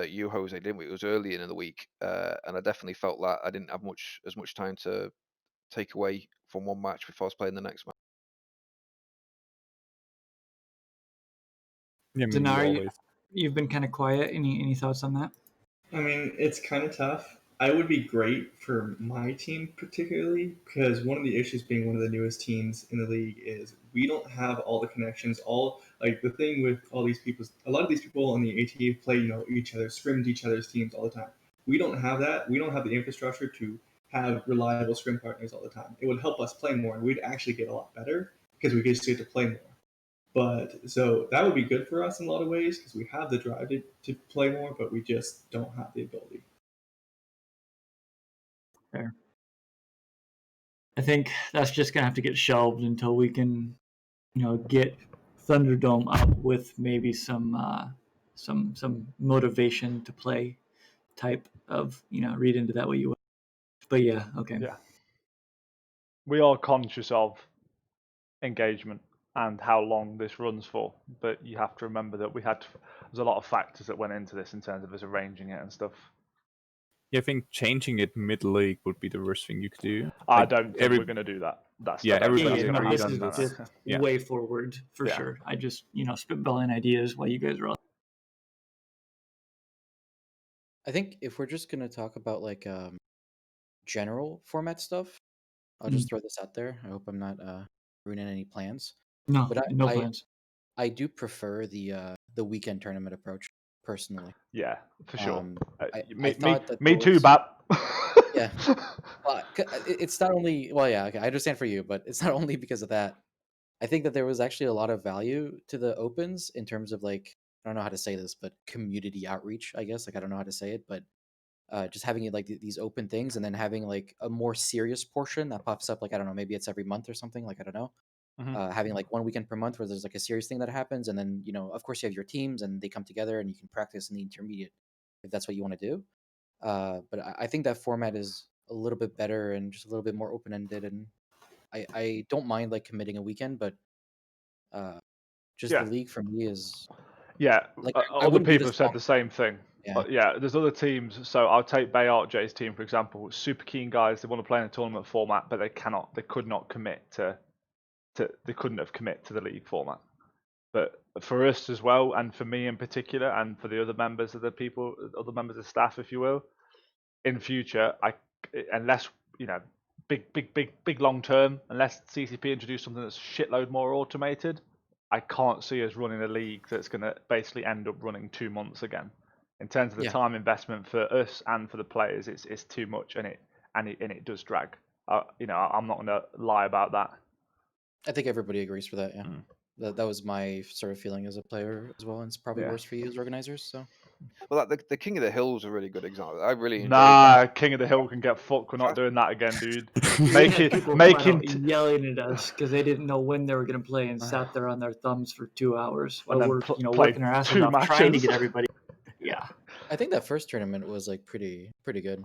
Speaker 3: you, Jose, didn't we? It was early in the week, and I definitely felt that I didn't have as much time to take away from one match before I was playing the next match.
Speaker 6: Yeah,
Speaker 10: Dinar, you've been kind of quiet. Any thoughts on that?
Speaker 8: I mean, it's kind of tough. I would be great for my team particularly because one of the issues being one of the newest teams in the league is we don't have all the connections. The thing with all these people, a lot of these people on the ATA play, each other, scrims each other's teams all the time. We don't have that. We don't have the infrastructure to have reliable scrim partners all the time. It would help us play more, and we'd actually get a lot better because we just get to play more. But so that would be good for us in a lot of ways because we have the drive to play more, but we just don't have the ability.
Speaker 10: Fair. I think that's just gonna have to get shelved until we can, get Thunderdome up with maybe some motivation to play type of, read into that what you will. But yeah, okay.
Speaker 2: Yeah. We are conscious of engagement and how long this runs for, but you have to remember that there's a lot of factors that went into this in terms of us arranging it and stuff.
Speaker 6: Yeah, I think changing it mid-league would be the worst thing you could do.
Speaker 2: I don't think we're going to do that.
Speaker 6: Everybody's
Speaker 10: no,
Speaker 6: agreed
Speaker 10: this
Speaker 6: on
Speaker 10: is
Speaker 6: that.
Speaker 10: just
Speaker 6: Yeah.
Speaker 10: way forward for sure. I just, spitballing ideas while you guys are all.
Speaker 9: I think if we're just gonna talk about like general format stuff, I'll just throw this out there. I hope I'm not ruining any plans.
Speaker 10: No,
Speaker 9: But
Speaker 10: no plans.
Speaker 9: I do prefer the weekend tournament approach personally.
Speaker 2: Yeah, for sure.
Speaker 9: I
Speaker 2: Me
Speaker 9: thought that
Speaker 2: too,
Speaker 9: those-
Speaker 2: Bap.
Speaker 9: Yeah. Well, it's not only okay, I understand for you, but it's not only because of that. I think that there was actually a lot of value to the opens in terms of like, I don't know how to say this, but community outreach, I guess. Like, I don't know how to say it, but just having it like these open things and then having like a more serious portion that pops up, like, I don't know, maybe it's every month or something, like, I don't know. Having like one weekend per month where there's like a serious thing that happens, and then of course you have your teams and they come together and you can practice in the intermediate if that's what you want to do. But I think that format is a little bit better and just a little bit more open ended, and I don't mind like committing a weekend, but just the league for me is like
Speaker 2: other people have said the same thing.
Speaker 9: Yeah.
Speaker 2: There's other teams. So I'll take Bayard J's team for example. Super keen guys. They want to play in a tournament format, but they could not commit to they couldn't have commit to the league format. But for us as well, and for me in particular, and for the other members of the staff, if you will, in future, unless big long term, unless CCP introduce something that's shitload more automated, I can't see us running a league that's going to basically end up running 2 months again. In terms of the time investment for us and for the players, it's too much, and it does drag. I'm not going to lie about that.
Speaker 9: I think everybody agrees for that. Yeah, that was my sort of feeling as a player as well, and it's probably worse for you as organizers. So,
Speaker 3: well, the King of the Hill is a really good example. I really enjoyed that.
Speaker 2: King of the Hill can get fucked. We're not doing that again, dude.
Speaker 10: Making yelling at us because they didn't know when they were going to play and sat there on their thumbs for 2 hours while we're working our asses off trying to get everybody. Yeah,
Speaker 9: I think that first tournament was like pretty good.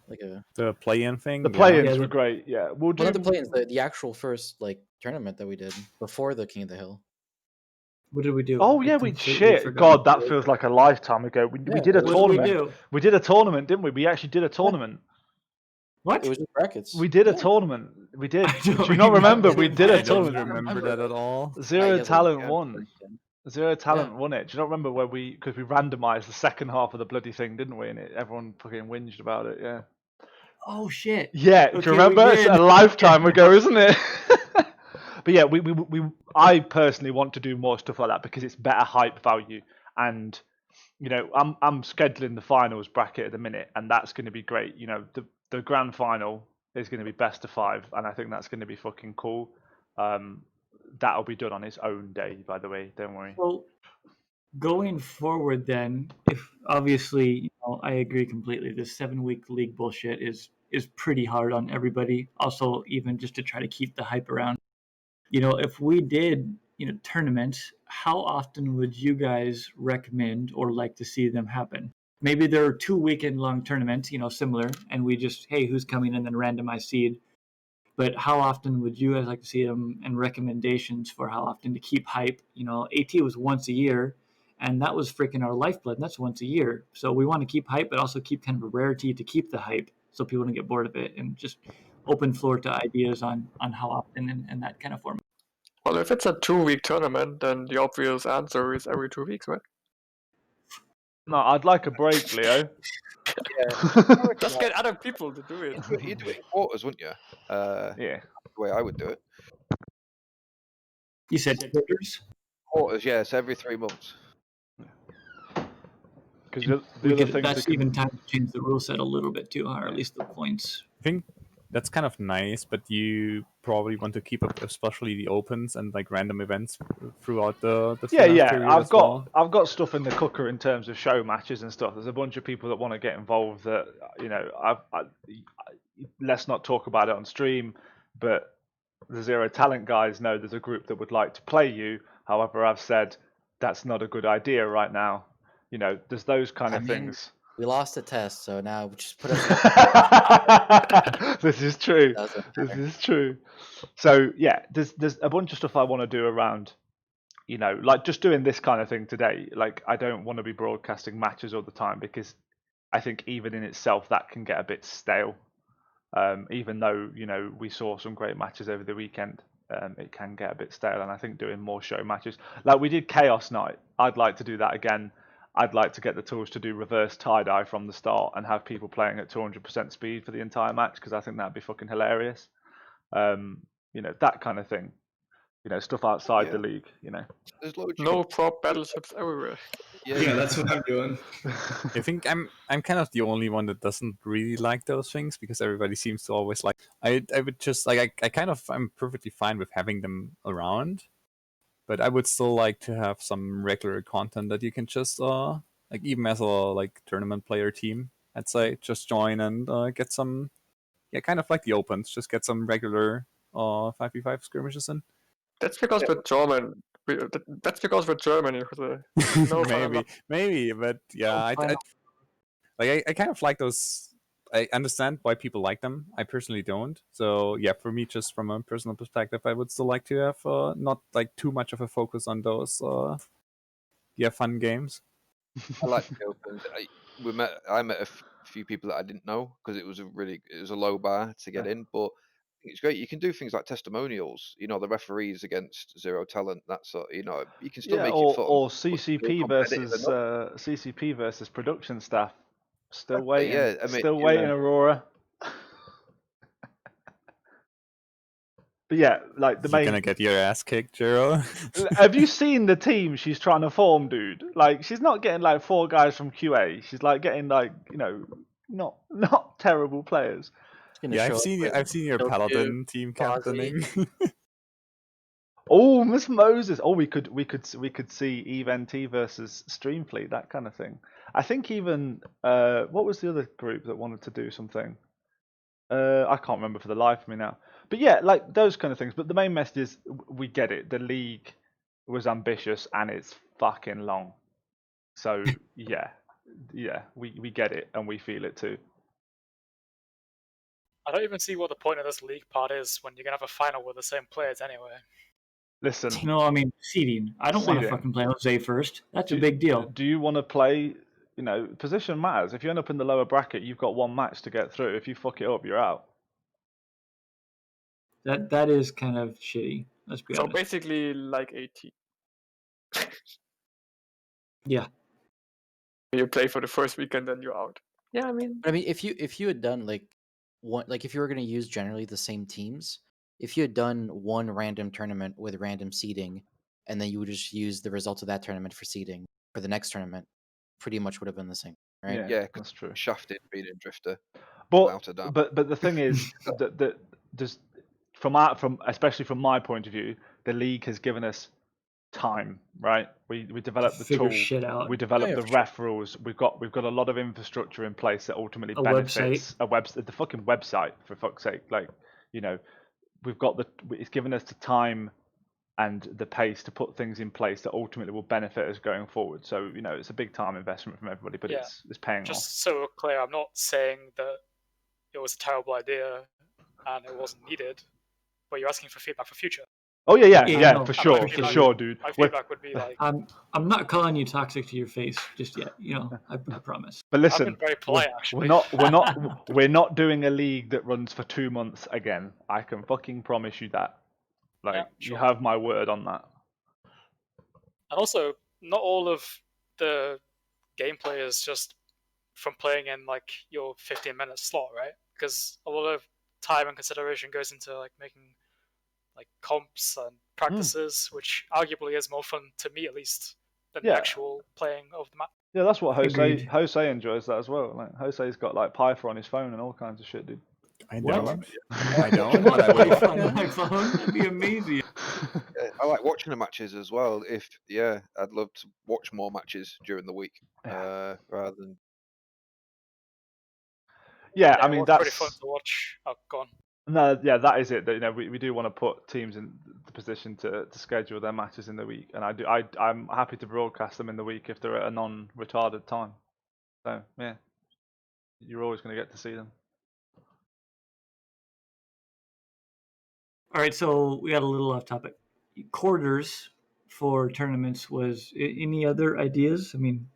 Speaker 9: Like
Speaker 6: the play-in thing.
Speaker 2: The play-ins were great. Yeah,
Speaker 9: we'll do the play-ins. The actual first like tournament that we did before the King of the Hill.
Speaker 10: What did we do?
Speaker 2: Oh yeah, God, that feels like a lifetime ago. We did a tournament. We did a tournament, didn't we? We actually did a tournament.
Speaker 10: What?
Speaker 9: It was just brackets.
Speaker 2: We did a tournament. We did. Do you not remember? We did a tournament.
Speaker 6: I don't remember that at all.
Speaker 2: Zero Talent won. Zero Talent won it. Do you not remember where because we randomized the second half of the bloody thing, didn't we? And everyone fucking whinged about it. Yeah.
Speaker 10: Oh shit.
Speaker 2: Yeah. Do you remember? It's a lifetime ago, isn't it? But yeah, I personally want to do more stuff like that because it's better hype value. And you know, I'm scheduling the finals bracket at the minute, and that's going to be great. You know, the grand final is going to be best of 5, and I think that's going to be fucking cool. That'll be done on its own day, by the way. Don't worry.
Speaker 10: Well, going forward, then, if obviously, I agree completely. This 7-week league bullshit is pretty hard on everybody. Also, even just to try to keep the hype around. If we did, tournaments, how often would you guys recommend or like to see them happen? Maybe there are 2 weekend long tournaments, similar, and we just, hey, who's coming in and randomize seed. But how often would you guys like to see them, and recommendations for how often to keep hype? AT was once a year, and that was freaking our lifeblood. And that's once a year. So we want to keep hype, but also keep kind of a rarity to keep the hype so people don't get bored of it, and just open floor to ideas on how often and that kind of format.
Speaker 7: Well, if it's a 2-week tournament, then the obvious answer is every 2 weeks, right?
Speaker 2: No, I'd like a break, Leo.
Speaker 7: Just get other people to do it.
Speaker 3: You'd do it in quarters, wouldn't you?
Speaker 2: Yeah.
Speaker 3: The way I would do it.
Speaker 10: You said quarters?
Speaker 3: Quarters, yes, every 3 months.
Speaker 2: Because the other thing
Speaker 10: that's even time to change the rule set a little bit too, or at least the points.
Speaker 6: I think that's kind of nice, but you probably want to keep up, especially the opens and like random events throughout the
Speaker 2: yeah.
Speaker 6: period
Speaker 2: I've
Speaker 6: as
Speaker 2: got
Speaker 6: well.
Speaker 2: I've got stuff in the cooker in terms of show matches and stuff. There's a bunch of people that want to get involved. That let's not talk about it on stream, but the Zero Talent guys know there's a group that would like to play you. However, I've said that's not a good idea right now. There's those kind of things.
Speaker 9: We lost a test, so now we just put us.
Speaker 2: This is true.
Speaker 9: Doesn't
Speaker 2: This
Speaker 9: matter.
Speaker 2: is true. So yeah, there's a bunch of stuff I want to do around, like just doing this kind of thing today. Like I don't want to be broadcasting matches all the time because I think even in itself that can get a bit stale. Even though we saw some great matches over the weekend, it can get a bit stale. And I think doing more show matches, like we did Chaos Night, I'd like to do that again. I'd like to get the tools to do reverse tie-dye from the start and have people playing at 200% speed for the entire match because I think that'd be fucking hilarious. That kind of thing. Stuff outside the league.
Speaker 3: There's loads.
Speaker 7: No prop battleships everywhere.
Speaker 8: Yeah, that's what I'm doing.
Speaker 6: I think I'm kind of the only one that doesn't really like those things because everybody seems to always like. I would just like I'm perfectly fine with having them around, but I would still like to have some regular content that you can just like even as a like tournament player team, I'd say just join and get some kind of like the opens, just get some regular 5v5 skirmishes in.
Speaker 7: That's because we're German. That's because we're German.
Speaker 6: Maybe, but yeah, I kind of like those. I understand why people like them. I personally don't. So yeah, for me, just from a personal perspective, I would still like to have not like too much of a focus on those fun games.
Speaker 3: I like the opens. I met a few people that I didn't know because it was a low bar to get in, but it's great. You can do things like testimonials. The referees against Zero Talent. That sort. You can still make it fun.
Speaker 2: Or CCP versus production staff. Still waiting.
Speaker 3: Yeah, I mean,
Speaker 2: still waiting, Aurora. But yeah, like
Speaker 6: You're gonna get your ass kicked, Jero.
Speaker 2: Have you seen the team she's trying to form, dude? Like, she's not getting like 4 guys from QA. She's like getting like not terrible players.
Speaker 6: Yeah, I've seen your Paladin team captaining.
Speaker 2: Oh, Miss Moses. Oh, we could see EVE-NT versus Streamfleet, that kind of thing. I think even what was the other group that wanted to do something? I can't remember for the life of me now. But yeah, like those kind of things. But the main message is we get it. The league was ambitious and it's fucking long. So yeah, we get it and we feel it too.
Speaker 4: I don't even see what the point of this league part is when you're gonna have a final with the same players anyway.
Speaker 2: Listen.
Speaker 10: I mean, seeding. I don't want to fucking play Jose first. That's a big deal.
Speaker 2: Do you want to play? Position matters. If you end up in the lower bracket, you've got 1 match to get through. If you fuck it up, you're out.
Speaker 10: That is kind of shitty. Let's be honest.
Speaker 7: So basically, like AT.
Speaker 10: Yeah.
Speaker 7: You play for the first weekend, then you're out. Yeah, I mean,
Speaker 9: if you had done like if you were going to use generally the same teams, if you had done one random tournament with random seeding, and then you would just use the results of that tournament for seeding for the next tournament, pretty much would have been the same, right?
Speaker 2: Yeah,
Speaker 3: Yeah, 'cause
Speaker 2: that's true.
Speaker 3: shafted being in Drifter,
Speaker 2: But
Speaker 3: without a doubt.
Speaker 2: but the thing is that just from especially from my point of view, the league has given us time, right? We developed the
Speaker 10: figure
Speaker 2: tool,
Speaker 10: shit out.
Speaker 2: we developed
Speaker 9: yeah,
Speaker 2: the
Speaker 9: for sure.
Speaker 2: ref rules. We've got a lot of infrastructure in place that ultimately
Speaker 10: A
Speaker 2: benefits a website, the fucking website, for fuck's sake. Like, you know, we've got it's given us the time and the pace to put things in place that ultimately will benefit us going forward. So, you know, it's a big time investment from everybody, but
Speaker 4: Yeah.
Speaker 2: it's paying off.
Speaker 4: Just so we're clear, I'm not saying that it was a terrible idea and it wasn't needed, but you're asking for feedback for future.
Speaker 2: Oh yeah,
Speaker 10: Yeah, no,
Speaker 2: for
Speaker 10: my
Speaker 2: sure,
Speaker 10: feedback-
Speaker 2: dude.
Speaker 4: My
Speaker 2: We're-
Speaker 4: feedback would be like,
Speaker 10: I'm not calling you toxic to your face just yet. You know, I promise.
Speaker 2: But
Speaker 4: I've
Speaker 2: listen,
Speaker 4: been very polite actually.
Speaker 2: we're not doing a league that runs for 2 months again. I can fucking promise you that. Like,
Speaker 4: Yeah,
Speaker 2: you
Speaker 4: sure.
Speaker 2: have my word on that.
Speaker 4: And also, not all of the gameplay is just from playing in like your 15-minute slot, right? Because a lot of time and consideration goes into like making like comps and practices, which arguably is more fun to me at least than the
Speaker 2: Yeah.
Speaker 4: actual playing of the map.
Speaker 2: Yeah, that's what
Speaker 10: Agreed.
Speaker 2: Jose enjoys that as well. Like, Jose's got like Python on his phone and all kinds of shit, dude.
Speaker 6: I
Speaker 10: What?
Speaker 6: don't. I don't, but I
Speaker 10: Play
Speaker 6: will.
Speaker 10: on my phone? That'd be amazing.
Speaker 3: Yeah, I like watching the matches as well. I'd love to watch more matches during the week,
Speaker 2: Yeah.
Speaker 3: rather than
Speaker 2: Yeah, I
Speaker 4: it
Speaker 2: mean
Speaker 4: was
Speaker 2: that's
Speaker 4: pretty fun to watch. Oh, go on.
Speaker 2: no, yeah, that is it. That, you know, we do want to put teams in the position to schedule their matches in the week, and I'm happy to broadcast them in the week if they're at a non-retarded time. So yeah, you're always going to get to see them.
Speaker 10: All right, so we got a little off topic. Quarters for tournaments was any other ideas? I mean,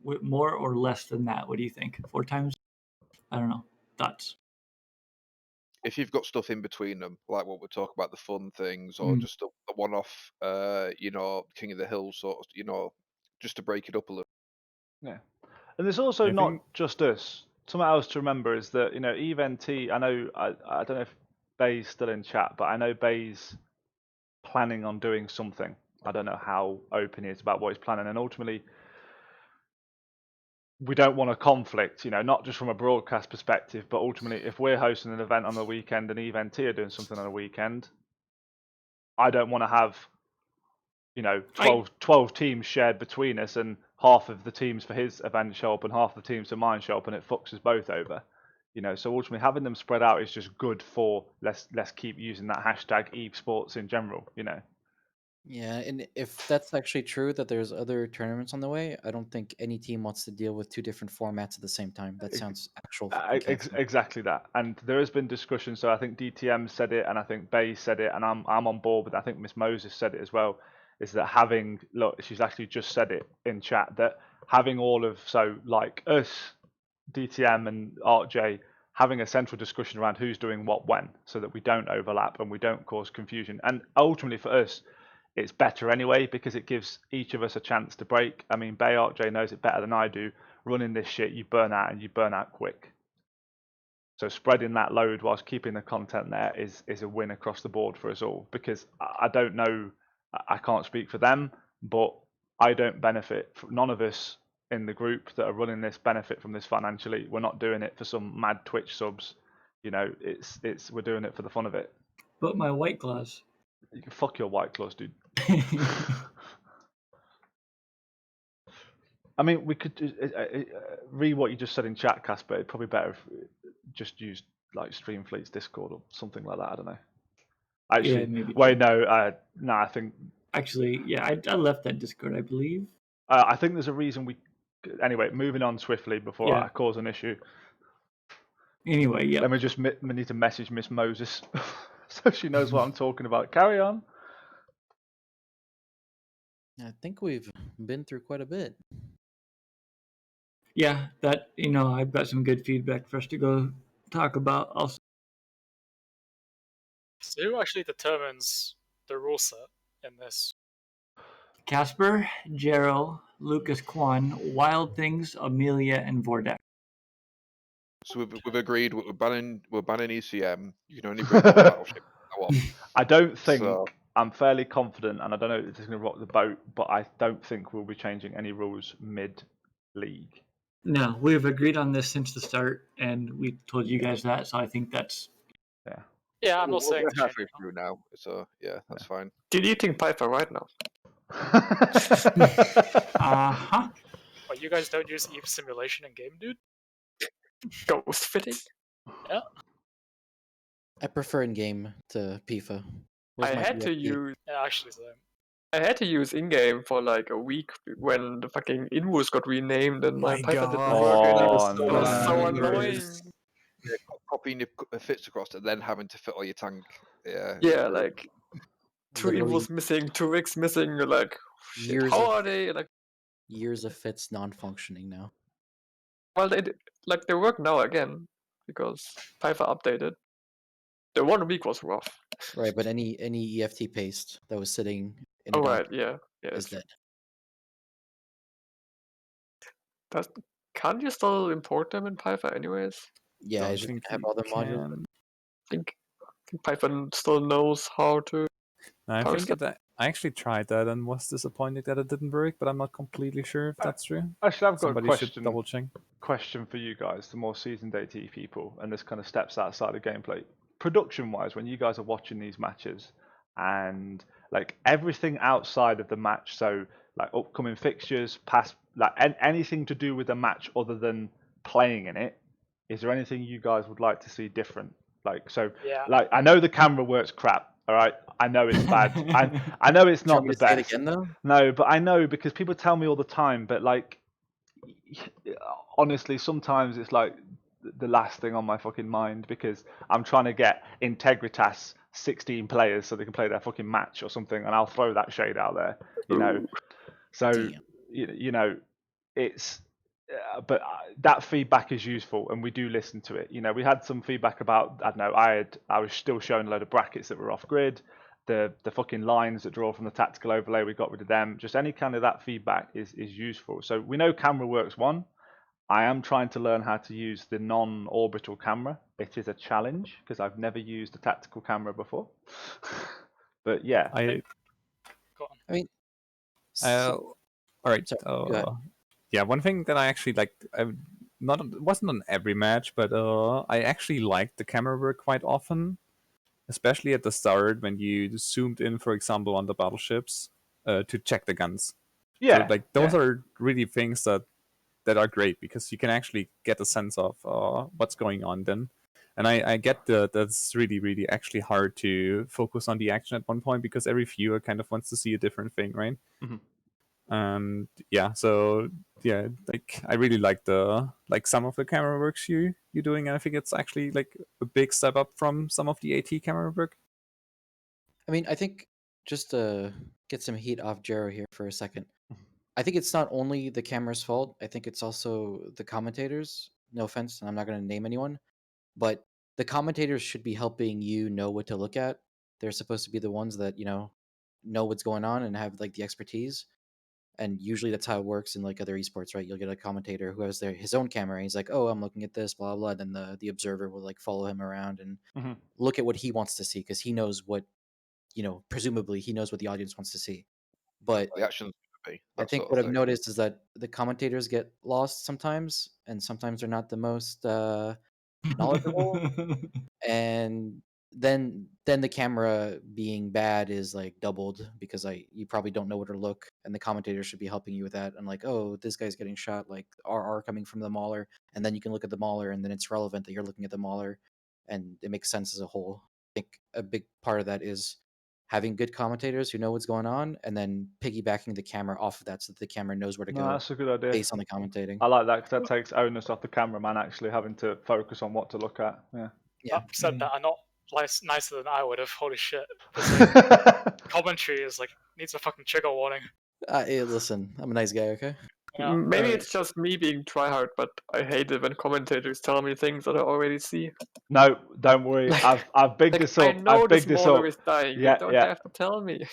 Speaker 10: more or less than that? What do you think? 4 times? I don't know. Thoughts?
Speaker 3: if you've got stuff in between them, like what we're talking about, the fun things, or just a one-off, King of the Hill sort of, just to break it up a little.
Speaker 2: Yeah, and there's also
Speaker 6: I
Speaker 2: not
Speaker 6: think-
Speaker 2: just us. Something else to remember is that Eve NT. I know I don't know if Bay's still in chat, but I know Bay's planning on doing something. I don't know how open he is about what he's planning, and ultimately, we don't want a conflict. Not just from a broadcast perspective, but ultimately, if we're hosting an event on the weekend and Eve NT are doing something on a weekend, I don't want to have 12 teams shared between us, and half of the teams for his event show up and half the teams for mine show up, and it fucks us both over. So ultimately having them spread out is just good for let's keep using that hashtag Eve Sports in general.
Speaker 9: Yeah, and if that's actually true that there's other tournaments on the way, I don't think any team wants to deal with 2 different formats at the same time. That sounds actual fucking cancer.
Speaker 2: Exactly that. And there has been discussion. So I think DTM said it, and I think Bay said it, and I'm on board with. I think Miss Moses said it as well. Is that she's actually just said it in chat, that having all of, so like us, DTM and ArtJ, having a central discussion around who's doing what when, so that we don't overlap and we don't cause confusion. And ultimately for us, it's better anyway, because it gives each of us a chance to break. I mean, Bay ArtJ knows it better than I do. Running this shit, you burn out, and you burn out quick. So spreading that load whilst keeping the content there is a win across the board for us all. Because I don't know, I can't speak for them, but I don't benefit. None of us in the group that are running this benefit from this financially. We're not doing it for some mad Twitch subs. We're doing it for the fun of it.
Speaker 10: But my White Claws.
Speaker 2: You can fuck your White Claws, dude. I mean, we could read what you just said in chat, Casper. It'd probably better if we just used like Streamfleet's Discord or something like that. I don't know. Actually,
Speaker 10: Yeah, maybe.
Speaker 2: wait, no, I think.
Speaker 10: Actually, yeah, I left that Discord, I believe.
Speaker 2: I think there's a reason we. Anyway, moving on swiftly before I cause an issue.
Speaker 10: Anyway, yeah.
Speaker 2: Let me just we need to message Miss Moses so she knows what I'm talking about. Carry on.
Speaker 9: I think we've been through quite a bit.
Speaker 10: Yeah, that, I've got some good feedback for us to go talk about also.
Speaker 4: So who actually determines the rule set in this?
Speaker 10: Casper, Jero, Lucas Kwan, Wild Things, Amelia, and Vordak.
Speaker 3: So we've agreed we're banning ECM. You can only bring one battleship go on.
Speaker 2: I don't think
Speaker 3: So-
Speaker 2: I'm fairly confident, and I don't know if this is going to rock the boat, but I don't think we'll be changing any rules mid-league.
Speaker 10: No, we've agreed on this since the start, and we told you guys that. So I think that's
Speaker 4: Yeah, I'm not
Speaker 3: We're
Speaker 4: saying to change
Speaker 3: halfway
Speaker 4: it.
Speaker 3: through now, so yeah, that's fine.
Speaker 7: Deleting Piper right now.
Speaker 10: uh-huh.
Speaker 4: But you guys don't use Eve simulation in game, dude?
Speaker 7: Ghost fitting.
Speaker 4: Yeah.
Speaker 9: I prefer in game to PIFA. Where's
Speaker 7: I
Speaker 9: my
Speaker 7: had to
Speaker 9: EFT?
Speaker 7: use
Speaker 4: Yeah, actually, same.
Speaker 7: I had to use in-game for like a week when the fucking Invus got renamed and my
Speaker 6: My
Speaker 7: Piper didn't
Speaker 6: God.
Speaker 7: work, and it was
Speaker 2: Oh,
Speaker 7: so, so
Speaker 2: no.
Speaker 7: annoying.
Speaker 3: Yeah, copying your fits across and then having to fit all your tank. Yeah.
Speaker 7: Yeah, like two
Speaker 9: Literally
Speaker 7: Invus missing, two Rigs missing. You're like, shit,
Speaker 9: years
Speaker 7: how
Speaker 9: of-
Speaker 7: are they? Like,
Speaker 9: years of fits non-functioning now.
Speaker 7: well, they work now again because Piper updated. The 1 week was rough.
Speaker 9: Right, but any EFT paste that was sitting in
Speaker 7: Oh
Speaker 9: a
Speaker 7: right,
Speaker 9: dump
Speaker 7: yeah, yeah.
Speaker 9: is
Speaker 7: It's,
Speaker 9: dead.
Speaker 7: can't you still import them in Piper anyways?
Speaker 9: Yeah, I
Speaker 6: Don't
Speaker 9: just
Speaker 6: think
Speaker 9: have
Speaker 6: you
Speaker 9: all the modules.
Speaker 6: can.
Speaker 7: I think Piper still knows how to.
Speaker 6: No, I
Speaker 7: Parse
Speaker 6: think that I actually tried that and was disappointed that it didn't work, but I'm not completely sure if that's true.
Speaker 2: Actually, I've got
Speaker 6: Somebody
Speaker 2: a
Speaker 6: should double check.
Speaker 2: question for you guys, the more seasoned AT people, and this kind of steps outside of gameplay. Production-wise, when you guys are watching these matches, and like everything outside of the match, so like upcoming fixtures, past, like anything to do with the match other than playing in it, is there anything you guys would like to see different? Like, so,
Speaker 4: Yeah.
Speaker 2: like I know the camera works crap. All right, I know it's bad. I know it's
Speaker 9: Do you
Speaker 2: not
Speaker 9: want me
Speaker 2: the
Speaker 9: to say it
Speaker 2: best.
Speaker 9: again though?
Speaker 2: No, but I know because people tell me all the time. But like, honestly, sometimes it's like the last thing on my fucking mind because I'm trying to get Integritas 16 players so they can play their fucking match or something, and I'll throw that shade out there, you know. So
Speaker 9: Damn.
Speaker 2: you know, it's. But that feedback is useful, and we do listen to it. You know, we had some feedback about I don't know. I was still showing a load of brackets that were off grid. The fucking lines that draw from the tactical overlay, we got rid of them. Just any kind of that feedback is useful. So we know camera works one. I am trying to learn how to use the non-orbital camera. It is a challenge because I've never used a tactical camera before. But yeah,
Speaker 4: Go on.
Speaker 9: I mean,
Speaker 6: All right.
Speaker 9: Sorry, go ahead.
Speaker 6: Yeah, one thing that I actually liked, not it wasn't on every match, but I actually liked the camera work quite often, especially at the start when you zoomed in, for example, on the battleships to check the guns.
Speaker 2: yeah,
Speaker 6: So, like those are really things that are great because you can actually get a sense of what's going on then. And I get that's really actually hard to focus on the action at one point because every viewer kind of wants to see a different thing, right?
Speaker 2: Mhm.
Speaker 6: And yeah, so yeah, like I really like some of the camera works you're doing, and I think it's actually like a big step up from some of the AT camera work.
Speaker 9: I mean, I think just to get some heat off Jero here for a second, I think it's not only the camera's fault. I think it's also the commentators. No offense, and I'm not going to name anyone, but the commentators should be helping you know what to look at. They're supposed to be the ones that know what's going on and have like the expertise. And usually that's how it works in like other esports, right? You'll get a commentator who has his own camera. And he's like, "Oh, I'm looking at this, blah blah." Then the observer will like follow him around and
Speaker 2: Mhm.
Speaker 9: look at what he wants to see because he knows what, presumably he knows what the audience wants to see. But
Speaker 3: The action's gonna be.
Speaker 9: I
Speaker 3: That
Speaker 9: think
Speaker 3: sort
Speaker 9: what
Speaker 3: of
Speaker 9: I've
Speaker 3: thing.
Speaker 9: noticed is that the commentators get lost sometimes, and sometimes they're not the most knowledgeable. And then the camera being bad is like doubled because you probably don't know where to look, and the commentator should be helping you with that. And like, oh, this guy's getting shot, like RR coming from the mauler, and then you can look at the mauler, and then it's relevant that you're looking at the mauler, and it makes sense as a whole. I think a big part of that is having good commentators who know what's going on, and then piggybacking the camera off of that so that the camera knows where to
Speaker 2: No,
Speaker 9: go
Speaker 2: that's a good idea.
Speaker 9: based on the commentating.
Speaker 2: I like that because that takes onus off the cameraman actually having to focus on what to look at. Yeah.
Speaker 9: Yeah.
Speaker 4: Said that are not nicer than I would have. Holy shit. Commentary is like needs a fucking trigger warning.
Speaker 9: Listen, I'm a nice guy, okay?
Speaker 4: Yeah.
Speaker 7: Maybe
Speaker 4: Alright.
Speaker 7: it's just me being tryhard, but I hate it when commentators tell me things that I already see.
Speaker 2: No, don't worry. I've bigged
Speaker 7: Like,
Speaker 2: this up.
Speaker 7: I know
Speaker 2: I've
Speaker 7: the
Speaker 2: bigged this
Speaker 7: smaller
Speaker 2: up.
Speaker 7: is dying.
Speaker 2: Yeah,
Speaker 7: you don't
Speaker 2: yeah.
Speaker 7: have to tell me.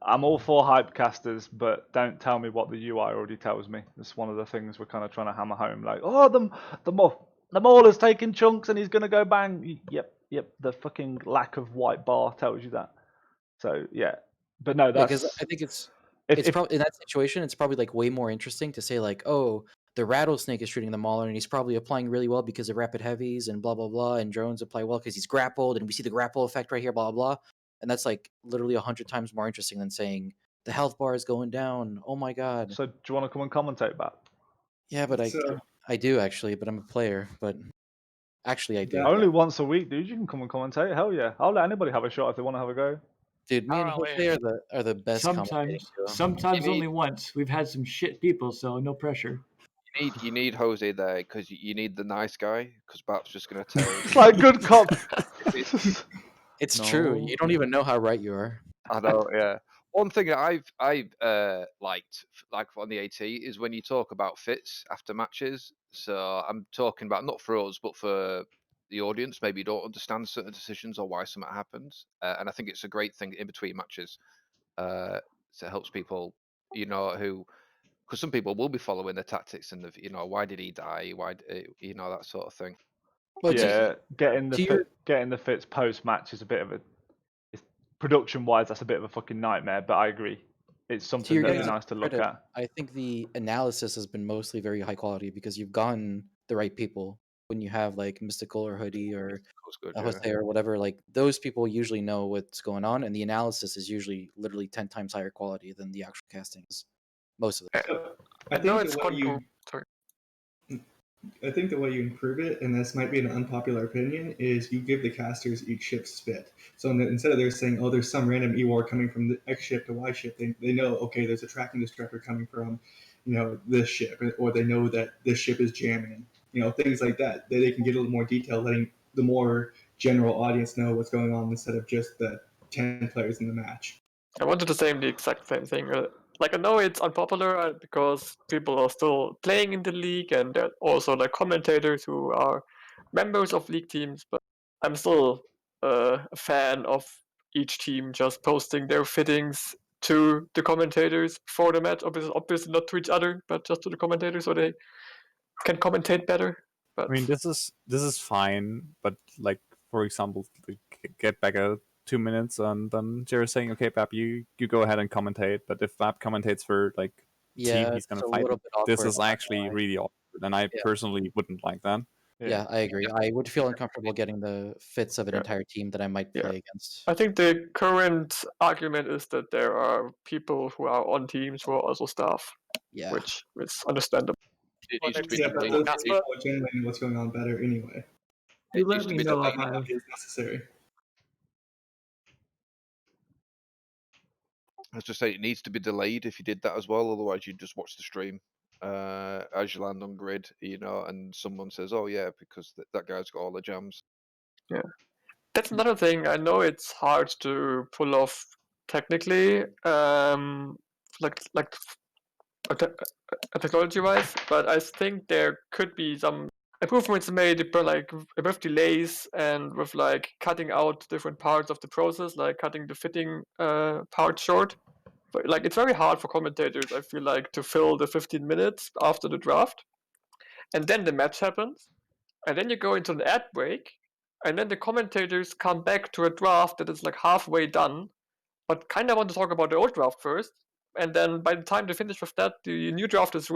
Speaker 2: I'm all for hype casters, but don't tell me what the UI already tells me. That's one of the things we're kind of trying to hammer home. Like, oh, the Mauler's taking chunks and he's gonna go bang. Yep, Yep, the fucking lack of white bar tells you that. So yeah, but no,
Speaker 9: Yeah, because
Speaker 2: that's
Speaker 9: I think it's
Speaker 2: if
Speaker 9: probably in that situation, it's probably like way more interesting to say like, oh, the rattlesnake is shooting the mauler, and he's probably applying really well because of rapid heavies and blah blah blah, and drones apply well because he's grappled, and we see the grapple effect right here, blah blah blah, and that's like literally 100 times more interesting than saying the health bar is going down. Oh my god.
Speaker 2: so. Do you want to come and commentate back?
Speaker 9: Yeah, but
Speaker 8: So
Speaker 9: I do actually, but I'm a player. But actually, I do.
Speaker 8: that,
Speaker 2: Only once a week, dude. You can come and commentate. Hell yeah, I'll let anybody have a shot if they want to have a go.
Speaker 9: Dude, me and
Speaker 4: Apparently.
Speaker 9: Jose are the best commentating
Speaker 10: Sometimes,
Speaker 9: duo.
Speaker 10: sometimes
Speaker 3: You
Speaker 10: only
Speaker 3: need-
Speaker 10: once. We've had some shit people, so no pressure.
Speaker 3: You need Jose there because you need the nice guy because Bap's just gonna tell.
Speaker 2: It's like good cop.
Speaker 9: It's true.
Speaker 2: No.
Speaker 9: You don't even know how right you are.
Speaker 3: I know, yeah. One thing that I've liked, like on the AT, is when you talk about fits after matches. So I'm talking about not for us, but for the audience. Maybe you don't understand certain decisions or why something happens, and I think it's a great thing in between matches. So it helps people, who, because some people will be following the tactics and why did he die? Why, that sort of thing.
Speaker 9: But
Speaker 2: Yeah, getting the
Speaker 9: to your-
Speaker 2: getting the fits post match is a bit of a production wise. That's a bit of a fucking nightmare. But I agree, it's
Speaker 9: to
Speaker 2: something
Speaker 9: your
Speaker 2: that'd be
Speaker 9: guys'
Speaker 2: nice to look
Speaker 9: credit,
Speaker 2: at.
Speaker 9: I think the analysis has been mostly very high quality because you've gotten the right people. When you have like Mystical or Hoodie or
Speaker 3: That's good,
Speaker 9: Jose or whatever, like those people usually know what's going on, and the analysis is usually literally 10 times higher quality than the actual castings. Most of the time.
Speaker 8: so I
Speaker 7: I know
Speaker 8: think
Speaker 7: it's
Speaker 8: the way you
Speaker 7: sorry.
Speaker 8: I think the way you improve it, and this might be an unpopular opinion, is you give the casters each ship's fit. So instead of they're saying, oh, there's some random E-War coming from the X ship to Y ship, they know, okay, there's a tracking disruptor coming from, this ship, or they know that this ship is jamming. Things like that. They can get a little more detail, letting the more general audience know what's going on instead of just the 10 players in the match.
Speaker 7: I wanted to say the exact same thing. Like I know it's unpopular because people are still playing in the league, and there are also like commentators who are members of league teams. But I'm still a fan of each team just posting their fittings to the commentators for the match. Obviously not to each other, but just to the commentators, so they can commentate better. But
Speaker 6: I mean, this is fine, but like for example, get back a 2 minutes, and then Jerry's saying, "Okay, Bab, you go ahead and commentate." But if Bab commentates for like
Speaker 9: Yeah,
Speaker 6: team he's gonna
Speaker 9: it's a
Speaker 6: fight,
Speaker 9: little bit
Speaker 6: this
Speaker 9: awkward,
Speaker 6: is
Speaker 9: I'm not gonna
Speaker 6: actually
Speaker 9: lie.
Speaker 6: really awkward, and I
Speaker 9: Yeah.
Speaker 6: personally wouldn't like that.
Speaker 9: Yeah, I agree. I would feel uncomfortable getting the fits of an
Speaker 7: Yeah.
Speaker 9: entire team that I might
Speaker 7: Yeah.
Speaker 9: play against.
Speaker 7: I think the current argument is that there are people who are on teams who are also staff,
Speaker 9: Yeah.
Speaker 7: which is understandable.
Speaker 3: It
Speaker 4: Well,
Speaker 3: needs to
Speaker 4: then
Speaker 3: be
Speaker 8: Yeah, but
Speaker 3: delayed.
Speaker 8: those
Speaker 4: Casper?
Speaker 8: people generally know what's going on better anyway.
Speaker 10: You
Speaker 3: It
Speaker 10: let
Speaker 3: needs to
Speaker 10: me
Speaker 3: be
Speaker 10: know
Speaker 3: delayed.
Speaker 10: if I have.
Speaker 8: Is necessary.
Speaker 3: I was just saying it needs to be delayed if you did that as well. Otherwise, you'd just watch the stream as you land on grid, and someone says, "Oh yeah, because that guy's got all the jams."
Speaker 7: Yeah, that's another thing. I know it's hard to pull off technically, like technology wise, but I think there could be some improvements made, but like with delays and with like cutting out different parts of the process, like cutting the fitting part short. But like it's very hard for commentators, I feel like, to fill the 15 minutes after the draft, and then the match happens, and then you go into an ad break, and then the commentators come back to a draft that is like halfway done, but kind of want to talk about the old draft first. And then by the time they finish with that, the new draft is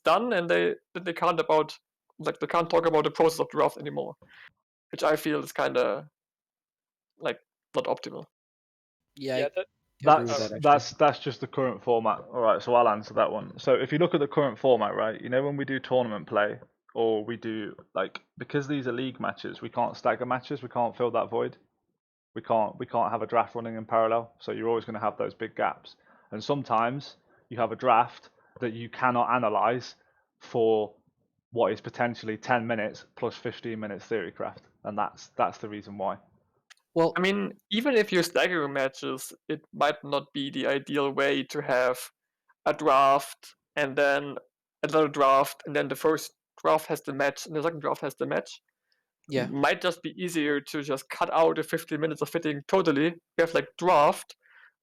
Speaker 7: done, and they can't talk about the process of the draft anymore, which I feel is kind of like not optimal.
Speaker 9: Yeah,
Speaker 4: Yeah,
Speaker 9: I agree with that, actually.
Speaker 2: That's just the current format. All right, so I'll answer that one. So if you look at the current format, right, when we do tournament play or we do because these are league matches, we can't stagger matches, we can't fill that void. We can't have a draft running in parallel, so you're always going to have those big gaps. And sometimes you have a draft that you cannot analyze for what is potentially 10 minutes plus 15 minutes theorycraft, and that's the reason why.
Speaker 9: Well,
Speaker 7: I mean, even if you're staggering matches, it might not be the ideal way to have a draft and then another draft, and then the first draft has the match and the second draft has the match.
Speaker 9: Yeah.
Speaker 7: It might just be easier to just cut out the 15 minutes of fitting totally. We have like draft,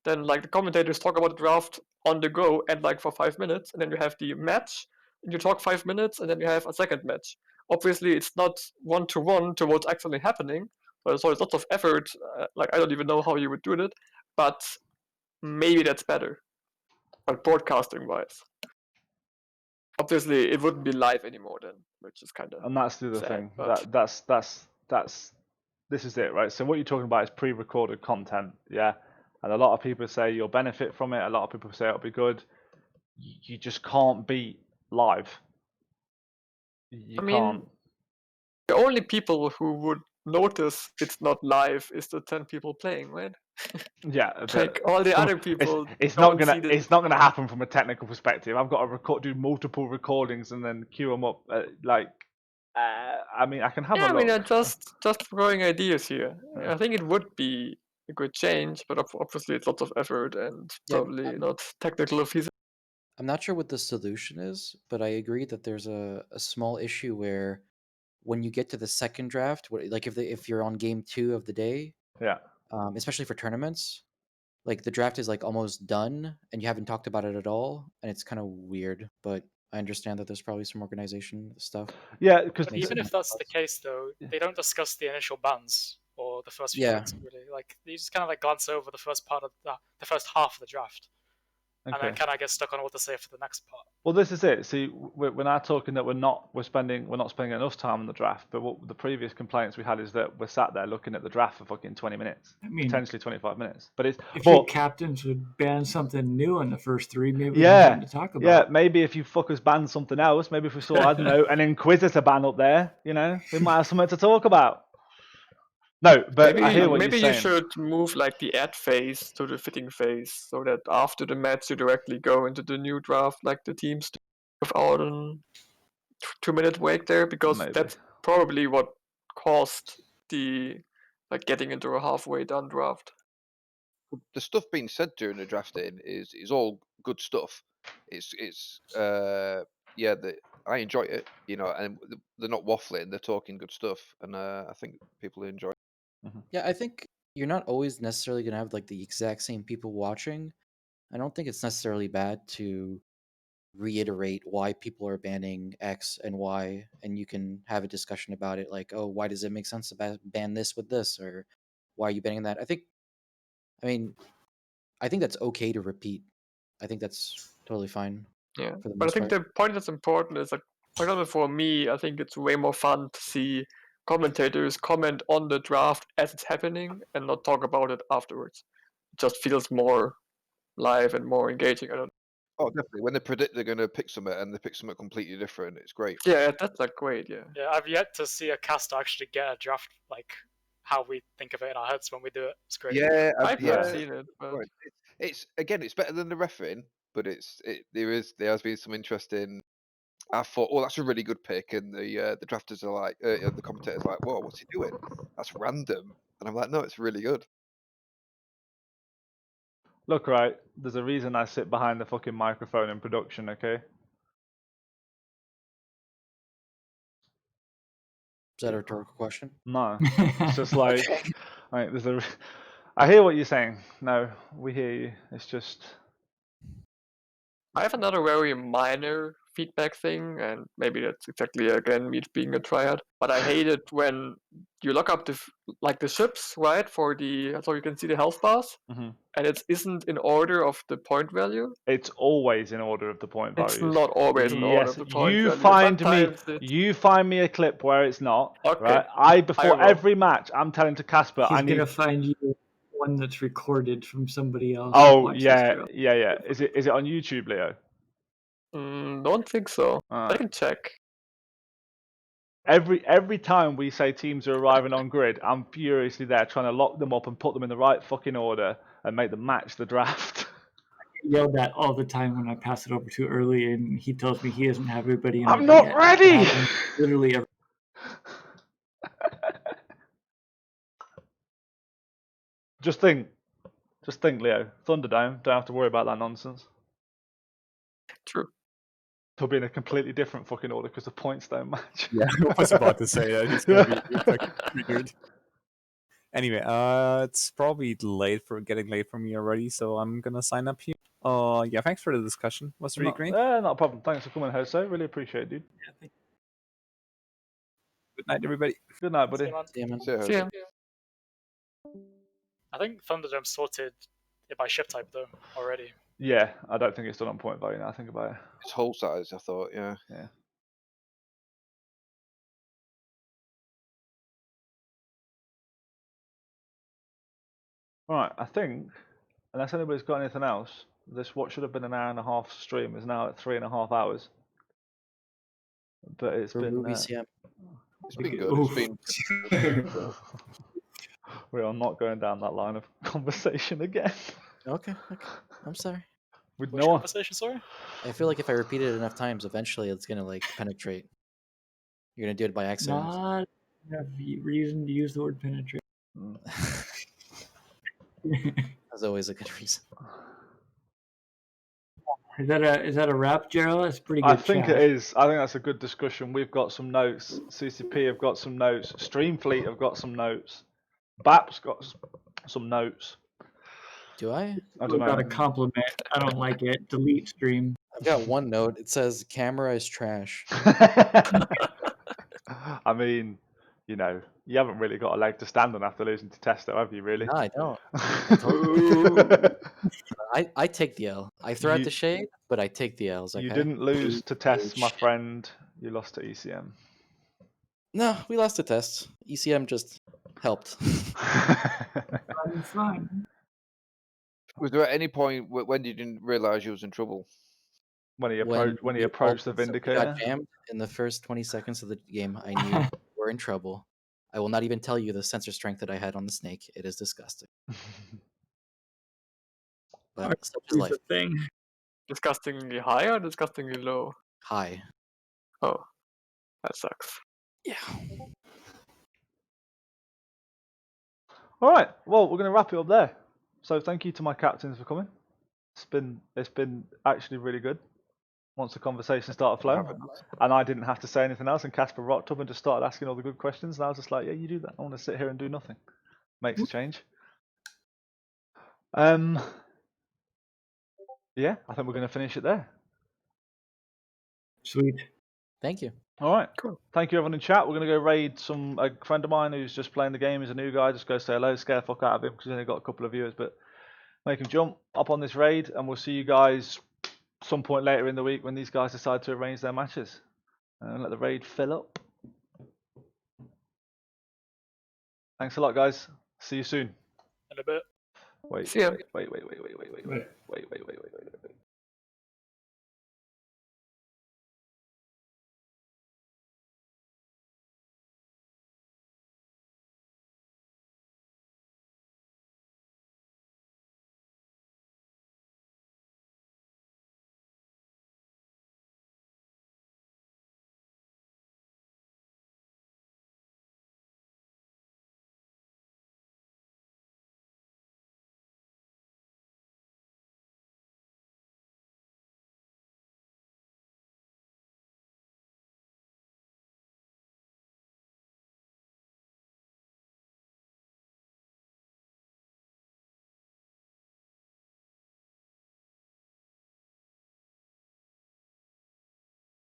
Speaker 7: then like the commentators talk about the draft on the go and like for 5 minutes, and then you have the match, and you talk 5 minutes, and then you have a second match. Obviously, it's not 1-to-1 to what's actually happening. So it's lots of effort. Like I don't even know how you would do it, but maybe that's better. But broadcasting wise, obviously it wouldn't be live anymore then, which is kind of
Speaker 2: And that's the other
Speaker 7: sad.
Speaker 2: thing.
Speaker 7: But
Speaker 2: That's this is it, right? So what you're talking about is pre-recorded content, yeah. And a lot of people say you'll benefit from it. A lot of people say it'll be good. You just can't beat live. You
Speaker 7: I mean,
Speaker 2: can't.
Speaker 7: the only people who would notice it's not live is the 10 people playing, right?
Speaker 2: Yeah,
Speaker 7: Like all the other people
Speaker 2: it's not
Speaker 7: don't see the.
Speaker 2: it's not gonna happen from a technical perspective. I've got to do multiple recordings and then queue them up. I mean, I can have
Speaker 7: Yeah,
Speaker 2: a
Speaker 7: I mean,
Speaker 2: look.
Speaker 7: just throwing ideas here.
Speaker 2: Yeah.
Speaker 7: I think it would be a good change, but obviously it's lots of effort and
Speaker 9: Yeah,
Speaker 7: probably not technical feasible.
Speaker 9: I'm not sure what the solution is, but I agree that there's a small issue where when you get to the second draft, like if you're on game 2 of the day,
Speaker 2: Yeah.
Speaker 9: especially for tournaments, like the draft is like almost done and you haven't talked about it at all, and it's kind of weird. But I understand that there's probably some organization stuff.
Speaker 2: Yeah, because
Speaker 9: Makes
Speaker 4: Even
Speaker 9: it
Speaker 4: if that's the case, though, they don't discuss the initial bans or the first few
Speaker 9: Yeah.
Speaker 4: picks, really. Like, they just kind of like glance over the first part of the first half of the draft, and then
Speaker 2: okay.
Speaker 4: kind of get stuck on what to say for the next part.
Speaker 2: Well, this is it. See, we're now talking that we're not spending enough time on the draft. But what the previous complaints we had is that we're sat there looking at the draft for fucking 20 minutes,
Speaker 10: I mean,
Speaker 2: potentially 25 minutes. But it's
Speaker 10: if
Speaker 2: but
Speaker 10: your captains would ban something new in the first 3, maybe we'd have
Speaker 2: yeah,
Speaker 10: something to talk
Speaker 2: yeah.
Speaker 10: about.
Speaker 2: Maybe if you fuckers banned something else, maybe if we saw I don't know an Inquisitor ban up there, you know, we might have something to talk about. No, but I hear what
Speaker 7: Maybe
Speaker 2: you're
Speaker 7: you
Speaker 2: saying.
Speaker 7: should move like the add phase to the fitting phase, so that after the match you directly go into the new draft, like the teams do, without a 2-minute wait there, because
Speaker 2: Maybe.
Speaker 7: that's probably what caused the like getting into a halfway done draft.
Speaker 3: The stuff being said during the drafting is all good stuff. It's yeah, I enjoy it, you know, and they're not waffling, they're talking good stuff, and I think people enjoy it.
Speaker 9: Yeah, I think you're not always necessarily gonna have like the exact same people watching. I don't think it's necessarily bad to reiterate why people are banning X and Y, and you can have a discussion about it. Like, oh, why does it make sense to ban this with this, or why are you banning that? I mean, I think that's okay to repeat. I think that's totally fine.
Speaker 7: Yeah,
Speaker 9: for the
Speaker 7: but I
Speaker 9: most
Speaker 7: think
Speaker 9: part.
Speaker 7: the point that's important is like, for example, for me, I think it's way more fun to see commentators comment on the draft as it's happening and not talk about it afterwards. It just feels more live and more engaging. I don't.
Speaker 3: Oh, definitely. When they predict they're going to pick something and they pick something completely different, it's great.
Speaker 7: Yeah, that's like great. Yeah.
Speaker 4: Yeah, I've yet to see a caster actually get a draft like how we think of it in our heads when we do it. It's great.
Speaker 3: Yeah,
Speaker 7: I've
Speaker 3: yeah.
Speaker 7: seen it, but
Speaker 3: Right. It's again, it's better than the refereeing, but there has been some interesting. I thought, oh, that's a really good pick, and the drafters are like, the commentators are like, whoa, what's he doing? That's random, and I'm like, no, it's really good.
Speaker 2: Look, right, there's a reason I sit behind the fucking microphone in production, okay?
Speaker 9: Is that a rhetorical question?
Speaker 2: No, it's just like, I hear what you're saying. No, we hear you. It's just,
Speaker 7: I have another very minor feedback thing, and maybe that's exactly again me being a triad. But I hate it when you look up the ships, right, for so you can see the health bars,
Speaker 2: Mhm.
Speaker 7: and it isn't in order of the point value.
Speaker 2: It's always in order of the point values.
Speaker 7: It's not always in order of the point
Speaker 2: you
Speaker 7: value.
Speaker 2: find me a clip where it's not.
Speaker 7: Okay,
Speaker 2: right? Before
Speaker 7: will.
Speaker 2: every match, I'm telling to Casper,
Speaker 10: He's
Speaker 2: I need.
Speaker 10: gonna find you one that's recorded from somebody else.
Speaker 2: Oh
Speaker 10: Watch this
Speaker 2: yeah,
Speaker 10: drill.
Speaker 2: yeah. Is it on YouTube, Leo?
Speaker 7: Don't think so. I can check.
Speaker 2: Every time we say teams are arriving on grid, I'm furiously there trying to lock them up and put them in the right fucking order and make them match the draft.
Speaker 10: Yelled at all the time when I pass it over too early, and he tells me he doesn't have everybody in.
Speaker 2: I'm not ready.
Speaker 10: Literally every.
Speaker 2: Just think, Leo. Thunderdome. Don't have to worry about that nonsense.
Speaker 7: True.
Speaker 2: He'll be in a completely different fucking order because the points don't match.
Speaker 6: Yeah, I was about to say that. He's gonna be fucking triggered. Anyway, it's probably getting late for me already, so I'm gonna sign up here. Yeah, thanks for the discussion. Was really great.
Speaker 2: Not a problem. Thanks for coming, Jose. Really appreciate it, dude.
Speaker 10: Yeah, thank you.
Speaker 6: Good night, everybody.
Speaker 2: Good night,
Speaker 4: See
Speaker 2: buddy.
Speaker 4: you, man.
Speaker 9: See ya, man.
Speaker 3: See ya,
Speaker 7: See ya.
Speaker 4: I think Thunderdome sorted it by ship type though already.
Speaker 2: Yeah, I don't think it's done on point value now. I think about it.
Speaker 3: It's whole size, I thought, yeah.
Speaker 2: Yeah. Right, I think, unless anybody's got anything else, what should have been an hour and a half stream is now at 3.5 hours. But it's
Speaker 9: For
Speaker 2: been.
Speaker 9: movie CM.
Speaker 3: It's been good. It's been
Speaker 2: We are not going down that line of conversation again.
Speaker 9: Okay. I'm sorry.
Speaker 2: With
Speaker 4: Which
Speaker 2: no one.
Speaker 4: conversation, sorry?
Speaker 9: I feel like if I repeat it enough times, eventually it's gonna like penetrate. You're gonna do it by accident.
Speaker 10: Not enough reason to use the word penetrate.
Speaker 2: Mm.
Speaker 9: That's always a good reason.
Speaker 10: Is that a wrap, Gerald? That's pretty good.
Speaker 2: I think
Speaker 10: chat.
Speaker 2: it is. I think that's a good discussion. We've got some notes. CCP have got some notes. Streamfleet have got some notes. BAP's got some notes.
Speaker 9: Do I?
Speaker 2: I
Speaker 10: What
Speaker 2: don't
Speaker 10: about a
Speaker 2: know.
Speaker 10: compliment? I don't like it. Delete stream.
Speaker 9: I've got one note. It says camera is trash.
Speaker 2: I mean, you know, you haven't really got a leg to stand on after losing to Testo, have you? Really?
Speaker 9: No, I don't. I take the L. I throw out
Speaker 2: You-
Speaker 9: the shade, but I take the L's. Okay?
Speaker 2: You didn't lose to Test, my friend. You lost to ECM.
Speaker 9: No, we lost the test. ECM just helped.
Speaker 10: I'm fine.
Speaker 3: Was there at any point when you didn't realise you was in trouble?
Speaker 2: When he
Speaker 9: When
Speaker 2: approached the
Speaker 9: we
Speaker 2: Vindicator.
Speaker 9: got jammed in the first 20 seconds of the game, I knew we're in trouble. I will not even tell you the sensor strength that I had on the snake. It is disgusting. But such is
Speaker 10: Here's
Speaker 9: life.
Speaker 10: the thing.
Speaker 7: Disgustingly high or disgustingly low?
Speaker 9: Hi.
Speaker 7: Oh, that sucks.
Speaker 9: Yeah.
Speaker 2: All right. Well, we're going to wrap it up there. So thank you to my captains for coming. It's been actually really good. Once the conversation started flowing, and I didn't have to say anything else, and Casper rocked up and just started asking all the good questions, and I was just like, yeah, you do that. I want to sit here and do nothing. Makes a change. Yeah, I think we're going to finish it there.
Speaker 10: Sweet.
Speaker 9: Thank you.
Speaker 2: All right.
Speaker 7: Cool.
Speaker 2: Thank you, everyone in chat. We're going to go raid a friend of mine who's just playing the game. He's a new guy. Just go say hello, scare the fuck out of him because he's only got a couple of viewers, but make him jump up on this raid, and we'll see you guys some point later in the week when these guys decide to arrange their matches. And let the raid fill up. Thanks a lot, guys. See you soon.
Speaker 4: In a bit.
Speaker 2: Wait.
Speaker 7: See ya.
Speaker 2: Wait.